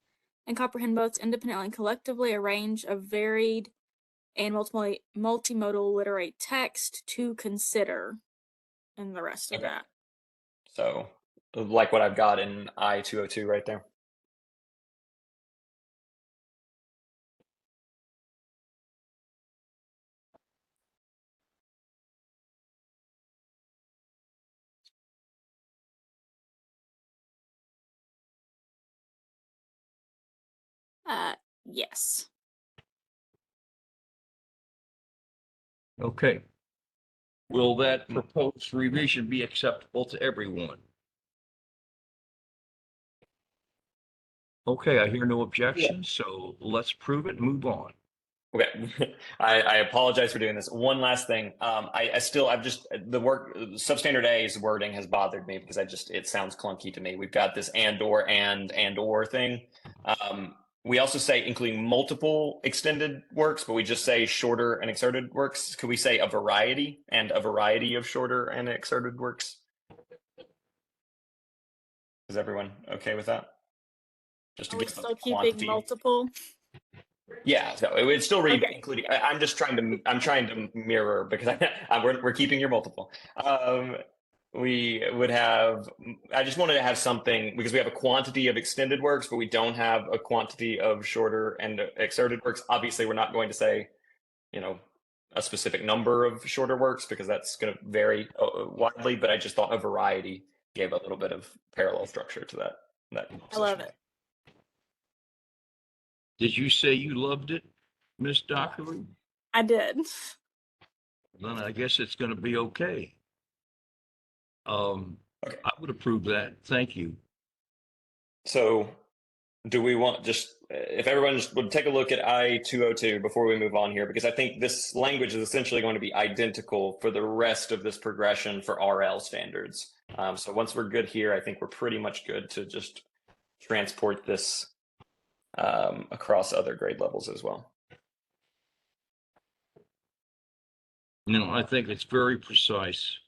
and comprehend both independently and collectively a range of varied and multimodal literate text to consider, and the rest of that. So like what I've got in I-202 right there. Yes. Okay. Will that proposed revision be acceptable to everyone? Okay, I hear no objections, so let's prove it and move on. Okay, I apologize for doing this. One last thing. I've just, the substandard A's wording has bothered me because it sounds clunky to me. We've got this and or thing. We also say including multiple extended works, but we just say shorter and exerted works. Could we say a variety of shorter and exerted works? Is everyone okay with that? Just to Are we give still a keeping quantity. multiple? Yeah, so it would still read Okay. including. I'm trying to mirror because we're keeping your multiple. We would have. I just wanted to have something because we have a quantity of extended works, but we don't have a quantity of shorter and exerted works. Obviously, we're not going to say, a specific number of shorter works because that's going to vary widely. But I just thought a variety gave a little bit of parallel structure to that. I love it. Did you say you loved it, Miss Dockery? I did. Then I guess it's going to be okay. Okay. I would approve that. Thank you. So do we want if everyone just would take a look at I-202 before we move on here, because I think this language is essentially going to be identical for the rest of this progression for RL standards. So once we're good here, I think we're pretty much good to just transport this across other grade levels as well. I think it's very precise.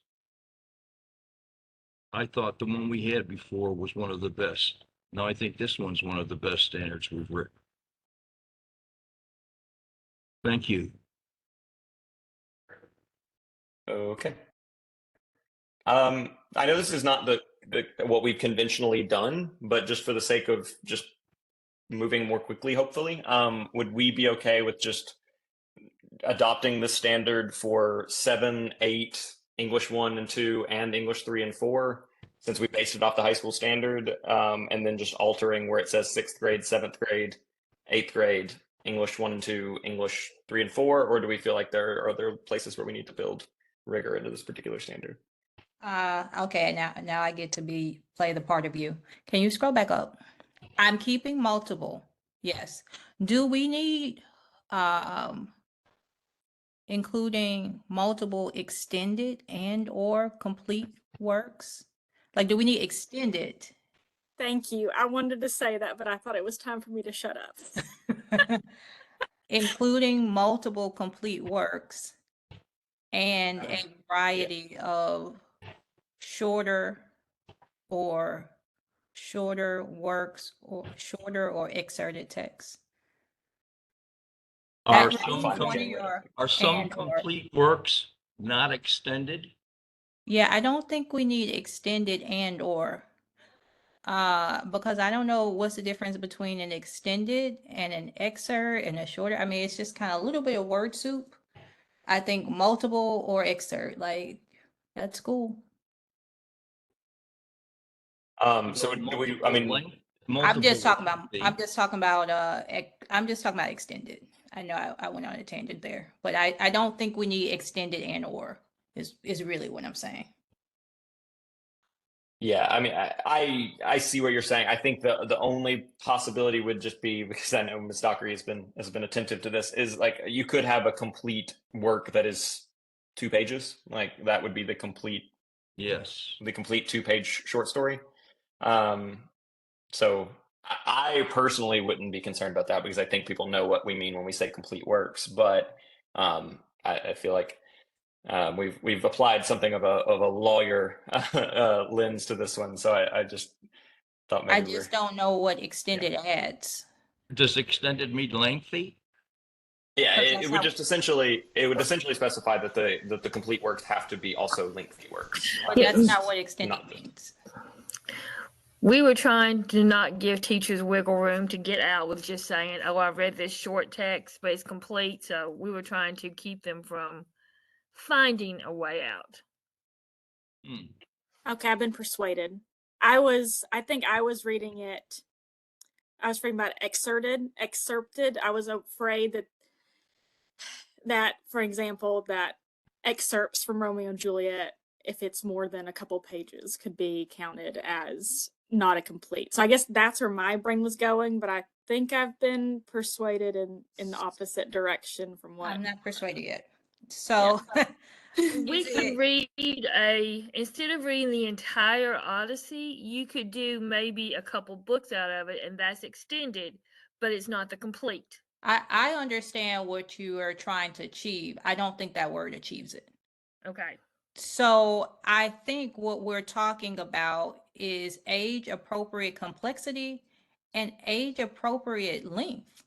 I thought the one we had before was one of the best. Now I think this one's one of the best standards we've written. Thank you. Okay. I know this is not the what we've conventionally done, but just for the sake of just moving more quickly, hopefully, would we be okay with just adopting the standard for 7, 8, English 1 and 2, and English 3 and 4, since we based it off the high school standard, and then just altering where it says 6th grade, 7th grade, 8th grade, English 1 and 2, English 3 and 4, or do we feel like there are other places where we need to build rigor into this particular standard? Okay, now I get to play the part of you. Can you scroll back up? I'm keeping multiple. Yes. Do we need including multiple extended and or complete works? Like, do we need extended? Thank you. I wanted to say that, but I thought it was time for me to shut up. Including multiple complete works and a variety of shorter works or shorter or excerpted text. Are That some, means one of your and or. complete works not extended? Yeah, I don't think we need extended and or. Because I don't know what's the difference between an extended and an excerpt and a shorter. I mean, it's just kind of a little bit of word soup. I think multiple or excerpt, like that's cool. So do we? I mean, I'm just talking about extended. I know I went on a tangent there, but I don't think we need extended and or is really what I'm saying. Yeah, I mean, I see what you're saying. I think the only possibility would just be, because I know Ms. Dockery has been attentive to this, is like you could have a complete work that is 2 pages. Like that would be the complete 2-page short story. So I personally wouldn't be concerned about that because I think people know what we mean when we say complete works. But I feel like we've applied something of a lawyer lens to this one, so I just thought maybe I just don't know what extended adds. Does extended mean lengthy? Yeah, it would just essentially specify that the complete works have to be also lengthy works. But that's not what extended means. We were trying to not give teachers wiggle room to get out with just saying, "Oh, I read this short text, but it's complete." So we were trying to keep them from finding a way out. Okay, I've been persuaded. I think I was reading about excerpted. I was afraid that, for example, that excerpts from Romeo and Juliet, if it's more than a couple pages, could be counted as not a complete. So I guess that's where my brain was going, but I think I've been persuaded in the opposite direction from what I'm not persuaded yet. So We Is could it- read instead of reading the entire Odyssey, you could do maybe a couple books out of it, and that's extended, but it's not the complete. I understand what you are trying to achieve. I don't think that word achieves it. Okay. So I think what we're talking about is age appropriate complexity and age appropriate length.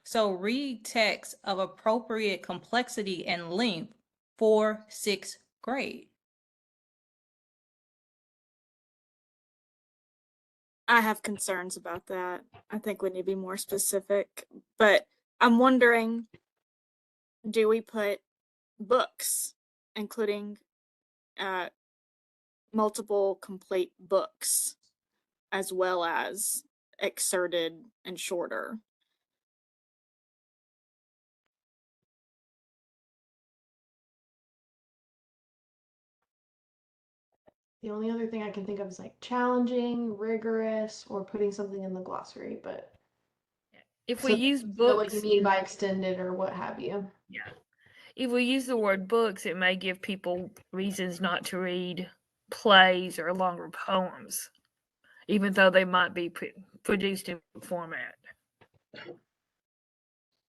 So read text of appropriate complexity and length for sixth grade. I have concerns about that. I think we need to be more specific, but I'm wondering, do we put books, including multiple complete books, as well as excerpted and shorter? The only other thing I can think of is like challenging, rigorous, or putting something in the glossary, but If so we use know what you books, mean by extended or what have you. yeah. If we use the word books, it may give people reasons not to read plays or longer poems, even though they might be produced in format.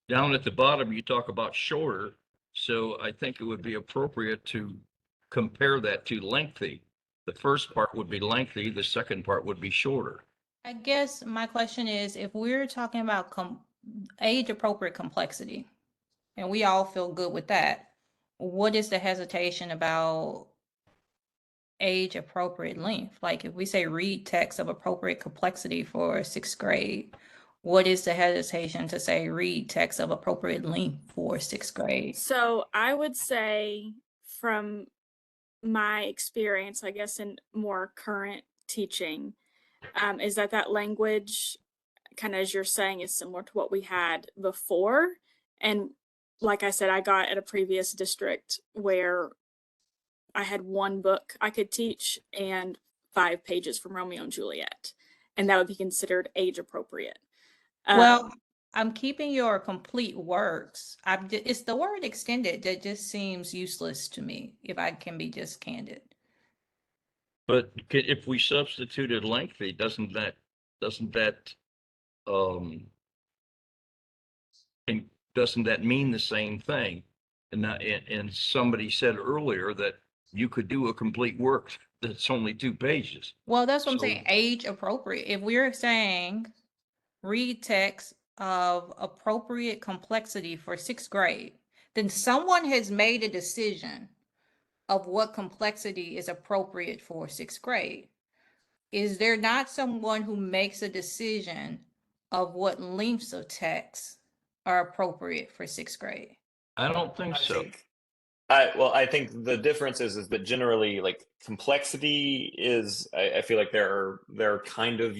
Down at the bottom, you talk about shorter, so I think it would be appropriate to compare that to lengthy. The first part would be lengthy, the second part would be shorter. I guess my question is, if we're talking about age appropriate complexity, and we all feel good with that, what is the hesitation about age appropriate length? Like if we say read text of appropriate complexity for sixth grade, what is the hesitation to say read text of appropriate length for sixth grade? So I would say, from my experience, I guess, in more current teaching, is that language, kind of as you're saying, is similar to what we had before. And like I said, I got at a previous district where I had one book I could teach and 5 pages from Romeo and Juliet, and that would be considered age appropriate. Well, I'm keeping your complete works. It's the word extended that just seems useless to me, if I can be just candid. But if we substituted lengthy, doesn't that, and doesn't that mean the same thing? And somebody said earlier that you could do a complete work that's only 2 pages. Well, that's what I'm So- saying, age appropriate. If we're saying read text of appropriate complexity for sixth grade, then someone has made a decision of what complexity is appropriate for sixth grade. Is there not someone who makes a decision of what lengths of text are appropriate for sixth grade? I don't think so. I think the difference is that generally, like, complexity is, I feel like there are kind of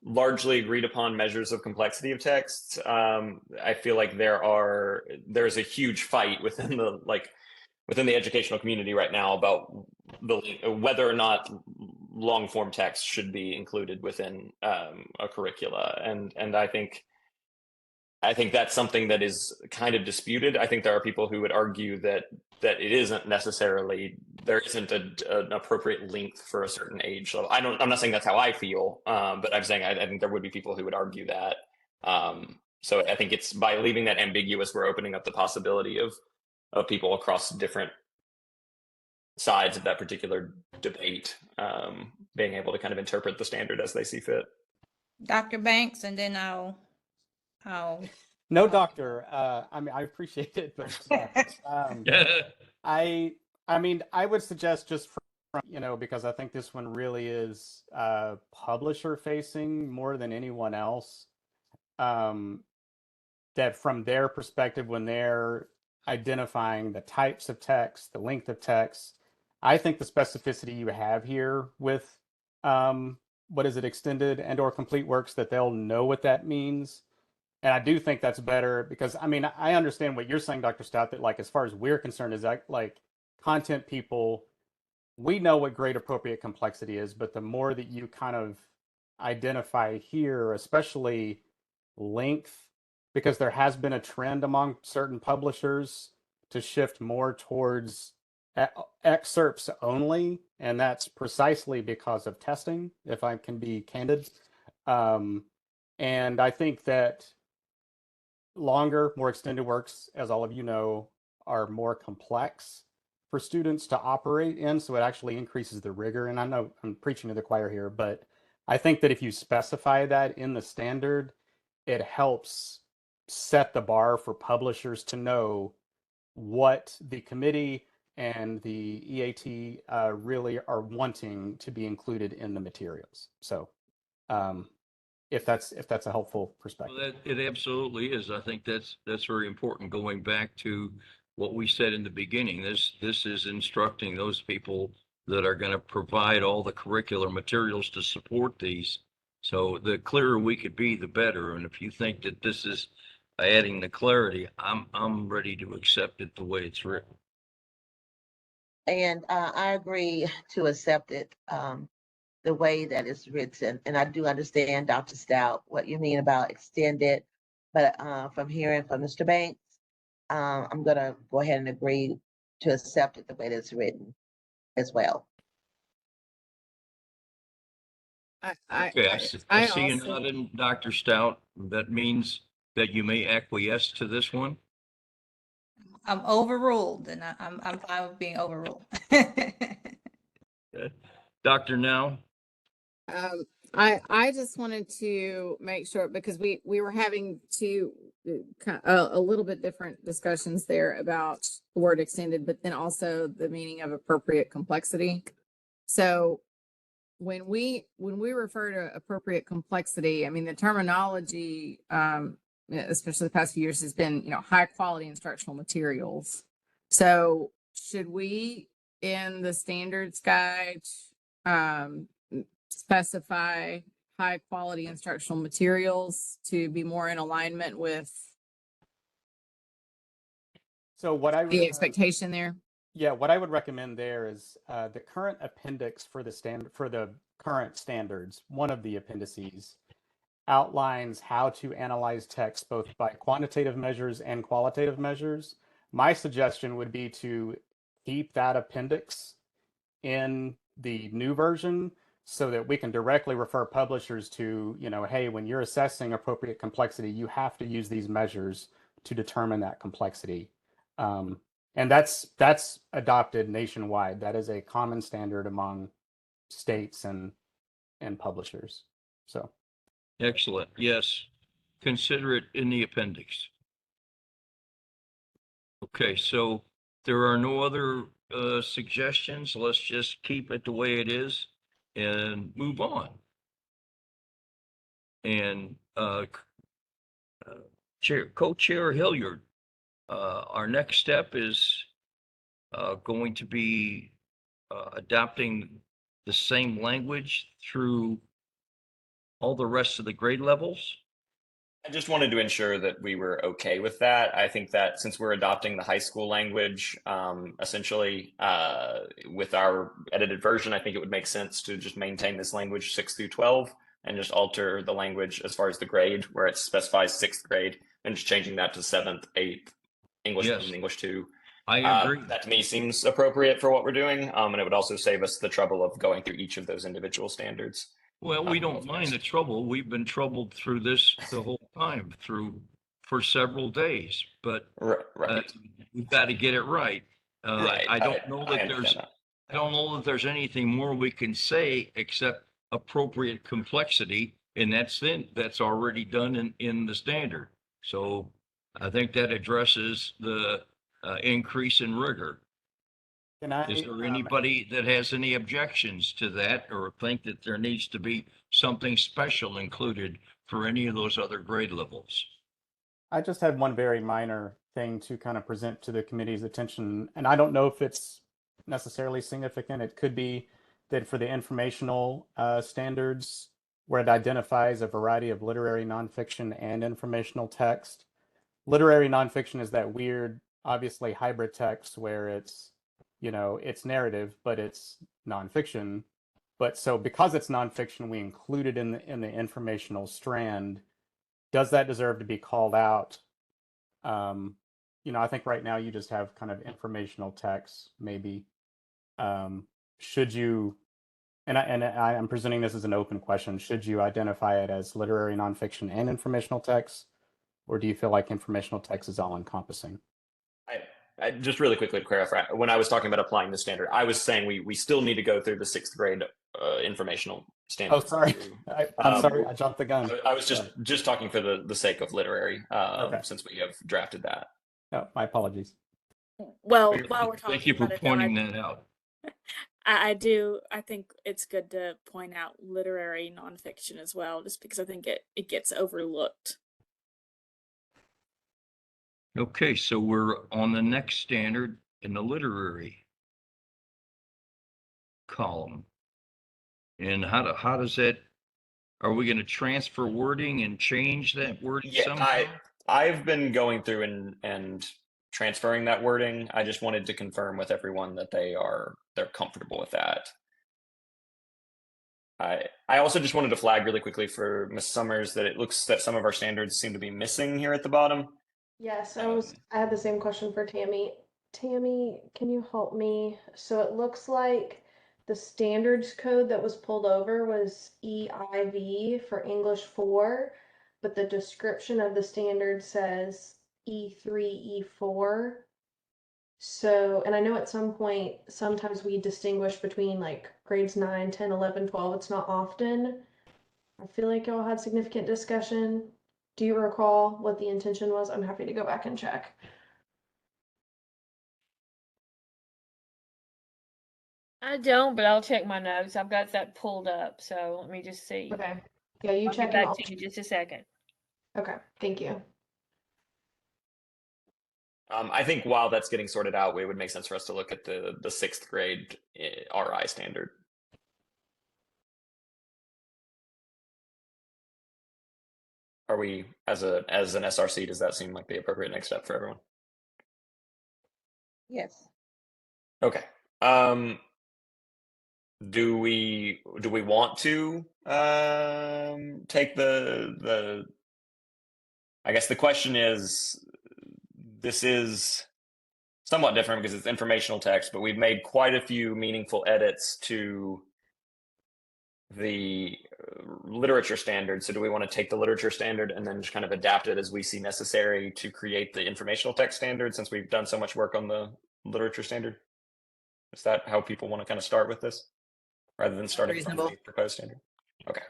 largely agreed upon measures of complexity of text. I feel like there's a huge fight within the educational community right now about whether or not long form text should be included within a curricula, and I think that's something that is kind of disputed. I think there are people who would argue that it isn't necessarily, there isn't an appropriate length for a certain age level. I'm not saying that's how I feel, but I'm saying I think there would be people who would argue that. So I think it's by leaving that ambiguous, we're opening up the possibility of people across different sides of that particular debate being able to kind of interpret the standard as they see fit. Dr. Banks, and then I'll No, doctor. I mean, I appreciate it, but I mean, I would suggest just from, because I think this one really is publisher facing more than anyone else. That from their perspective, when they're identifying the types of text, the length of text, I think the specificity you have here with what is it, extended and or complete works, that they'll know what that means. And I do think that's better because I mean I understand what you're saying, Dr. Stout, that like as far as we're concerned is that like content people, we know what grade appropriate complexity is, but the more that you kind of identify here, especially length, because there has been a trend among certain publishers to shift more towards excerpts only, and that's precisely because of testing, if I can be candid. And I think that longer, more extended works, as all of you know, are more complex for students to operate in. So it actually increases the rigor. And I know I'm preaching to the choir here, but I think that if you specify that in the standard, it helps set the bar for publishers to know what the committee and the EAT really are wanting to be included in the materials. So if that's a helpful perspective. Well, that it absolutely is. I think that's very important. Going back to what we said in the beginning, this is instructing those people that are going to provide all the curricular materials to support these. So the clearer we could be, the better. And if you think that this is adding the clarity, I'm ready to accept it the way it's written. And I agree to accept it the way that it's written. And I do understand, Dr. Stout, what you mean about extended. But from hearing from Mr. Banks, I'm going to go ahead and agree to accept it the way that it's written as well. Okay, I I see you also, nodding, Dr. Stout. That means that you may acquiesce to this one. I'm overruled, and I'm fine with being overruled. Dr. Now? I just wanted to make sure because we were having two a little bit different discussions there about the word extended, but then also the meaning of appropriate complexity. So when we refer to appropriate complexity, I mean the terminology, especially the past few years, has been high quality instructional materials. So should we in the standards guide specify high quality instructional materials to be more in alignment with So what I would the expectation there? Yeah, what I would recommend there is the current appendix for the current standards. One of the appendices outlines how to analyze text both by quantitative measures and qualitative measures. My suggestion would be to keep that appendix in the new version so that we can directly refer publishers to, hey, when you're assessing appropriate complexity, you have to use these measures to determine that complexity. And that's adopted nationwide. That is a common standard among states and publishers. So Excellent. Yes. Consider it in the appendix. Okay, so there are no other suggestions. Let's just keep it the way it is and move on. And Co-Chair Hilliard, our next step is going to be adopting the same language through all the rest of the grade levels. I just wanted to ensure that we were okay with that. I think that since we're adopting the high school language, essentially with our edited version, I think it would make sense to just maintain this language 6 through 12 and just alter the language as far as the grade where it specifies 6th grade and just changing that to 7th, 8th, English 1 and English 2. I agree. That to me seems appropriate for what we're doing. And it would also save us the trouble of going through each of those individual standards. Well, we don't mind the trouble. We've been troubled through this the whole time for several days, but right. We've got to get it right. Right. I don't know that there's anything more we can say except appropriate complexity, and that's already done in the standard. So I think that addresses the increase in rigor. Is there anybody that has any objections to that or think that there needs to be something special included for any of those other grade levels? I just had one very minor thing to kind of present to the committee's attention, and I don't know if it's necessarily significant. It could be that for the informational standards, where it identifies a variety of literary nonfiction and informational text. Literary nonfiction is that weird, obviously hybrid text where it's, it's narrative, but it's nonfiction. But so because it's nonfiction, we include it in the informational strand. Does that deserve to be called out? I think right now you just have kind of informational text, maybe. Should you, I'm presenting this as an open question, should you identify it as literary nonfiction and informational text? Or do you feel like informational text is all encompassing? I just really quickly to clarify, when I was talking about applying the standard, I was saying we still need to go through the 6th grade informational standard. Oh, sorry. I'm sorry, I jumped the gun. I was just talking for the sake of literary, Okay. since we have drafted that. Oh, my apologies. Well, while we're talking Thank you for about it, though, pointing that out. I think it's good to point out literary nonfiction as well, just because I think it gets overlooked. Okay, so we're on the next standard in the literary column. And how does that, are we going to transfer wording and change that wording somehow? I've been going through and transferring that wording. I just wanted to confirm with everyone that they're comfortable with that. I also just wanted to flag really quickly for Ms. Summers that it looks that some of our standards seem to be missing here at the bottom. Yes, I had the same question for Tammy. Tammy, can you help me? So it looks like the standards code that was pulled over was EIV for English 4, but the description of the standard says E3, E4. So, and I know at some point, sometimes we distinguish between like grades 9, 10, 11, 12. It's not often. I feel like y'all had significant discussion. Do you recall what the intention was? I'm happy to go back and check. I don't, but I'll check my notes. I've got that pulled up, so let me just see. Okay. Yeah, you I'll check get and back I'll to you check. in just a second. Okay, thank you. I think while that's getting sorted out, it would make sense for us to look at the 6th grade RI standard. Are we, as an SRC, does that seem like the appropriate next step for everyone? Yes. Okay. Do we want to take the I guess the question is, this is somewhat different because it's informational text, but we've made quite a few meaningful edits to the literature standard. So do we want to take the literature standard and then just kind of adapt it as we see necessary to create the informational text standard, since we've done so much work on the literature standard? Is that how people want to kind of start with this, rather than starting from the proposed standard? Okay.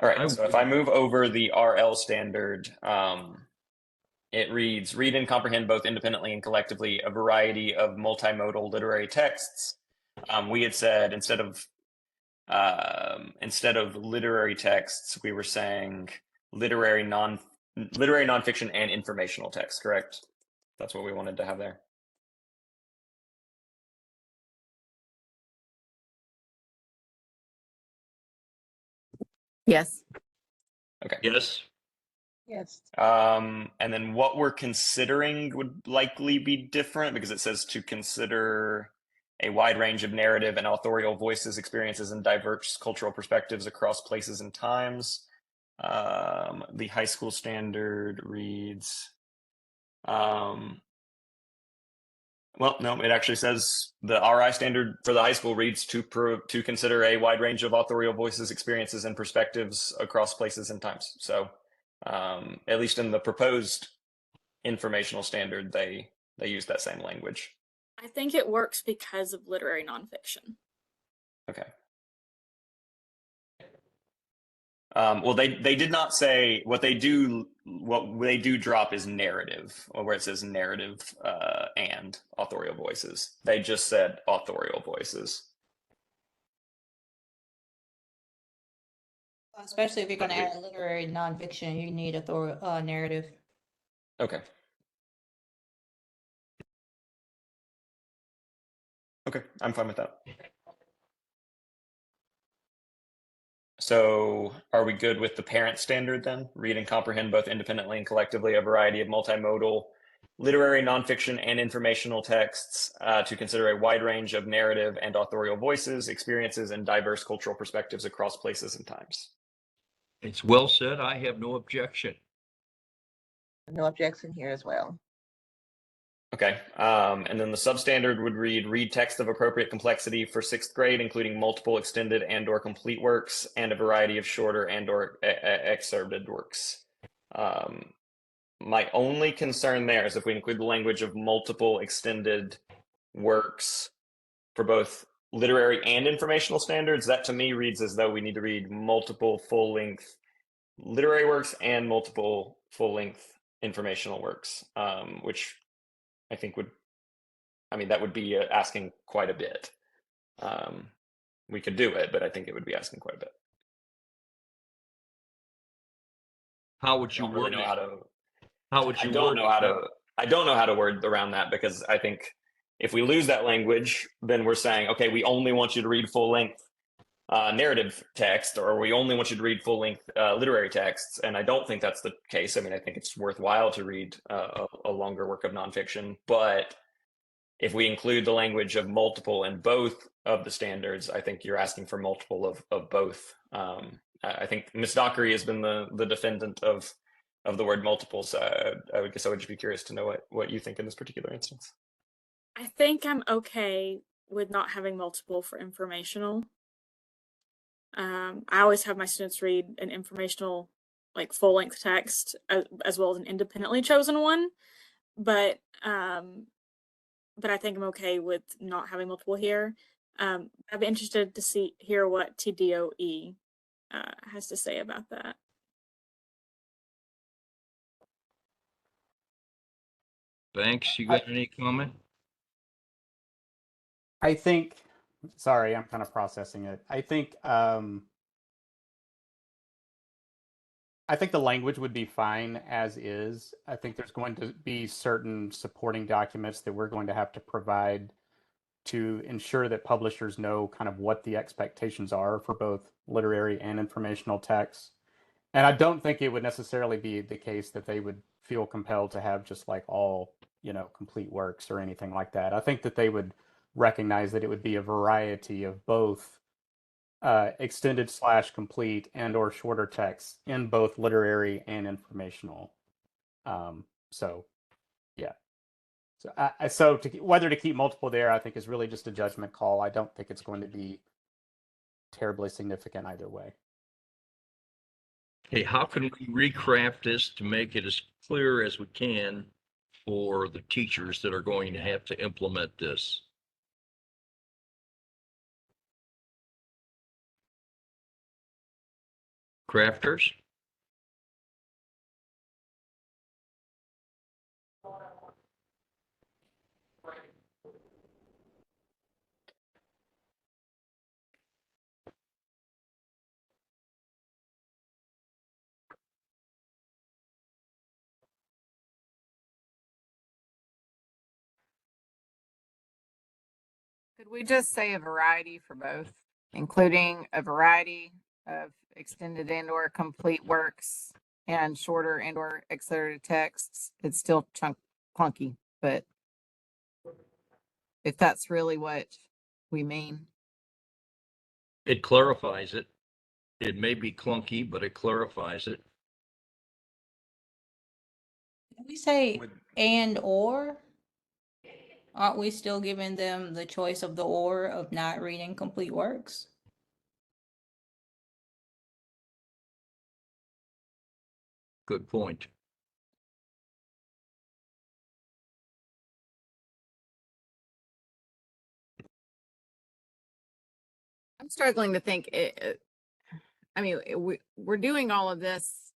All right, so if I move over the RL standard, it reads, read and comprehend both independently and collectively a variety of multimodal literary texts. We had said instead of literary texts, we were saying literary nonfiction and informational text, correct? That's what we wanted to have there. Yes. Okay. Yes. Yes. And then what we're considering would likely be different, because it says to consider a wide range of narrative and authorial voices, experiences, and diverse cultural perspectives across places and times. The high school standard reads, well, no, it actually says the RI standard for the high school reads to consider a wide range of authorial voices, experiences, and perspectives across places and times. So at least in the proposed informational standard, they use that same language. I think it works because of literary nonfiction. Okay. Well, they did not say what they do. What they do drop is narrative, or where it says narrative and authorial voices. They just said authorial voices. Especially if you're going to add literary nonfiction, you need a narrative. Okay. Okay, I'm fine with that. So are we good with the parent standard then? Read and comprehend both independently and collectively a variety of multimodal literary, nonfiction, and informational texts to consider a wide range of narrative and authorial voices, experiences, and diverse cultural perspectives across places and times. It's well said. I have no objection. No objection here as well. Okay, and then the substandard would read text of appropriate complexity for 6th grade, including multiple extended and or complete works and a variety of shorter and or excerpted works. My only concern there is if we include the language of multiple extended works for both literary and informational standards, that to me reads as though we need to read multiple full-length literary works and multiple full-length informational works, which I think that would be asking quite a bit. We could do it, but I think it would be asking quite a bit. How would you I don't really word know it? how to. How would you I don't word know it? how to. I don't know how to word around that, because I think if we lose that language, then we're saying, okay, we only want you to read full length narrative text, or we only want you to read full length literary texts. And I don't think that's the case. I mean, I think it's worthwhile to read a longer work of nonfiction, but if we include the language of multiple in both of the standards, I think you're asking for multiple of both. I think Ms. Dockery has been the defendant of the word multiple, so I would just be curious to know what you think in this particular instance. I think I'm okay with not having multiple for informational. I always have my students read an informational, like full-length text, as well as an independently chosen one, but I think I'm okay with not having multiple here. I'd be interested to hear what TDOE has to say about that. Banks, you got any comment? I think, sorry, I'm kind of processing it. I think the language would be fine as is. I think there's going to be certain supporting documents that we're going to have to provide to ensure that publishers know kind of what the expectations are for both literary and informational texts. And I don't think it would necessarily be the case that they would feel compelled to have just like all, complete works or anything like that. I think that they would recognize that it would be a variety of both extended / complete and or shorter texts in both literary and informational. So yeah. So whether to keep multiple there, I think is really just a judgment call. I don't think it's going to be terribly significant either way. Hey, how can we recraft this to make it as clear as we can for the teachers that are going to have to implement this? Crafters? Could we just say a variety for both, including a variety of extended and or complete works and shorter and or excerpted texts? It's still clunky, but if that's really what we mean. It clarifies it. It may be clunky, but it clarifies it. Can we say and or? Aren't we still giving them the choice of the or of not reading complete works? Good point. I'm struggling to think. We're doing all of this,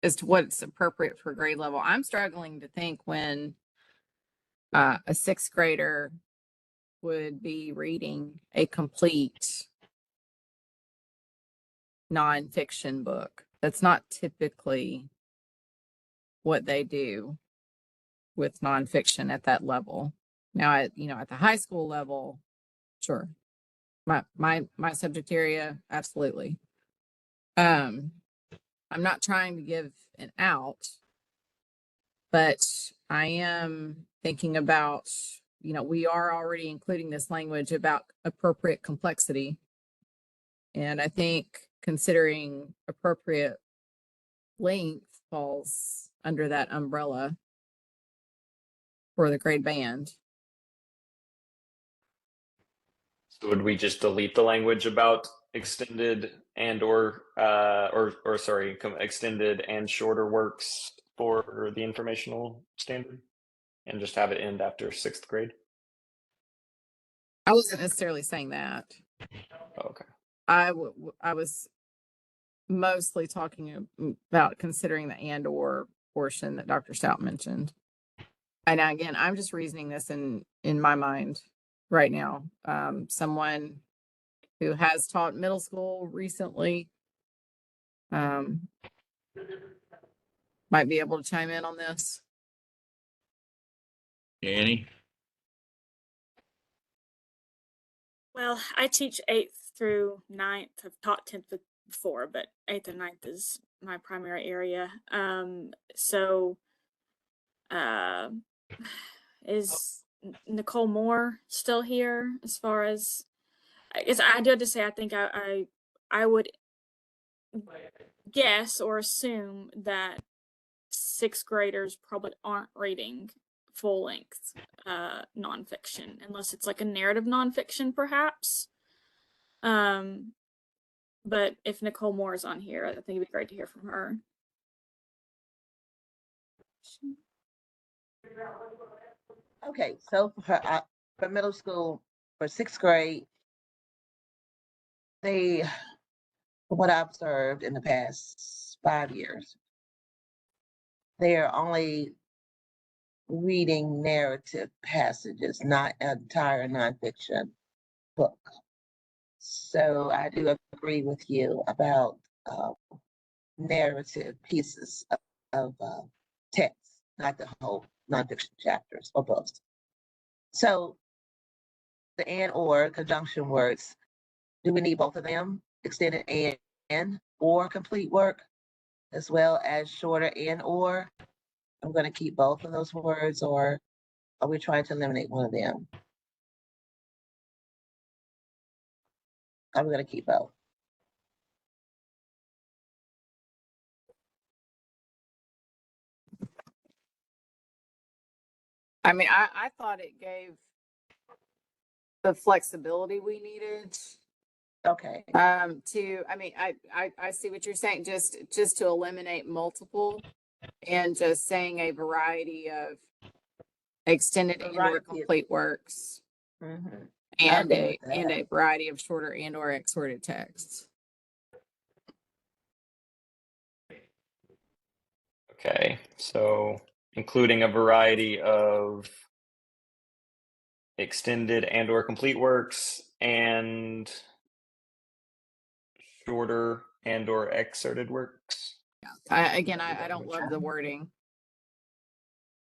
as to what's appropriate for grade level. I'm struggling to think when a 6th grader would be reading a complete nonfiction book. That's not typically what they do with nonfiction at that level. Now, at the high school level, sure. My subject area, absolutely. I'm not trying to give an out, but I am thinking about, we are already including this language about appropriate complexity. And I think considering appropriate length falls under that umbrella for the grade band. So would we just delete the language about extended and or extended and shorter works for the informational standard and just have it end after 6th grade? I wasn't necessarily saying that. Oh, okay. I was mostly talking about considering the and or portion that Dr. Stout mentioned. And again, I'm just reasoning this in my mind right now. Someone who has taught middle school recently might be able to chime in on this. Annie? Well, I teach 8th through 9th. I've taught 10th before, but 8th and 9th is my primary area. Is Nicole Moore still here? As far as I guess I do have to say, I think I would guess or assume that 6th graders probably aren't reading full length nonfiction unless it's like a narrative nonfiction, perhaps. But if Nicole Moore is on here, I think it'd be great to hear from her. Okay, so for middle school, for 6th grade, they, from what I've observed in the past 5 years, they are only reading narrative passages, not an entire nonfiction book. So I do agree with you about narrative pieces of text, not the whole nonfiction chapters or books. So the and or conjunction words, do we need both of them? Extended and or complete work, as well as shorter and or? I'm going to keep both of those words, or are we trying to eliminate one of them? I'm going to keep both. I mean, I thought it gave the flexibility we needed. Okay. I mean, I see what you're saying, just to eliminate multiple and just saying a variety of extended and or complete works. Mm-hmm. And a variety of shorter and or excerpted texts. Okay, so including a variety of extended and or complete works and shorter and or excerpted works. I don't love the wording,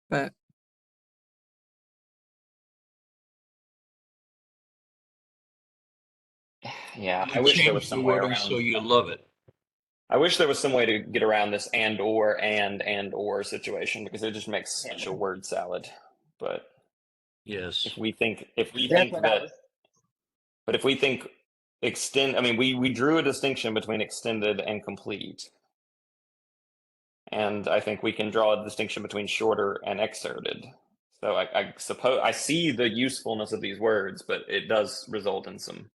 but yeah, I wish there was some way around. So you love it. I wish there was some way to get around this and or situation, because it just makes such a word salad. But yes, if we think extend, I mean, we drew a distinction between extended and complete. And I think we can draw a distinction between shorter and excerpted. So I suppose I see the usefulness of these words, but it does result in some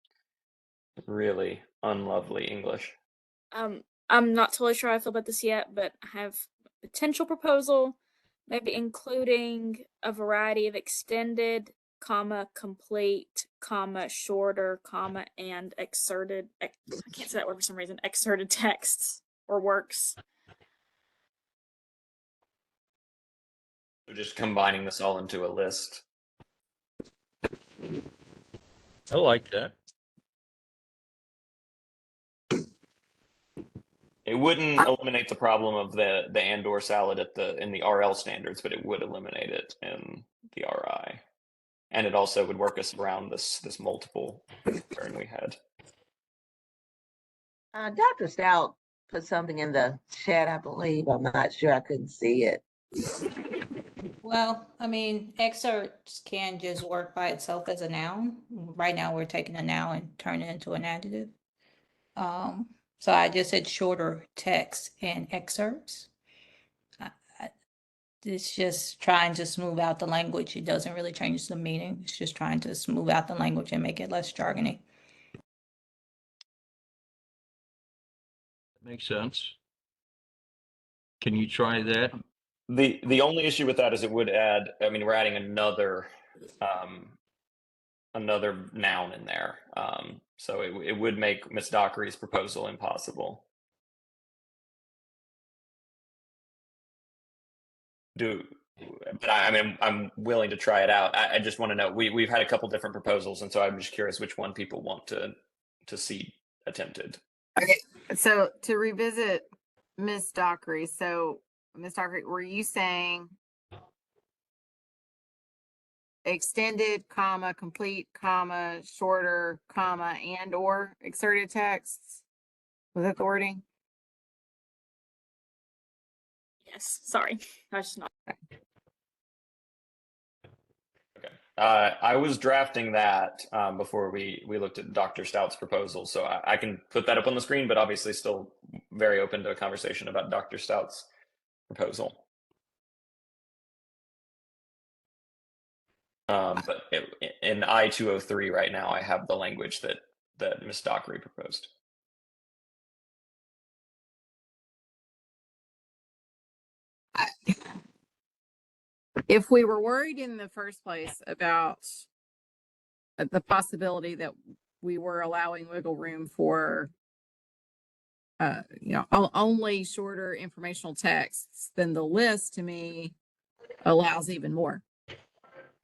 really unlovely English. I'm not totally sure how I feel about this yet, but I have a potential proposal, maybe including a variety of extended, complete, shorter, and excerpted. I can't say that word for some reason. Excerpted texts or works. We're just combining this all into a list. I like that. It wouldn't eliminate the problem of the and or salad in the RL standards, but it would eliminate it in the RI. And it also would work us around this multiple concern we had. Dr. Stout put something in the chat, I believe. I'm not sure. I couldn't see it. Well, I mean, excerpts can just work by itself as a noun. Right now, we're taking a noun and turning it into an adjective. So I just said shorter text and excerpts. It's just trying to smooth out the language. It doesn't really change the meaning. It's just trying to smooth out the language and make it less jargony. Makes sense. Can you try that? The only issue with that is it would add, I mean, we're adding another noun in there. So it would make Ms. Dockery's proposal impossible. But I mean, I'm willing to try it out. I just want to know, we've had a couple different proposals, and so I'm just curious which one people want to see attempted. Okay, so to revisit Ms. Dockery, so Ms. Dockery, were you saying extended, comma, complete, comma, shorter, comma, and or exerted texts? Was that the wording? Yes, sorry. I was just not. Okay. I was drafting that before we looked at Dr. Stout's proposal, so I can put that up on the screen, but obviously still very open to a conversation about Dr. Stout's proposal. But in I-203 right now, I have the language that Ms. Dockery proposed. If we were worried in the first place about the possibility that we were allowing wiggle room for only shorter informational texts, then the list to me allows even more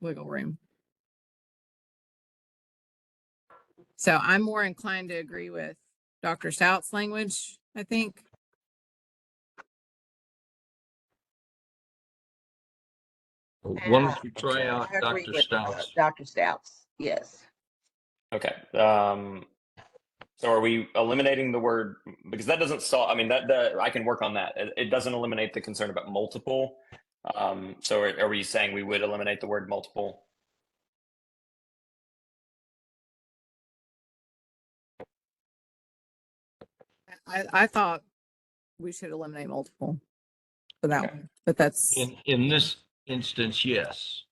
wiggle room. So I'm more inclined to agree with Dr. Stout's language, I think. Why don't you try out I agree Dr. with Stout's? Dr. Stout's. Yes. Okay. So are we eliminating the word, because that doesn't solve, I mean, that I can work on that. It doesn't eliminate the concern about multiple. So are we saying we would eliminate the word multiple? I thought we should eliminate multiple for that one, but that's In this instance, yes.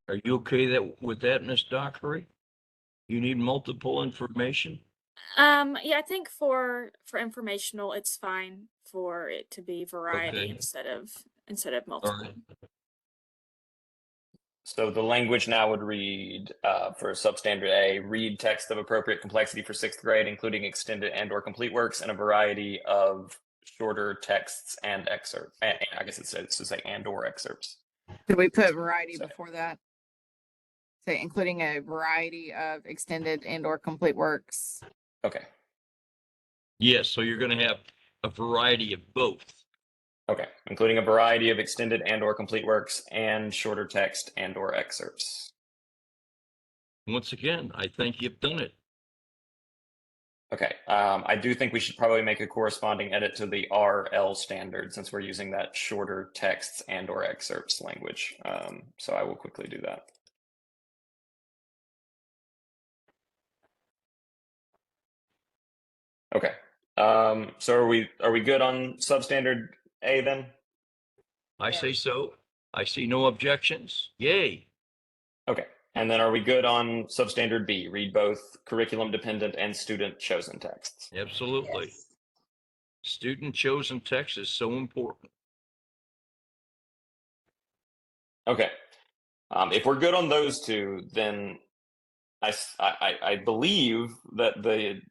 Are you okay with that, Ms. Dockery? You need multiple information? Yeah, I think for informational, it's fine for it to be variety Okay. instead of All multiple. right. So the language now would read for substandard A, read text of appropriate complexity for 6th grade, including extended and or complete works and a variety of shorter texts and excerpts. And I guess it's to say and or excerpts. Could we put variety So- before that? Say including a variety of extended and or complete works. Okay. Yes, so you're going to have a variety of both. Okay, including a variety of extended and or complete works and shorter text and or excerpts. Once again, I think you've done it. Okay, I do think we should probably make a corresponding edit to the RL standard since we're using that shorter texts and or excerpts language. So I will quickly do that. Okay, so are we good on substandard A then? I say so. I see no objections. Yay. Okay, and then are we good on substandard B? Read both curriculum dependent and student chosen texts. Absolutely. Yes. Student chosen text is so important. Okay, if we're good on those two, then I believe that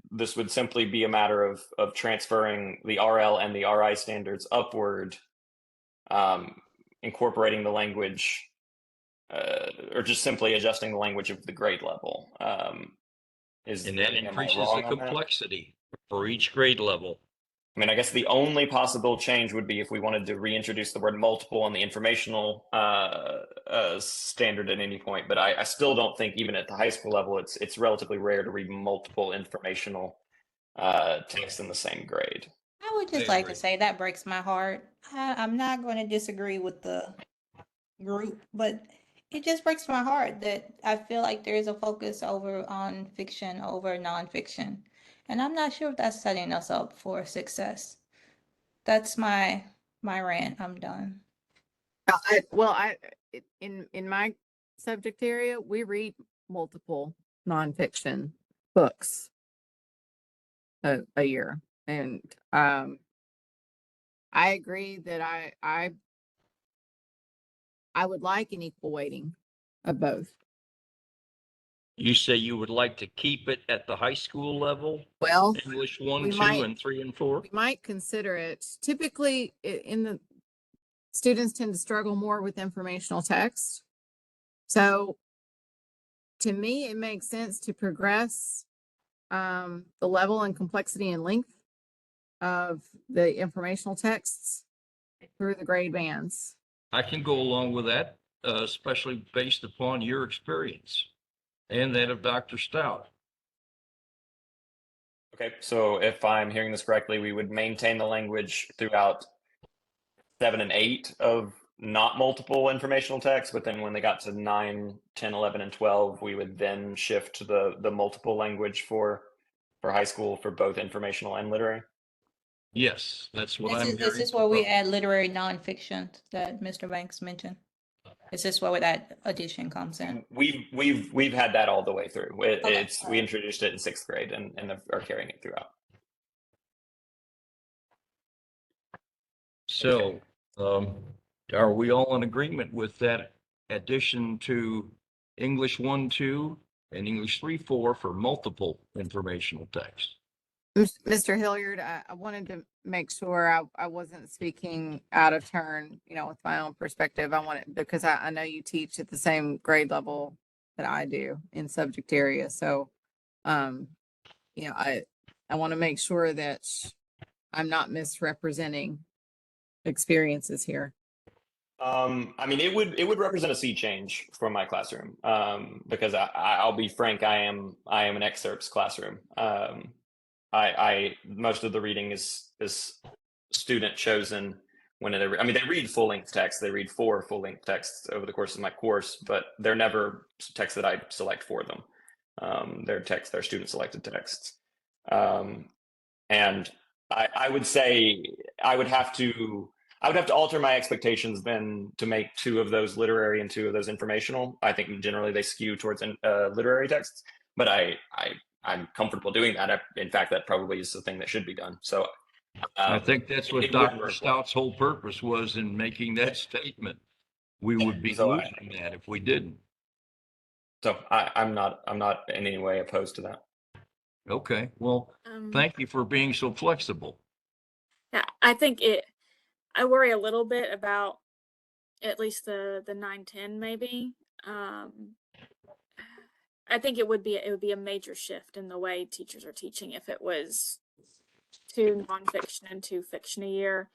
this would simply be a matter of transferring the RL and the RI standards upward, incorporating the language, or just simply adjusting the language of the grade level. And that am I increases the wrong on that? complexity for each grade level. I mean, I guess the only possible change would be if we wanted to reintroduce the word multiple on the informational standard at any point. But I still don't think even at the high school level, it's relatively rare to read multiple informational text in the same grade. I would I just like agree. to say that breaks my heart. I'm not going to disagree with the group, but it just breaks my heart that I feel like there is a focus over on fiction over nonfiction. And I'm not sure if that's setting us up for success. That's my rant. I'm done. In my subject area, we read multiple nonfiction books a year, and I agree that I would like an equal weighting of both. You say you would like to keep it at the high school level? Well, English 1, we 2, might- and 3 and 4? we might consider it. Typically, in the students tend to struggle more with informational text. So to me, it makes sense to progress the level and complexity and length of the informational texts through the grade bands. I can go along with that, especially based upon your experience and that of Dr. Stout. Okay, so if I'm hearing this correctly, we would maintain the language throughout 7 and 8 of not multiple informational text, but then when they got to 9, 10, 11, and 12, we would then shift to the multiple language for high school for both informational and literary. Yes, that's what I'm This hearing. is where we add literary nonfiction that Mr. Banks mentioned. Is this where that addition comes in? We've had that all the way through. Okay. We introduced it in 6th grade and are carrying it throughout. So, are we all in agreement with that addition to English 1, 2 and English 3, 4 for multiple informational text? Mr. Hilliard, I wanted to make sure I wasn't speaking out of turn, with my own perspective. I wanted, because I know you teach at the same grade level that I do in subject area. So, I want to make sure that I'm not misrepresenting experiences here. I mean, it would represent a sea change for my classroom, because I'll be frank, I am an excerpts classroom. I most of the reading is student chosen when they read full length text. They read 4 full length texts over the course of my course, but they're never texts that I select for them. They're student selected texts. And I would say I would have to alter my expectations then to make 2 of those literary and 2 of those informational. I think generally they skew towards literary texts, but I'm comfortable doing that. In fact, that probably is the thing that should be done. So I think that's what it wouldn't Dr. work Stout's whole purpose was in making that statement. We would be So losing that if we didn't. So I'm not in any way opposed to that. Okay, well, thank you for being so flexible. Yeah, I think I worry a little bit about at least the 9-10 maybe. I think it would be a major shift in the way teachers are teaching if it was 2 nonfiction and 2 fiction a year.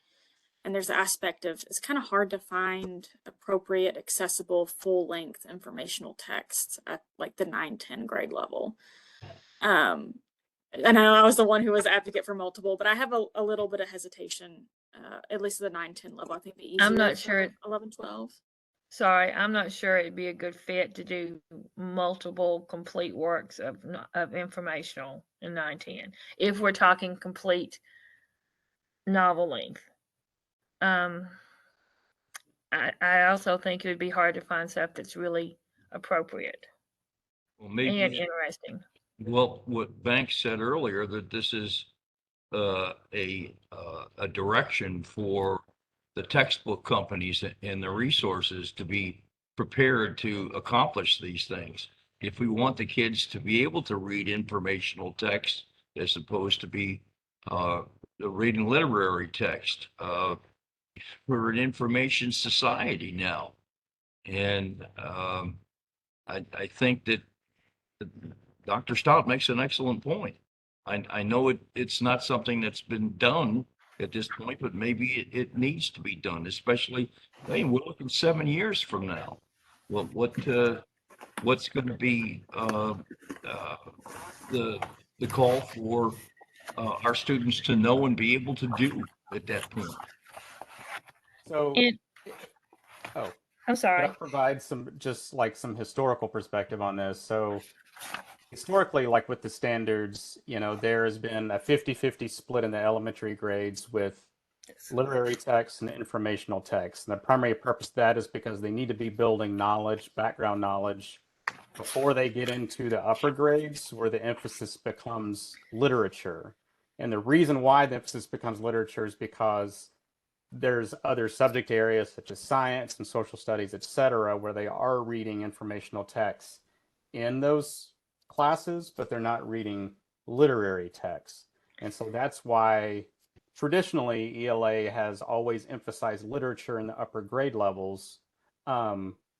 And there's the aspect of it's kind of hard to find appropriate, accessible, full length informational texts at like the 9-10 grade level. I know I was the one who was advocate for multiple, but I have a little bit of hesitation, at least at the 9-10 level. I think the easier I'm not is sure. 11-12. Sorry, I'm not sure it'd be a good fit to do multiple complete works of informational in 9-10 if we're talking complete novel length. I also think it would be hard to find stuff that's really appropriate Well, and maybe, interesting. well, what Banks said earlier, that this is a direction for the textbook companies and the resources to be prepared to accomplish these things. If we want the kids to be able to read informational text as opposed to be reading literary text, we're an information society now. And I think that Dr. Stout makes an excellent point. I know it's not something that's been done at this point, but maybe it needs to be done, especially, hey, we're looking 7 years from now. Well, what's going to be the call for our students to know and be able to do at that point. So, And oh, I'm could I sorry. provide some historical perspective on this? So historically, like with the standards, there has been a 50-50 split in the elementary grades with literary text and informational text. And the primary purpose of that is because they need to be building knowledge, background knowledge, before they get into the upper grades where the emphasis becomes literature. And the reason why the emphasis becomes literature is because there's other subject areas such as science and social studies, et cetera, where they are reading informational texts in those classes, but they're not reading literary texts. And so that's why traditionally ELA has always emphasized literature in the upper grade levels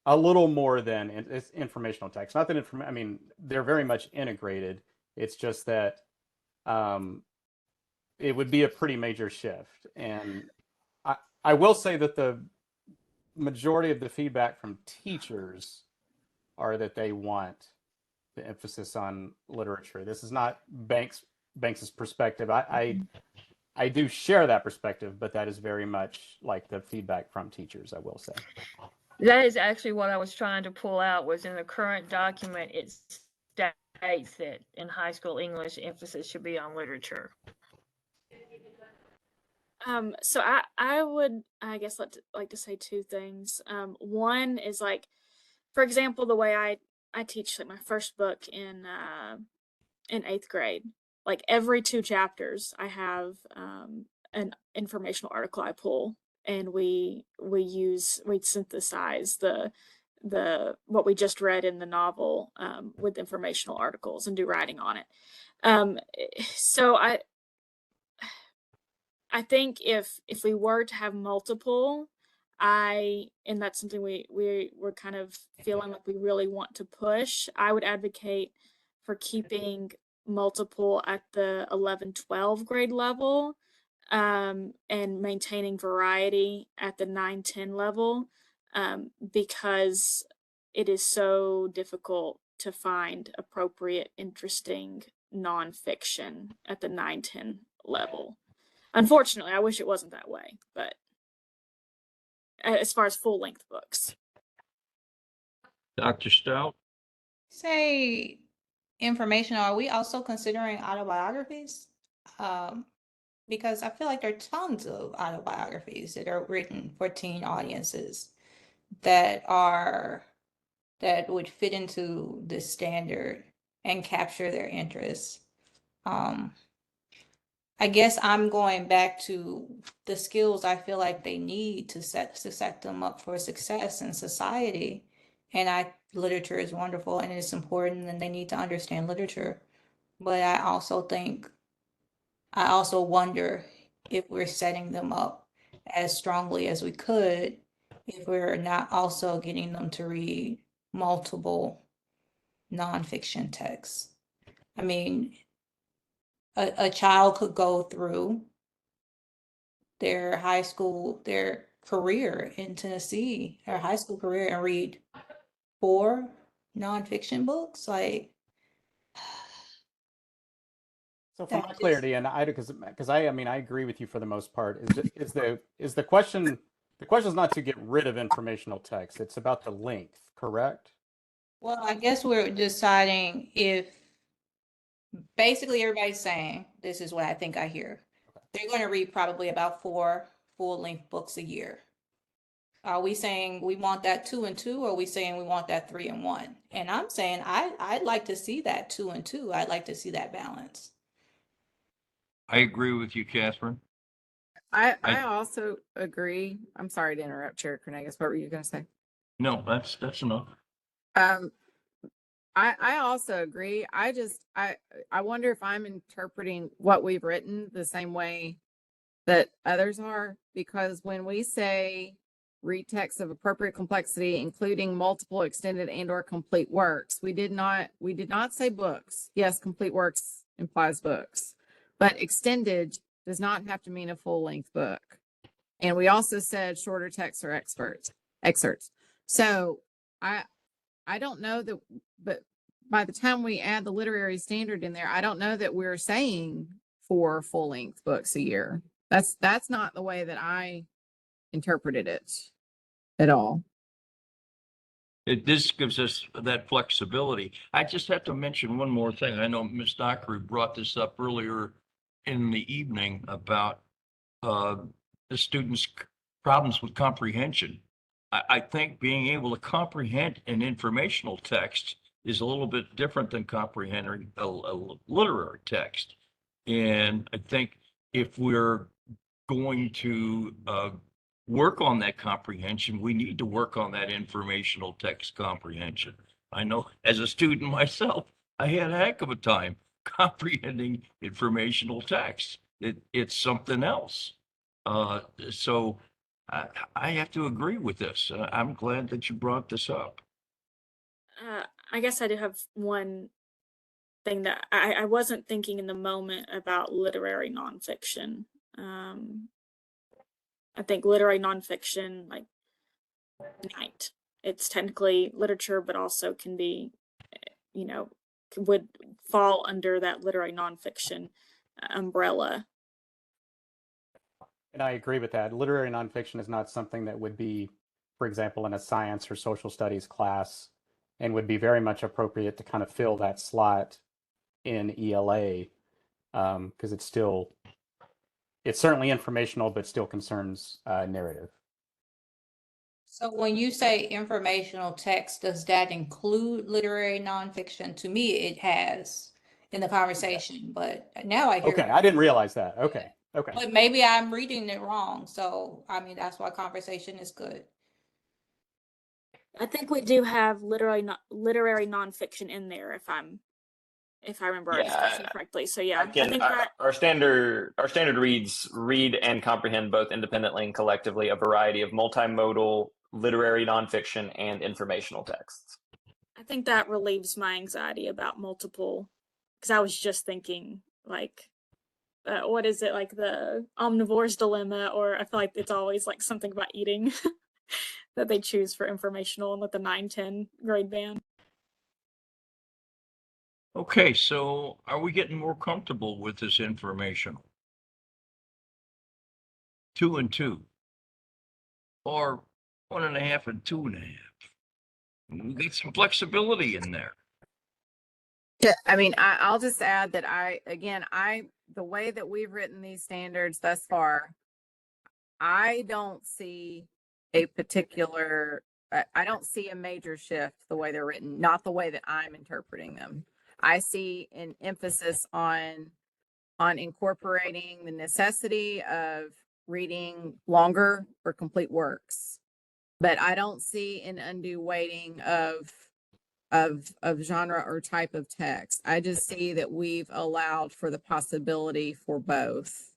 a little more than it's informational text. Not that I mean, they're very much integrated. It's just that it would be a pretty major shift. And I will say that the majority of the feedback from teachers are that they want the emphasis on literature. This is not Banks's perspective. I do share that perspective, but that is very much like the feedback from teachers, I will say. That is actually what I was trying to pull out. Was in the current document, it states that in high school English, emphasis should be on literature. So I would, I guess, like to say two things. One is like, for example, the way I teach like my first book in 8th grade. Like every 2 chapters, I have an informational article I pull, and we synthesize the what we just read in the novel with informational articles and do writing on it. So I think if we were to have multiple, and that's something we're kind of feeling like we really want to push, I would advocate for keeping multiple at the 11-12 grade level, and maintaining variety at the 9-10 level, because it is so difficult to find appropriate, interesting nonfiction at the 9-10 level. Unfortunately, I wish it wasn't that way, but as far as full-length books. Dr. Stout? Say informational, are we also considering autobiographies? Because I feel like there are tons of autobiographies that are written for teen audiences that would fit into this standard and capture their interests. I guess I'm going back to the skills I feel like they need to set them up for success in society. And literature is wonderful and it's important, and they need to understand literature. But I also wonder if we're setting them up as strongly as we could if we're not also getting them to read multiple nonfiction texts. I mean, a child could go through their career in Tennessee, their high school career, and read 4 nonfiction books. Like, So for that my just, clarity, and because I mean I agree with you for the most part. Is the question is not to get rid of informational text. It's about the length, correct? well, I guess we're deciding if basically everybody's saying, this is what I think I hear. They're going to read probably about 4 full-length books a year. Are we saying we want that 2 and 2, or are we saying we want that 3 and 1? And I'm saying I'd like to see that 2 and 2. I'd like to see that balance. I agree with you, Catherine. I I- also agree. I'm sorry to interrupt, Chair Cornegas. What were you going to say? No, that's enough. I also agree. I wonder if I'm interpreting what we've written the same way that others are, because when we say read texts of appropriate complexity, including multiple extended and/or complete works, we did not say books. Yes, complete works implies books, but extended does not have to mean a full-length book. And we also said shorter texts or excerpts. So I don't know that, but by the time we add the literary standard in there, I don't know that we're saying 4 full-length books a year. That's not the way that I interpreted it at all. This gives us that flexibility. I just have to mention one more thing. I know Ms. Dockery brought this up earlier in the evening about the students' problems with comprehension. I think being able to comprehend an informational text is a little bit different than comprehending a literary text. And I think if we're going to work on that comprehension, we need to work on that informational text comprehension. I know as a student myself, I had a heck of a time comprehending informational text. It's something else. So I have to agree with this. I'm glad that you brought this up. I guess I do have one thing that I wasn't thinking in the moment about literary nonfiction. I think literary nonfiction, like night, it's technically literature, but also can be, would fall under that literary nonfiction umbrella. And I agree with that. Literary nonfiction is not something that would be, for example, in a science or social studies class, and would be very much appropriate to kind of fill that slot in ELA, because it's certainly informational, but still concerns narrative. So when you say informational text, does that include literary nonfiction? To me, it has in the conversation, but now I hear. Okay, I didn't realize that. Okay. Okay. But maybe I'm reading it wrong. So, I mean, that's why conversation is good. I think we do have literary nonfiction in there if I remember our discussion correctly. So yeah, I think that our standard reads read and comprehend both independently and collectively a variety of multimodal literary nonfiction and informational texts. I think that relieves my anxiety about multiple, because I was just thinking like, what is it, like the omnivore's dilemma, or I feel like it's always like something about eating that they choose for informational and with the 9-10 grade band. Okay, so are we getting more comfortable with this informational? 2 and 2, or 1.5 and 2.5? We get some flexibility in there. Yeah, I mean, I'll just add that the way that we've written these standards thus far, I don't see a major shift the way they're written, not the way that I'm interpreting them. I see an emphasis on incorporating the necessity of reading longer or complete works, but I don't see an undue weighting of genre or type of text. I just see that we've allowed for the possibility for both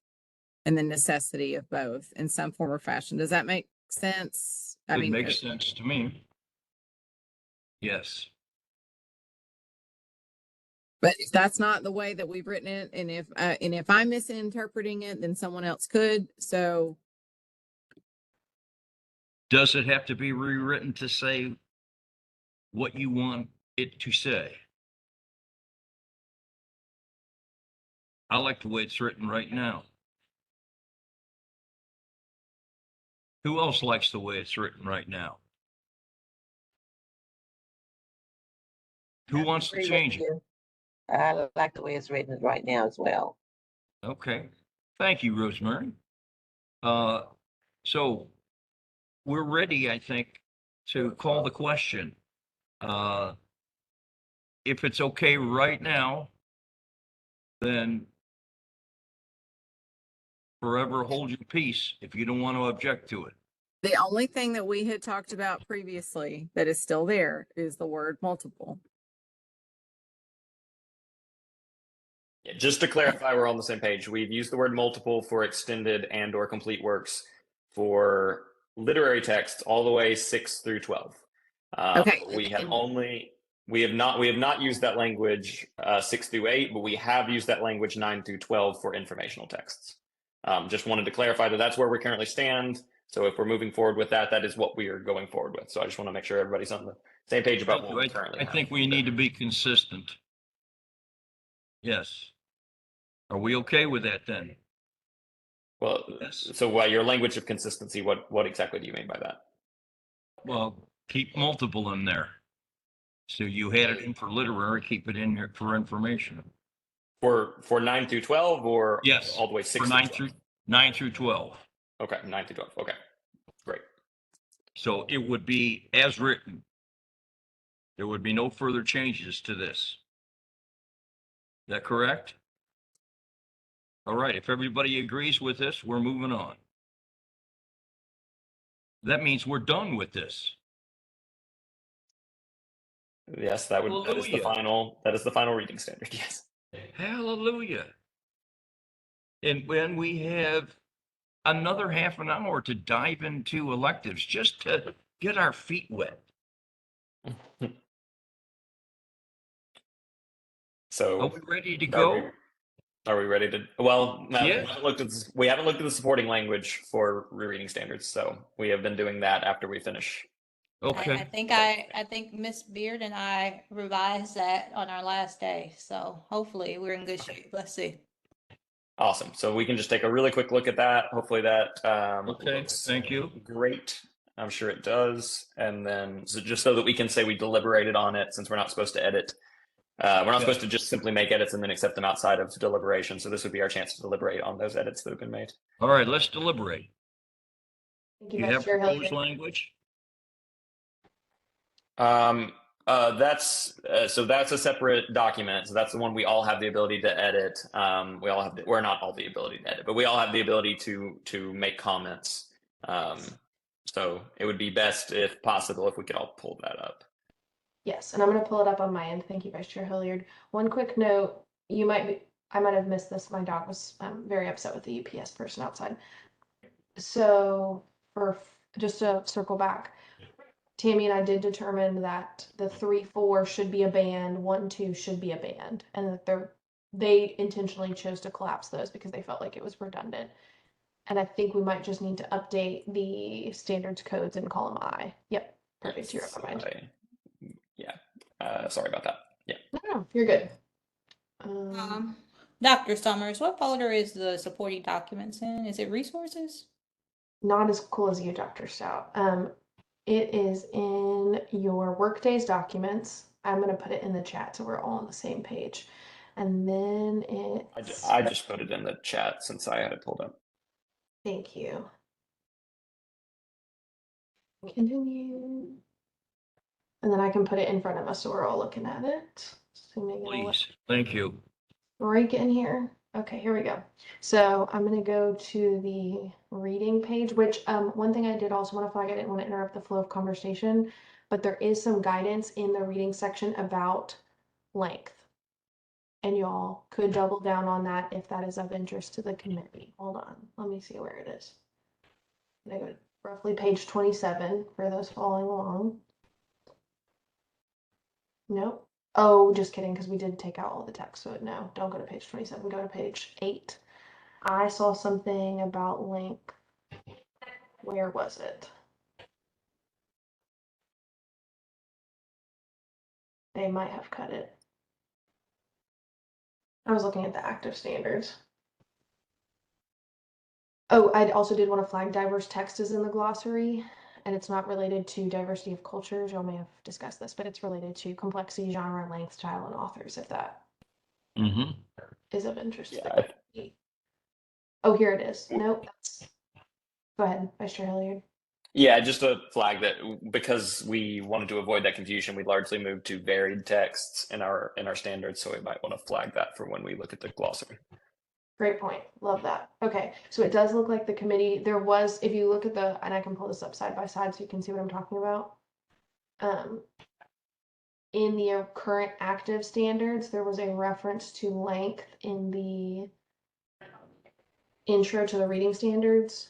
and the necessity of both in some form or fashion. Does that make sense? It makes sense to me. Yes. But if that's not the way that we've written it, and if I'm misinterpreting it, then someone else could. So Does it have to be rewritten to say what you want it to say? I like the way it's written right now. Who else likes the way it's written right now? Who wants to change it? I like the way it's written right now as well. Okay. Thank you, Rosemary. So we're ready, I think, to call the question. If it's okay right now, then forever hold your peace if you don't want to object to it. the only thing that we had talked about previously that is still there is the word multiple. Yeah, just to clarify, we're on the same page. We've used the word multiple for extended and or complete works for literary texts all the way 6 through 12. Okay. We have not used that language 6 through 8, but we have used that language 9 through 12 for informational texts. Just wanted to clarify that that's where we currently stand. So if we're moving forward with that, that is what we are going forward with. So I just want to make sure everybody's on the same page about what we currently have. I think we need to be consistent. Yes. Are we okay with that then? Well, Yes. so while your language of consistency, what exactly do you mean by that? Well, keep multiple in there. So you had it in for literary, keep it in there for information. For 9 through 12 or Yes. all the way 6 For through 12? 9 through 12. Okay, 9 through 12. Okay, great. So it would be as written. There would be no further changes to this. Is that correct? All right, if everybody agrees with this, we're moving on. That means we're done with this. Yes, that is the Hallelujah. final reading standard. Yes. Hallelujah. And when we have another half an hour to dive into electives, just to get our feet wet. So Are we ready to go? Are we ready to? Well, no, Yes. we haven't looked at the supporting language for rereading standards, so we have been doing that after we finish. Okay. I think Miss Beard and I revised that on our last day, so hopefully we're in good shape. Let's see. Awesome. So we can just take a really quick look at that. Hopefully that Okay, looks thank you. great. I'm sure it does. And then just so that we can say we deliberated on it, since we're not supposed to edit. We're not supposed to just simply make edits and then accept them outside of deliberation. So this would be our chance to deliberate on those edits that have been made. All right, let's deliberate. Thank Do you, you have Vice Chair proposed Hilliard. language? That's a separate document. So that's the one we all have the ability to edit. We're not all the ability to edit, but we all have the ability to make comments. So it would be best, if possible, if we could all pull that up. Yes, and I'm going to pull it up on my end. Thank you, Vice Chair Hilliard. One quick note, I might have missed this. My dog was very upset with the UPS person outside. So just to circle back, Tammy and I did determine that the 3-4 should be a band, 1-2 should be a band, and that they intentionally chose to collapse those because they felt like it was redundant. And I think we might just need to update the standards codes in column I. Yep, perfect. You're on my mind. Sorry about that. Yeah. No, you're good. Dr. Summers, what folder is the supporting documents in? Is it resources? Not as cool as you, Dr. Stout. It is in your Workdays documents. I'm going to put it in the chat so we're all on the same page. And then I just put it in the chat since I had it pulled up. Thank you. Continue. And then I can put it in front of us so we're all looking at it. Please, thank you. Right in here. Okay, here we go. So I'm going to go to the reading page, which one thing I did also want to flag, I didn't want to interrupt the flow of conversation, but there is some guidance in the reading section about length. And y'all could double down on that if that is of interest to the committee. Hold on, let me see where it is. I go to roughly page 27 for those following along. Nope. Oh, just kidding, because we did take out all the text, so no, don't go to page 27, go to page 8. I saw something about length. Where was it? They might have cut it. I was looking at the active standards. Oh, I also did want to flag diverse text is in the glossary, and it's not related to diversity of cultures. Y'all may have discussed this, but it's related to complexity, genre, length, style, and authors, if that is of interest to the community. Oh, here it is. Nope. Go ahead, Vice Chair Hilliard. Yeah, just a flag that because we wanted to avoid that confusion, we largely moved to varied texts in our standards, so we might want to flag that for when we look at the glossary. Great point. Love that. Okay, so it does look like the committee, there was, if you look at and I can pull this up side by side so you can see what I'm talking about. In the current active standards, there was a reference to length in the intro to the reading standards.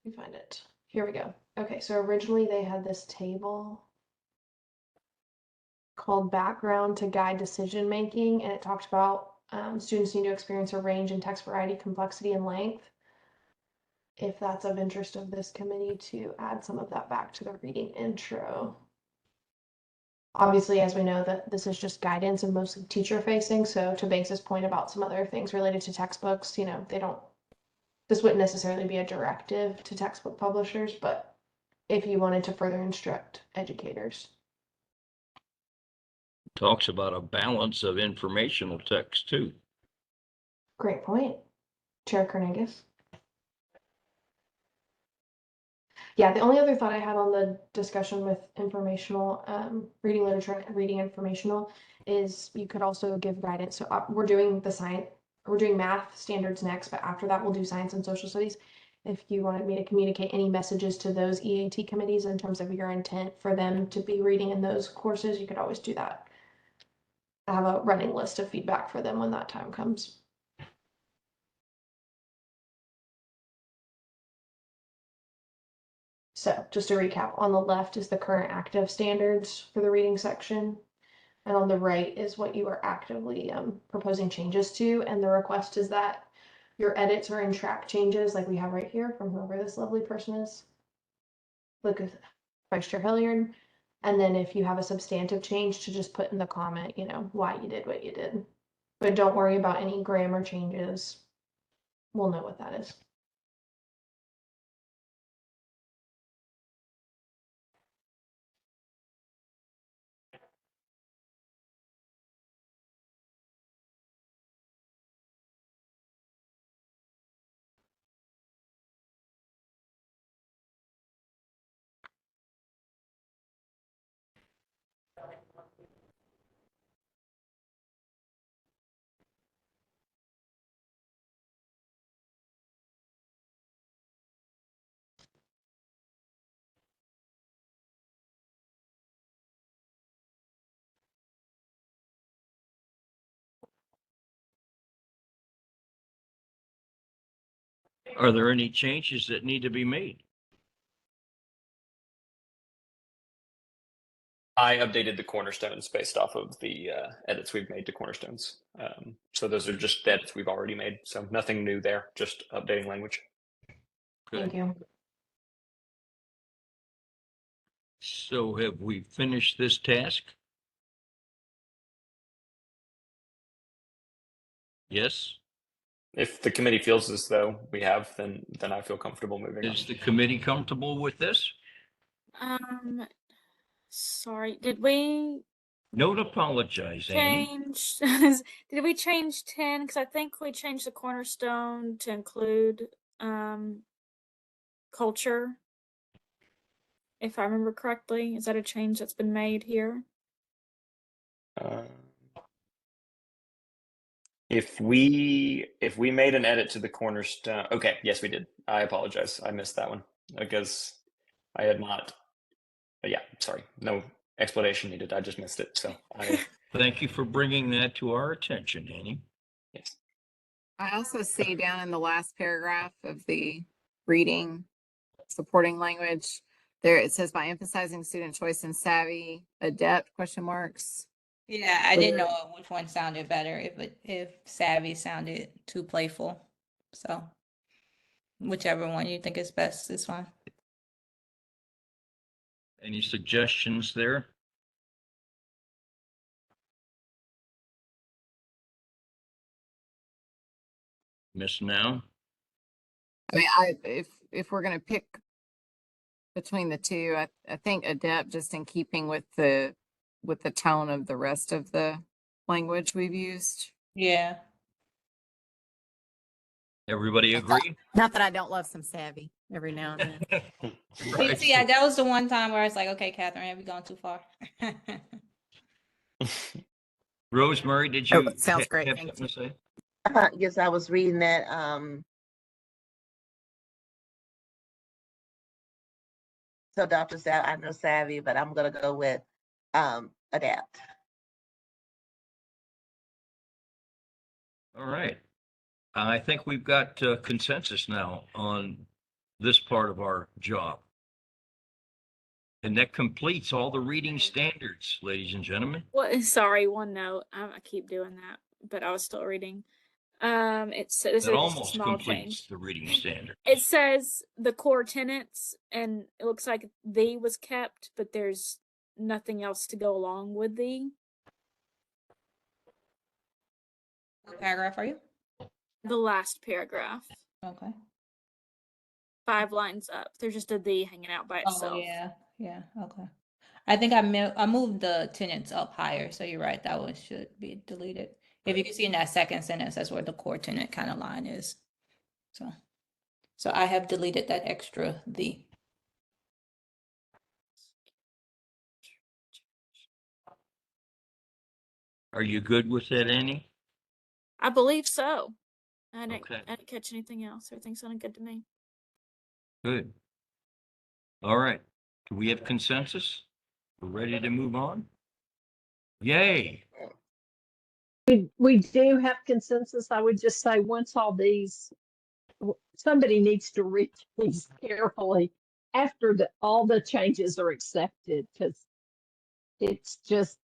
Let me find it. Here we go. Okay, so originally they had this table called background to guide decision making, and it talked about students need to experience a range in text variety, complexity, and length. If that's of interest of this committee to add some of that back to the reading intro. Obviously, as we know, that this is just guidance and mostly teacher facing. So to Banks's point about some other things related to textbooks, this wouldn't necessarily be a directive to textbook publishers, but if you wanted to further instruct educators. Talks about a balance of informational text too. Great point. Chair Kernagis. Yeah, the only other thought I had on the discussion with informational reading literature and reading informational is you could also give guidance. So we're doing math standards next, but after that we'll do science and social studies. If you wanted me to communicate any messages to those EAT committees in terms of your intent for them to be reading in those courses, you could always do that. I have a running list of feedback for them when that time comes. So just to recap, on the left is the current active standards for the reading section. And on the right is what you are actively proposing changes to. And the request is that your edits are in track changes like we have right here from whoever this lovely person is. Look at Vice Chair Hilliard. And then if you have a substantive change, to just put in the comment, why you did what you did. But don't worry about any grammar changes. We'll know what that is. Are there any changes that need to be made? I updated the cornerstones based off of the edits we've made to cornerstones. So those are just the edits we've already made. So nothing new there, just updating language. Thank you. So have we finished this task? Yes? If the committee feels as though we have, then I feel comfortable moving on. Is the committee comfortable with this? Sorry, did we Don't apologize, Annie. change? Did we change 10? Because I think we changed the cornerstone to include culture. If I remember correctly, is that a change that's been made here? If we made an edit to the cornerstone, okay, yes, we did. I apologize. I missed that one because I had not. Yeah, sorry. No explanation needed. I just missed it. So Thank you for bringing that to our attention, Annie. Yes. I also see down in the last paragraph of the reading supporting language, there it says by emphasizing student choice and savvy, adept ? Yeah, I didn't know which one sounded better, if savvy sounded too playful. So whichever one you think is best is fine. Any suggestions there? Miss Now? I mean, if we're gonna pick between the two, I think adept, just in keeping with the tone of the rest of the language we've used. Yeah. Everybody agree? Not that I don't love some savvy every now and then. Right. See, yeah, that was the one time where I was like, okay, Catherine, have you gone too far? Rosemary, did Oh, you sounds great, have thank something to say? Yes, I was reading that. So Dr. Sav, I know savvy, but I'm gonna go with adapt. All right. I think we've got consensus now on this part of our job. And that completes all the reading standards, ladies and gentlemen. Well, sorry, one note. I keep doing that, but I was still reading. This is That just a almost small completes change. the reading standard. It says the core tenets, and it looks like "the" was kept, but there's nothing else to go along with What paragraph are you? the last paragraph. Okay. 5 lines up. There's just a "the" hanging out by Oh, itself. yeah, okay. I think I moved the tenants up higher, so you're right, that one should be deleted. If you can see in that second sentence, that's where the core tenant kind of line is. So I have deleted that extra "the." Are you good with that, Annie? I believe so. Okay. I didn't catch anything else. Everything sounded good to me. Good. All right. Do we have consensus? We're ready to move on? Yay. We do have consensus. I would just say once all these, somebody needs to read these carefully after all the changes are accepted, because it's just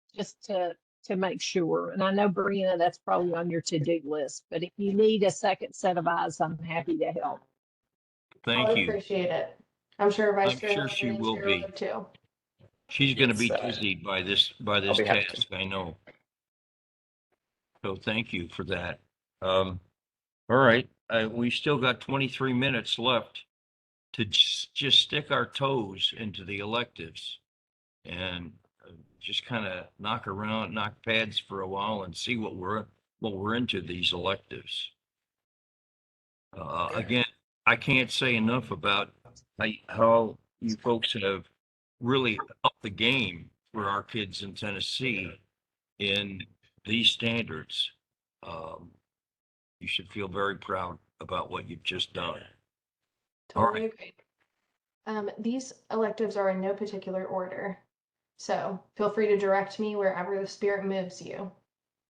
to make sure. And I know, Brianna, that's probably on your to-do list, but if you need a second set of eyes, I'm happy to help. Thank I you. appreciate it. I'm sure Vice I'm Chair sure Hilliard she and will Chair be. would too. She's going to Yes, be dizzy by this I'll be happy task, I know. So thank you for that. All right, we still got 23 minutes left to just stick our toes into the electives and just kind of knock pads for a while and see what we're into these electives. Again, I can't say enough about how you folks have really upped the game for our kids in Tennessee in these standards. You should feel very proud about what you've just done. All Totally right. agree. These electives are in no particular order, so feel free to direct me wherever the spirit moves you.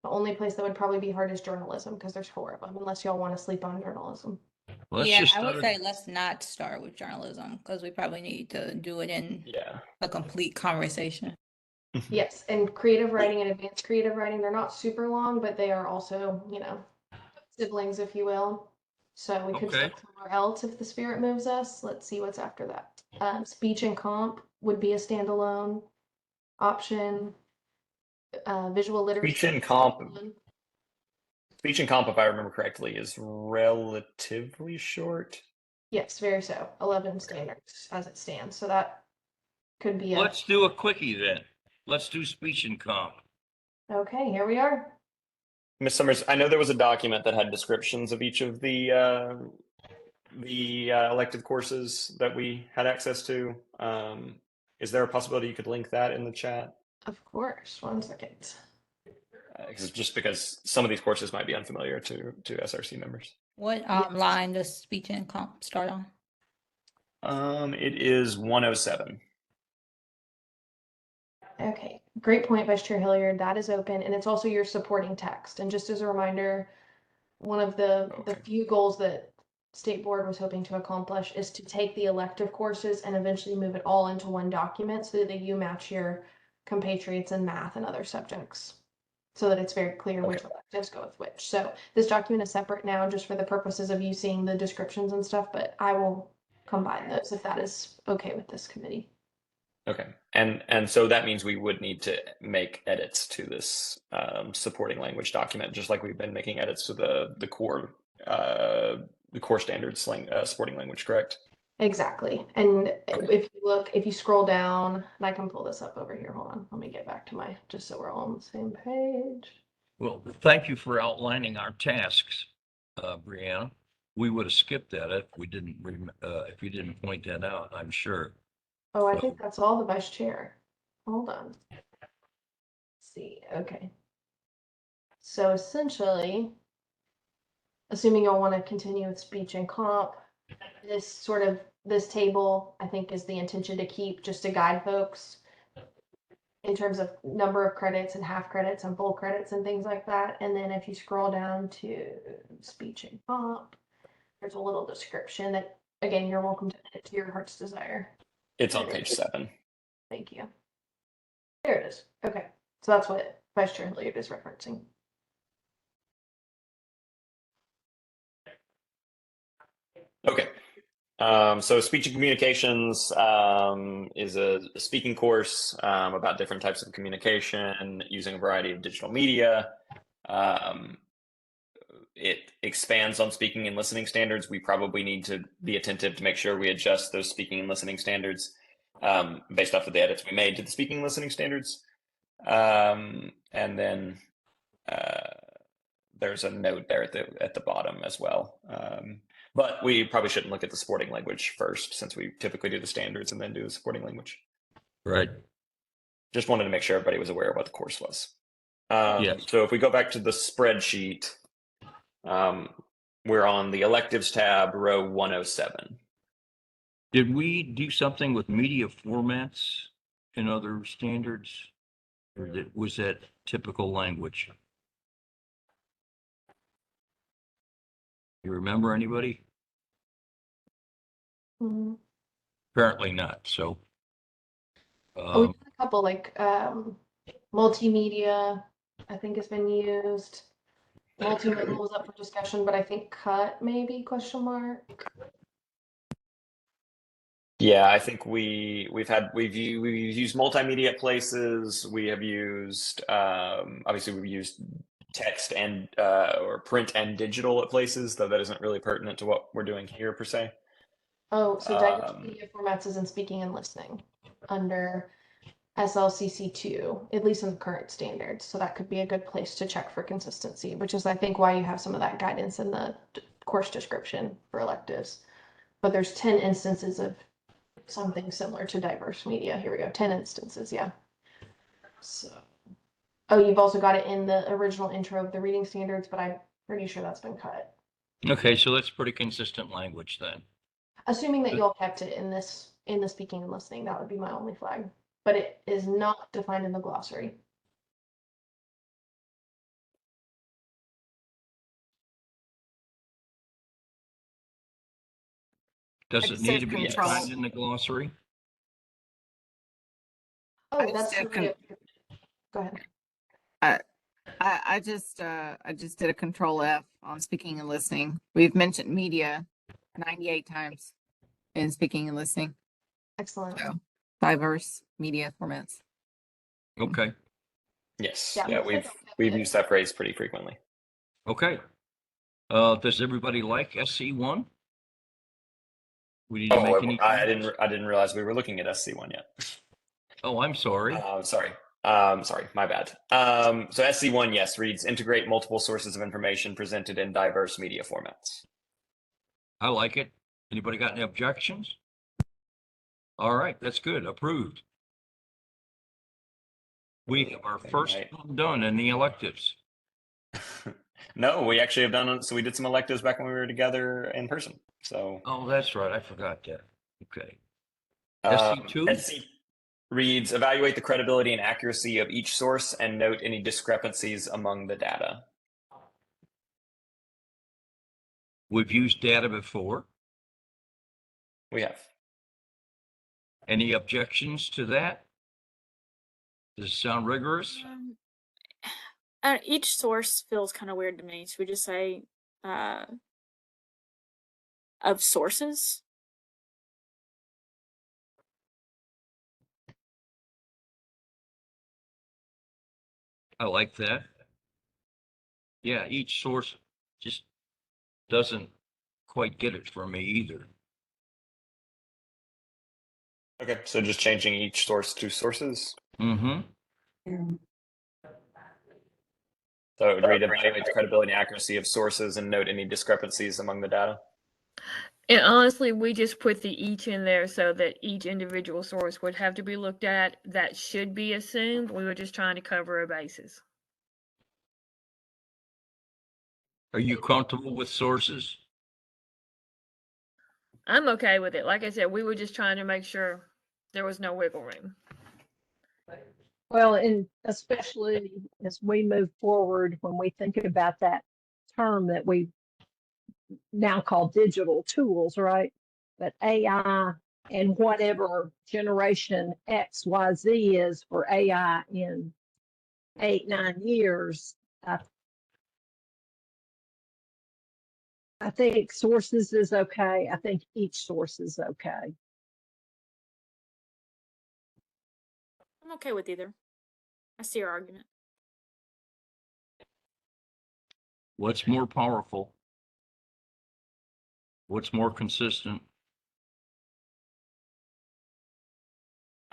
The only place that would probably be hard is journalism, because there's 4 of them, unless y'all want to sleep on journalism. Let's Yeah, just I would start. say let's not start with journalism, because we probably need to do it in a complete conversation. Yes, and creative writing and advanced creative writing, they're not super long, but they are also, siblings, if you will. So we could Okay. start somewhere else if the spirit moves us. Let's see what's after that. Speech and comp would be a standalone option. Visual literacy. Speech and comp, if I remember correctly, is relatively short. Yes, very so. 11 standards as it stands. So that could be Let's do a quickie then. Let's do speech and comp. Okay, here we are. Ms. Summers, I know there was a document that had descriptions of each of the elective courses that we had access to. Is there a possibility you could link that in the chat? Of course. 1 second. Just because some of these courses might be unfamiliar to SRC members. What line does speech and comp start on? It is 107. Okay, great point, Vice Chair Hilliard. That is open, and it's also your supporting text. And just as a reminder, one of the few goals that State Board was hoping to accomplish is to take the elective courses and eventually move it all into one document so that you match your compatriots in math and other subjects, so that it's very clear which electives go with which. So this document is separate now just for the purposes of you seeing the descriptions and stuff, but I will combine those if that is okay with this committee. Okay, and so that means we would need to make edits to this supporting language document, just like we've been making edits to the core standards supporting language, correct? Exactly. And if you scroll down, and I can pull this up over here. Hold on. Let me get back to just so we're all on the same page. Well, thank you for outlining our tasks, Brianna. We would have skipped that if if you didn't point that out, I'm sure. Oh, I think that's all the vice chair. Hold on. Let's see. Okay. So essentially, assuming you'll want to continue with speech and comp, this table, I think, is the intention to keep just to guide folks in terms of number of credits and half credits and full credits and things like that. And then if you scroll down to speech and comp, there's a little description that, again, you're welcome to edit to your heart's desire. It's on page 7. Thank you. There it is. Okay. So that's what Vice Chair Hilliard is referencing. Okay. So speech and communications is a speaking course about different types of communication using a variety of digital media. It expands on speaking and listening standards. We probably need to be attentive to make sure we adjust those speaking and listening standards based off of the edits we made to the speaking and listening standards. And then there's a note there at the bottom as well. But we probably shouldn't look at the supporting language first, since we typically do the standards and then do the supporting language. Right. Just wanted to make sure everybody was aware of what the course was. Yes. So if we go back to the spreadsheet, we're on the electives tab, row 107. Did we do something with media formats and other standards? Or was that typical language? You remember anybody? Mhm. Apparently not. So, We did a couple like multimedia, I think has been used. Multimodal was up for discussion, but I think cut maybe question mark. Yeah, I think we've used multimedia at places. We have used obviously we've used text and or print and digital at places, though that isn't really pertinent to what we're doing here per se. Oh, so diverse media formats is in speaking and listening under SLCC2, at least in the current standards. So that could be a good place to check for consistency, which is I think why you have some of that guidance in the course description for electives. But there's 10 instances of something similar to diverse media. Here we go, 10 instances, yeah. So, oh, you've also got it in the original intro of the reading standards, but I'm pretty sure that's been cut. okay, so that's pretty consistent language then. Assuming that you all kept it in the speaking and listening, that would be my only flag. But it is not defined in the glossary. Does I it just need said to be control. defined in the glossary? Oh, I that's just true. did Go ahead. I just did a control F on speaking and listening. We've mentioned media 98 times in speaking and listening. Excellent. So diverse media formats. Okay. Yes, Yeah, yeah, looks like we've used that phrase pretty frequently. Okay. Does everybody like SC1? We need to make any I changes? didn't realize we were looking at SC1 yet. Oh, I'm sorry. Sorry, my bad. So SC1, yes, reads integrate multiple sources of information presented in diverse media formats. I like it. Anybody got any objections? All right, that's good. Approved. We have our first Right. one done in the electives. No, we actually have done. So we did some electives back when we were together in person. So. Oh, that's right. I forgot that. Okay. SC2 SC2? reads evaluate the credibility and accuracy of each source and note any discrepancies among the data. We've used data before. We have. Any objections to that? Does it sound rigorous? Each source feels kind of weird to me. Should we just say of sources? I like that. Yeah, each source just doesn't quite get it for me either. Okay, so just changing each source to sources. Mm-hmm. So it would read evaluate the credibility and accuracy of sources and note any discrepancies among the data. And honestly, we just put the each in there so that each individual source would have to be looked at. That should be assumed. We were just trying to cover our bases. Are you comfortable with sources? I'm okay with it. Like I said, we were just trying to make sure there was no wiggle room. Well, and especially as we move forward, when we think about that term that we now call digital tools, right? But AI and whatever generation X, Y, Z is for AI in 8, 9 years, I think sources is okay. I think each source is okay. I'm okay with either. I see your argument. What's more powerful? What's more consistent?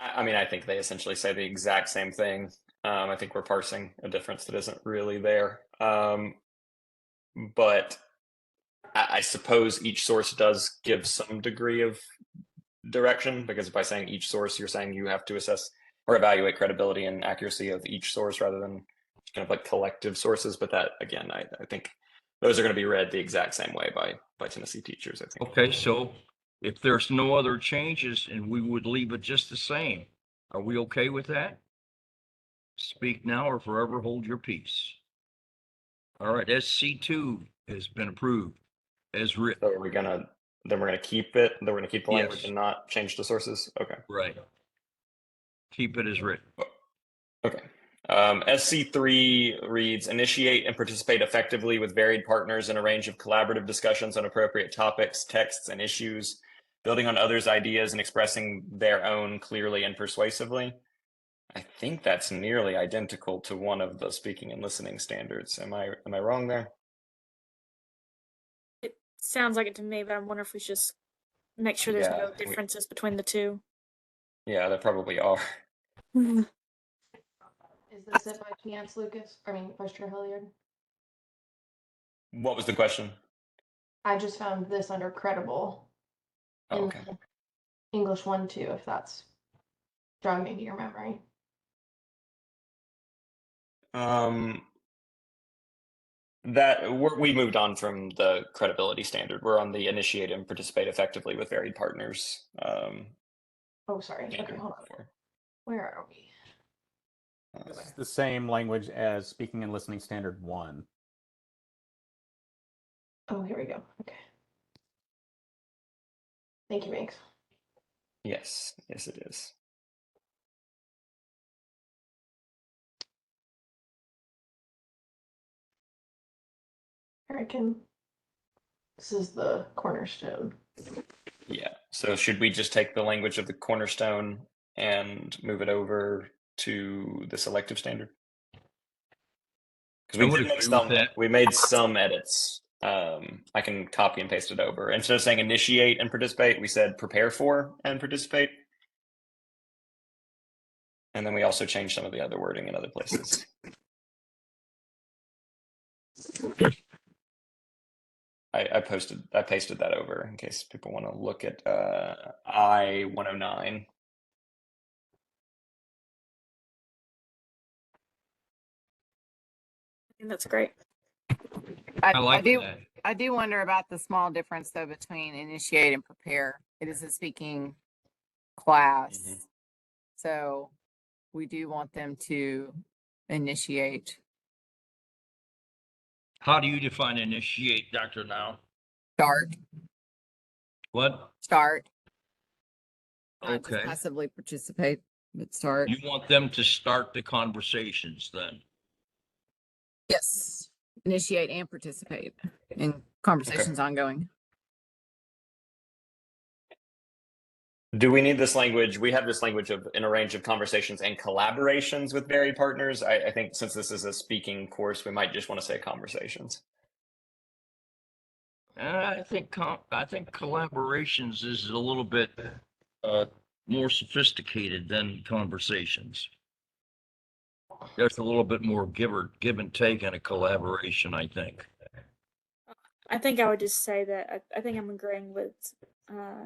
I mean, I think they essentially say the exact same thing. I think we're parsing a difference that isn't really there. But I suppose each source does give some degree of direction, because by saying each source, you're saying you have to assess or evaluate credibility and accuracy of each source rather than kind of like collective sources. But that, again, I think those are going to be read the exact same way by Tennessee teachers, I think. Okay, so if there's no other changes and we would leave it just the same, are we okay with that? Speak now or forever hold your peace. All right, SC2 has been approved as written. So we're gonna keep it. Then we're gonna keep the language Yes. and not change the sources. Okay. Right. Keep it as written. Okay. SC3 reads, initiate and participate effectively with varied partners in a range of collaborative discussions on appropriate topics, texts, and issues, building on others' ideas and expressing their own clearly and persuasively. I think that's nearly identical to one of the speaking and listening standards. Am I wrong there? It sounds like it to me, but I wonder if we should just make sure there's no differences between the two. Yeah, there probably are. Is this it by chance, Lucas? I mean, Vice Chair Hilliard? What was the question? I just found this under credible in okay. English 1-2, if that's jogging to your memory. We moved on from the credibility standard. We're on the initiate and participate effectively with varied partners. Oh, sorry. Okay, hold on. Where are we? This is the same language as speaking and listening standard 1. Oh, here we go. Okay. Thank you, Banks. Yes, it is. This is the cornerstone. Yeah. So should we just take the language of the cornerstone and move it over to the selective standard? Because we made some edits. I can copy and paste it over. Instead of saying initiate and participate, we said prepare for and participate. And then we also changed some of the other wording in other places. I pasted that over in case people want to look at I-109. I think that's great. I do wonder about the small difference though between initiate and prepare. It is a speaking class. Mm-hmm. So we do want them to initiate. How do you define initiate, Dr. Now? Start. What? Start. Not Okay. just passively participate, but start. You want them to start the conversations then? Yes. Initiate and participate in conversations ongoing. Do we need this language? We have this language of in a range of conversations and collaborations with varied partners. I think since this is a speaking course, we might just want to say conversations. I think collaborations is a little bit more sophisticated than conversations. There's a little bit more give and take in a collaboration, I think. I think I would just say that I think I'm agreeing with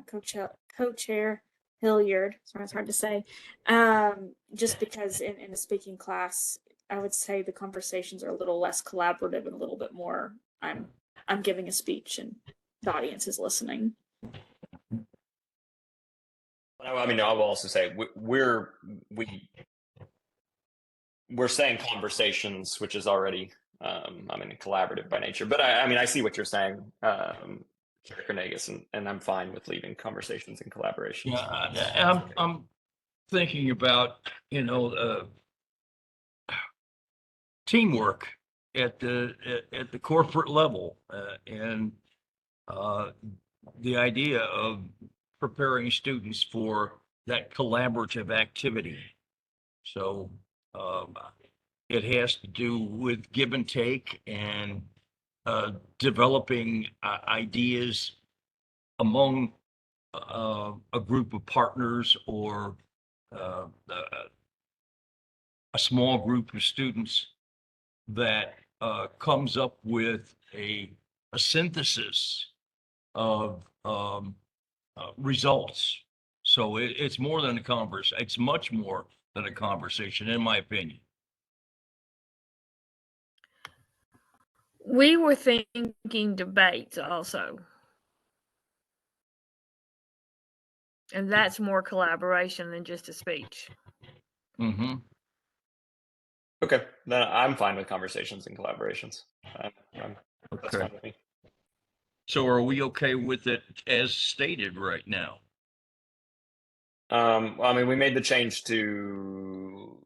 co-chair Hilliard. Sorry, it's hard to say. Just because in a speaking class, I would say the conversations are a little less collaborative and a little bit more. I'm giving a speech and the audience is listening. I mean, I will also say we're saying conversations, which is already collaborative by nature. But I mean, I see what you're saying, Chair Cornegus, and I'm fine with leaving conversations and collaborations. Yeah, I'm thinking about teamwork at the corporate level, and the idea of preparing students for that collaborative activity. So it has to do with give and take and developing ideas among a group of partners or a small group of students that comes up with a synthesis of results. So it's more than a conversation. It's much more than a conversation, in my opinion. We were thinking debates also. And that's more collaboration than just a speech. Mm-hmm. Okay, then I'm fine with conversations and collaborations. That's Okay. fine with me. So are we okay with it as stated right now? Well, I mean, we made the change to.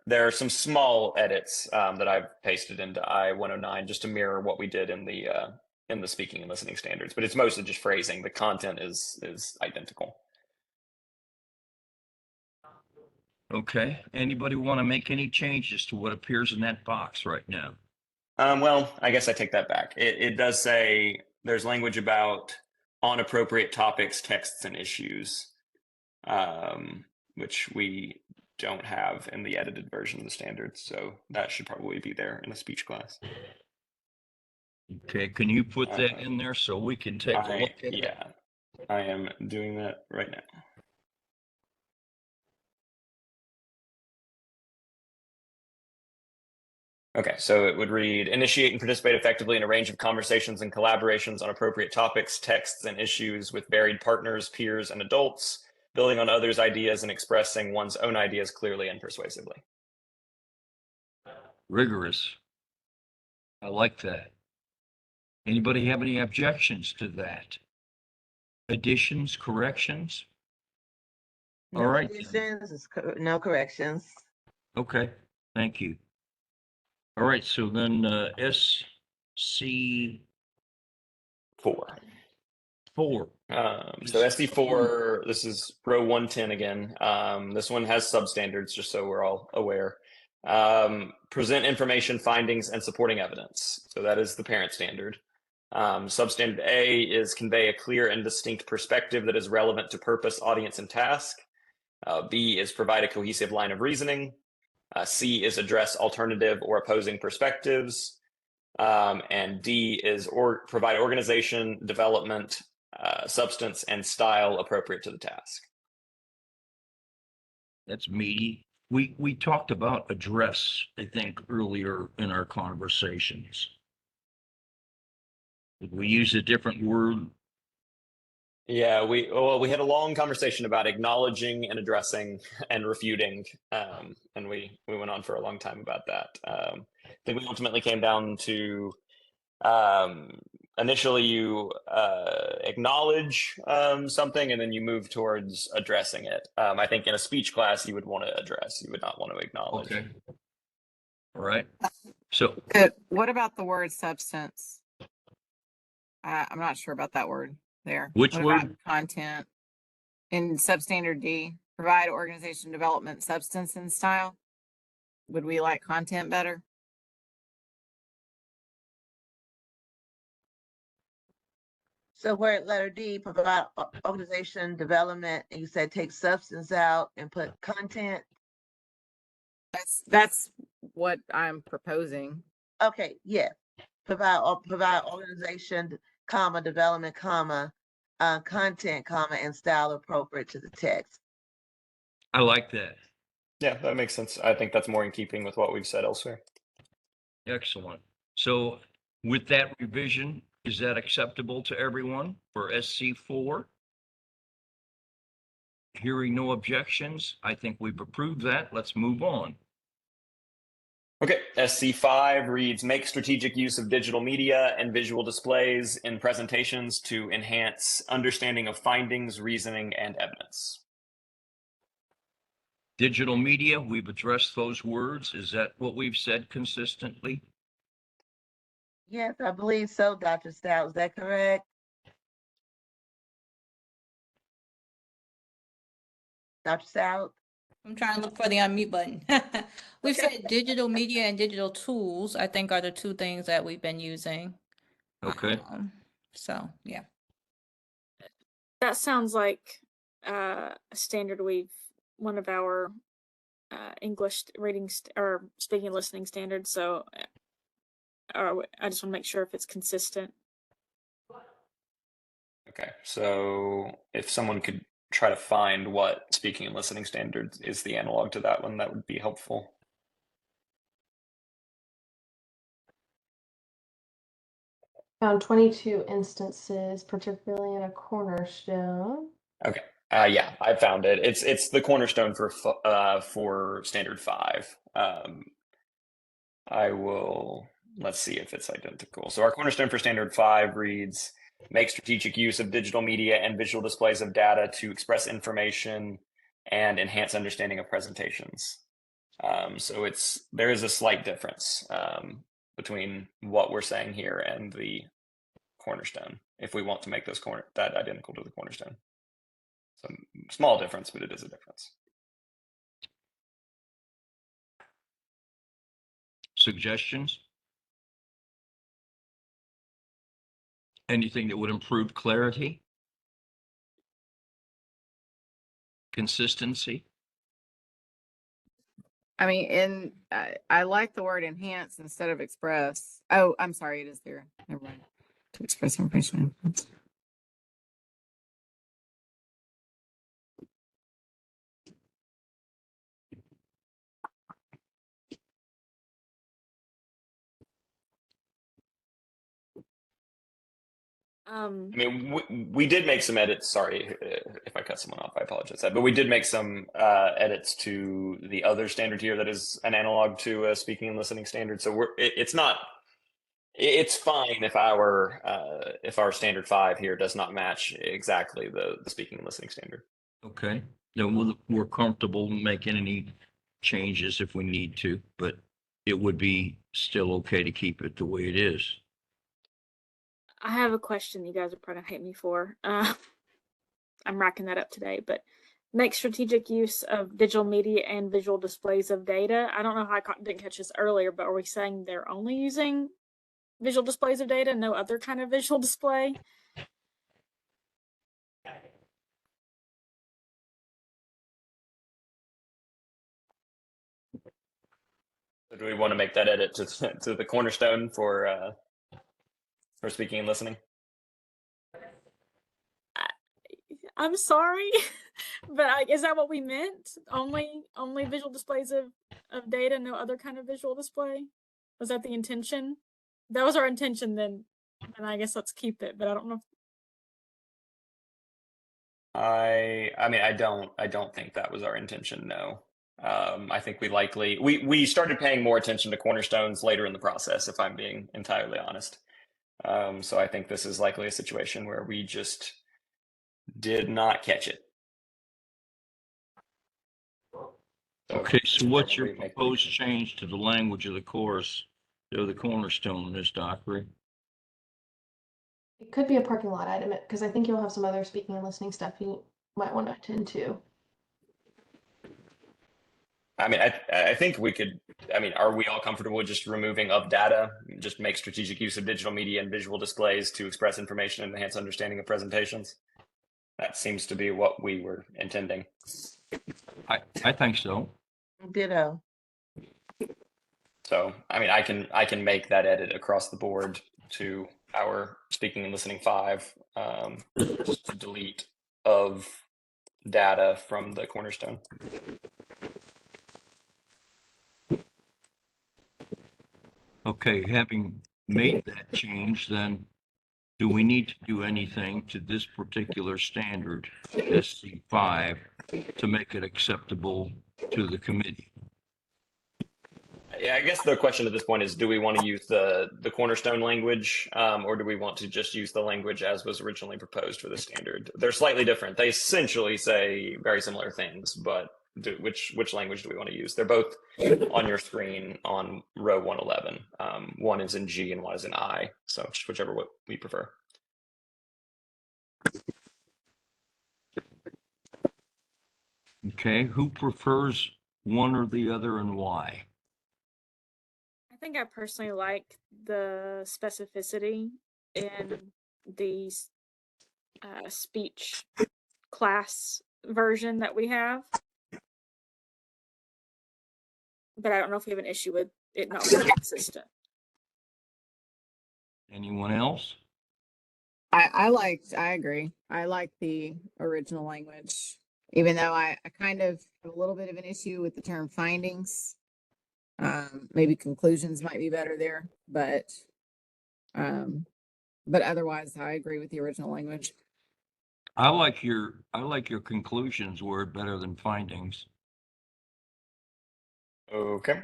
There are some small edits that I've pasted into I-109 just to mirror what we did in the speaking and listening standards, but it's mostly just phrasing. The content is identical. Okay. Anybody want to make any changes to what appears in that box right now? Well, I guess I take that back. It does say there's language about on appropriate topics, texts, and issues, which we don't have in the edited version of the standards. So that should probably be there in a speech class. Okay. Can you put that in there so we can take a look at it? Yeah, I am doing that right now. Okay, so it would read, initiate and participate effectively in a range of conversations and collaborations on appropriate topics, texts, and issues with varied partners, peers, and adults, building on others' ideas and expressing one's own ideas clearly and persuasively. Rigorous. I like that. Anybody have any objections to that? Additions, corrections? All No right. additions, no corrections. Okay, thank you. All right, so then SC 4. So SC4, this is row 110 again. This one has substandards, just so we're all aware. Present information, findings, and supporting evidence. So that is the parent standard. Substandard A is convey a clear and distinct perspective that is relevant to purpose, audience, and task. B is provide a cohesive line of reasoning. C is address alternative or opposing perspectives. And D is provide organization, development, substance, and style appropriate to the task. That's meaty. We talked about address, I think, earlier in our conversations. Did we use a different word? Yeah, we had a long conversation about acknowledging and addressing and refuting, and we went on for a long time about that. I think we ultimately came down to initially you acknowledge something and then you move towards addressing it. I think in a speech class you would want to address, you would not want to acknowledge. Okay. All right. So What about the word substance? I'm not sure about that word there. Which What about word? content in substandard D? Provide organization development, substance, and style. Would we like content better? So where at letter D, provide organization development, and you said take substance out and put content. That's what I'm proposing. Okay, yeah. Provide organization, comma, development, comma, content, comma, and style appropriate to the text. I like that. Yeah, that makes sense. I think that's more in keeping with what we've said elsewhere. Excellent. So with that revision, is that acceptable to everyone for SC4? Hearing no objections, I think we've approved that. Let's move on. Okay, SC5 reads, make strategic use of digital media and visual displays in presentations to enhance understanding of findings, reasoning, and evidence. Digital media, we've addressed those words. Is that what we've said consistently? Yes, I believe so, Dr. Stout. Is that correct? Dr. Stout? I'm trying to look for the unmute button. We've said digital media and digital tools, I think are the two things that we've been using. Okay. So, yeah. That sounds like a standard one of our English reading or speaking and listening standards. So I just want to make sure if it's consistent. Okay, so if someone could try to find what speaking and listening standards is the analog to that one, that would be helpful. Found 22 instances, particularly in a cornerstone. Okay, yeah, I found it. It's the cornerstone for standard 5. Let's see if it's identical. So our cornerstone for standard 5 reads, make strategic use of digital media and visual displays of data to express information and enhance understanding of presentations. So there is a slight difference between what we're saying here and the cornerstone, if we want to make that identical to the cornerstone. So small difference, but it is a difference. Suggestions? Anything that would improve clarity? Consistency? I mean, I like the word enhance instead of express. Oh, I'm sorry, it is there. Never mind. To express information. I mean, we did make some edits. Sorry if I cut someone off. I apologize. But we did make some edits to the other standard here that is an analog to a speaking and listening standard. So it's fine if our standard 5 here does not match exactly the speaking and listening standard. Okay. Then we're comfortable making any changes if we need to, but it would be still okay to keep it the way it is. I have a question you guys are probably gonna hate me for. I'm racking that up today, but make strategic use of digital media and visual displays of data. I don't know how I didn't catch this earlier, but are we saying they're only using visual displays of data, no other kind of visual display? So do we want to make that edit to the cornerstone for speaking and listening? I'm sorry, but is that what we meant? Only visual displays of data, no other kind of visual display? Was that the intention? If that was our intention, then I guess let's keep it. But I don't know. I mean, I don't think that was our intention. No. I think we started paying more attention to cornerstones later in the process, if I'm being entirely honest. So I think this is likely a situation where we just did not catch it. Okay, so what's your proposed change to the language of the course or the cornerstone, Ms. Dockery? It could be a parking lot item because I think you'll have some other speaking and listening stuff you might want to attend to. I mean, I think we could. I mean, are we all comfortable with just removing of data? Just make strategic use of digital media and visual displays to express information and enhance understanding of presentations. That seems to be what we were intending. I think so. Ditto. So, I mean, I can make that edit across the board to our speaking and listening 5, just to delete of data from the cornerstone. Okay, having made that change, then do we need to do anything to this particular standard, SC5, to make it acceptable to the committee? Yeah, I guess the question at this point is, do we want to use the cornerstone language, or do we want to just use the language as was originally proposed for the standard? They're slightly different. They essentially say very similar things, but which language do we want to use? They're both on your screen on row 111. One is in G and one is in I. So just whichever we prefer. Okay, who prefers one or the other and why? I think I personally like the specificity in the speech class version that we have. But I don't know if we have an issue with it not being consistent. Anyone else? I agree. I like the original language, even though I kind of have a little bit of an issue with the term findings. Maybe conclusions might be better there, but otherwise I agree with the original language. I like your conclusions word better than findings. Okay.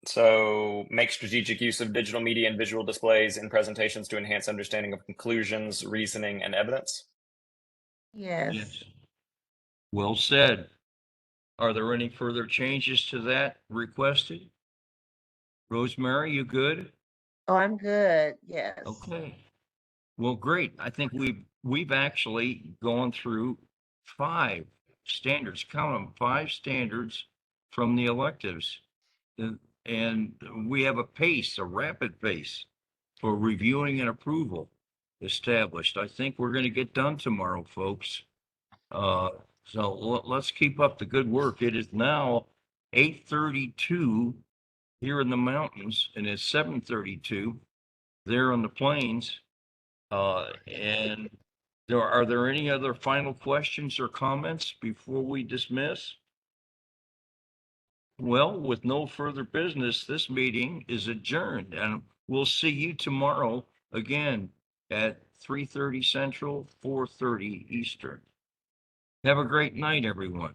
So make strategic use of digital media and visual displays in presentations to enhance understanding of conclusions, reasoning, and evidence. Yes. Well said. Are there any further changes to that requested? Rosemary, you good? Oh, I'm good. Yes. Okay. Well, great. I think we've actually gone through 5 standards, count them, 5 standards from the electives. And we have a rapid pace for reviewing and approval established. I think we're going to get done tomorrow, folks. So let's keep up the good work. It is now 8:32 here in the mountains, and it's 7:32 there on the plains. And are there any other final questions or comments before we dismiss? Well, with no further business, this meeting is adjourned, and we'll see you tomorrow again at 3:30 Central, 4:30 Eastern. Have a great night, everyone.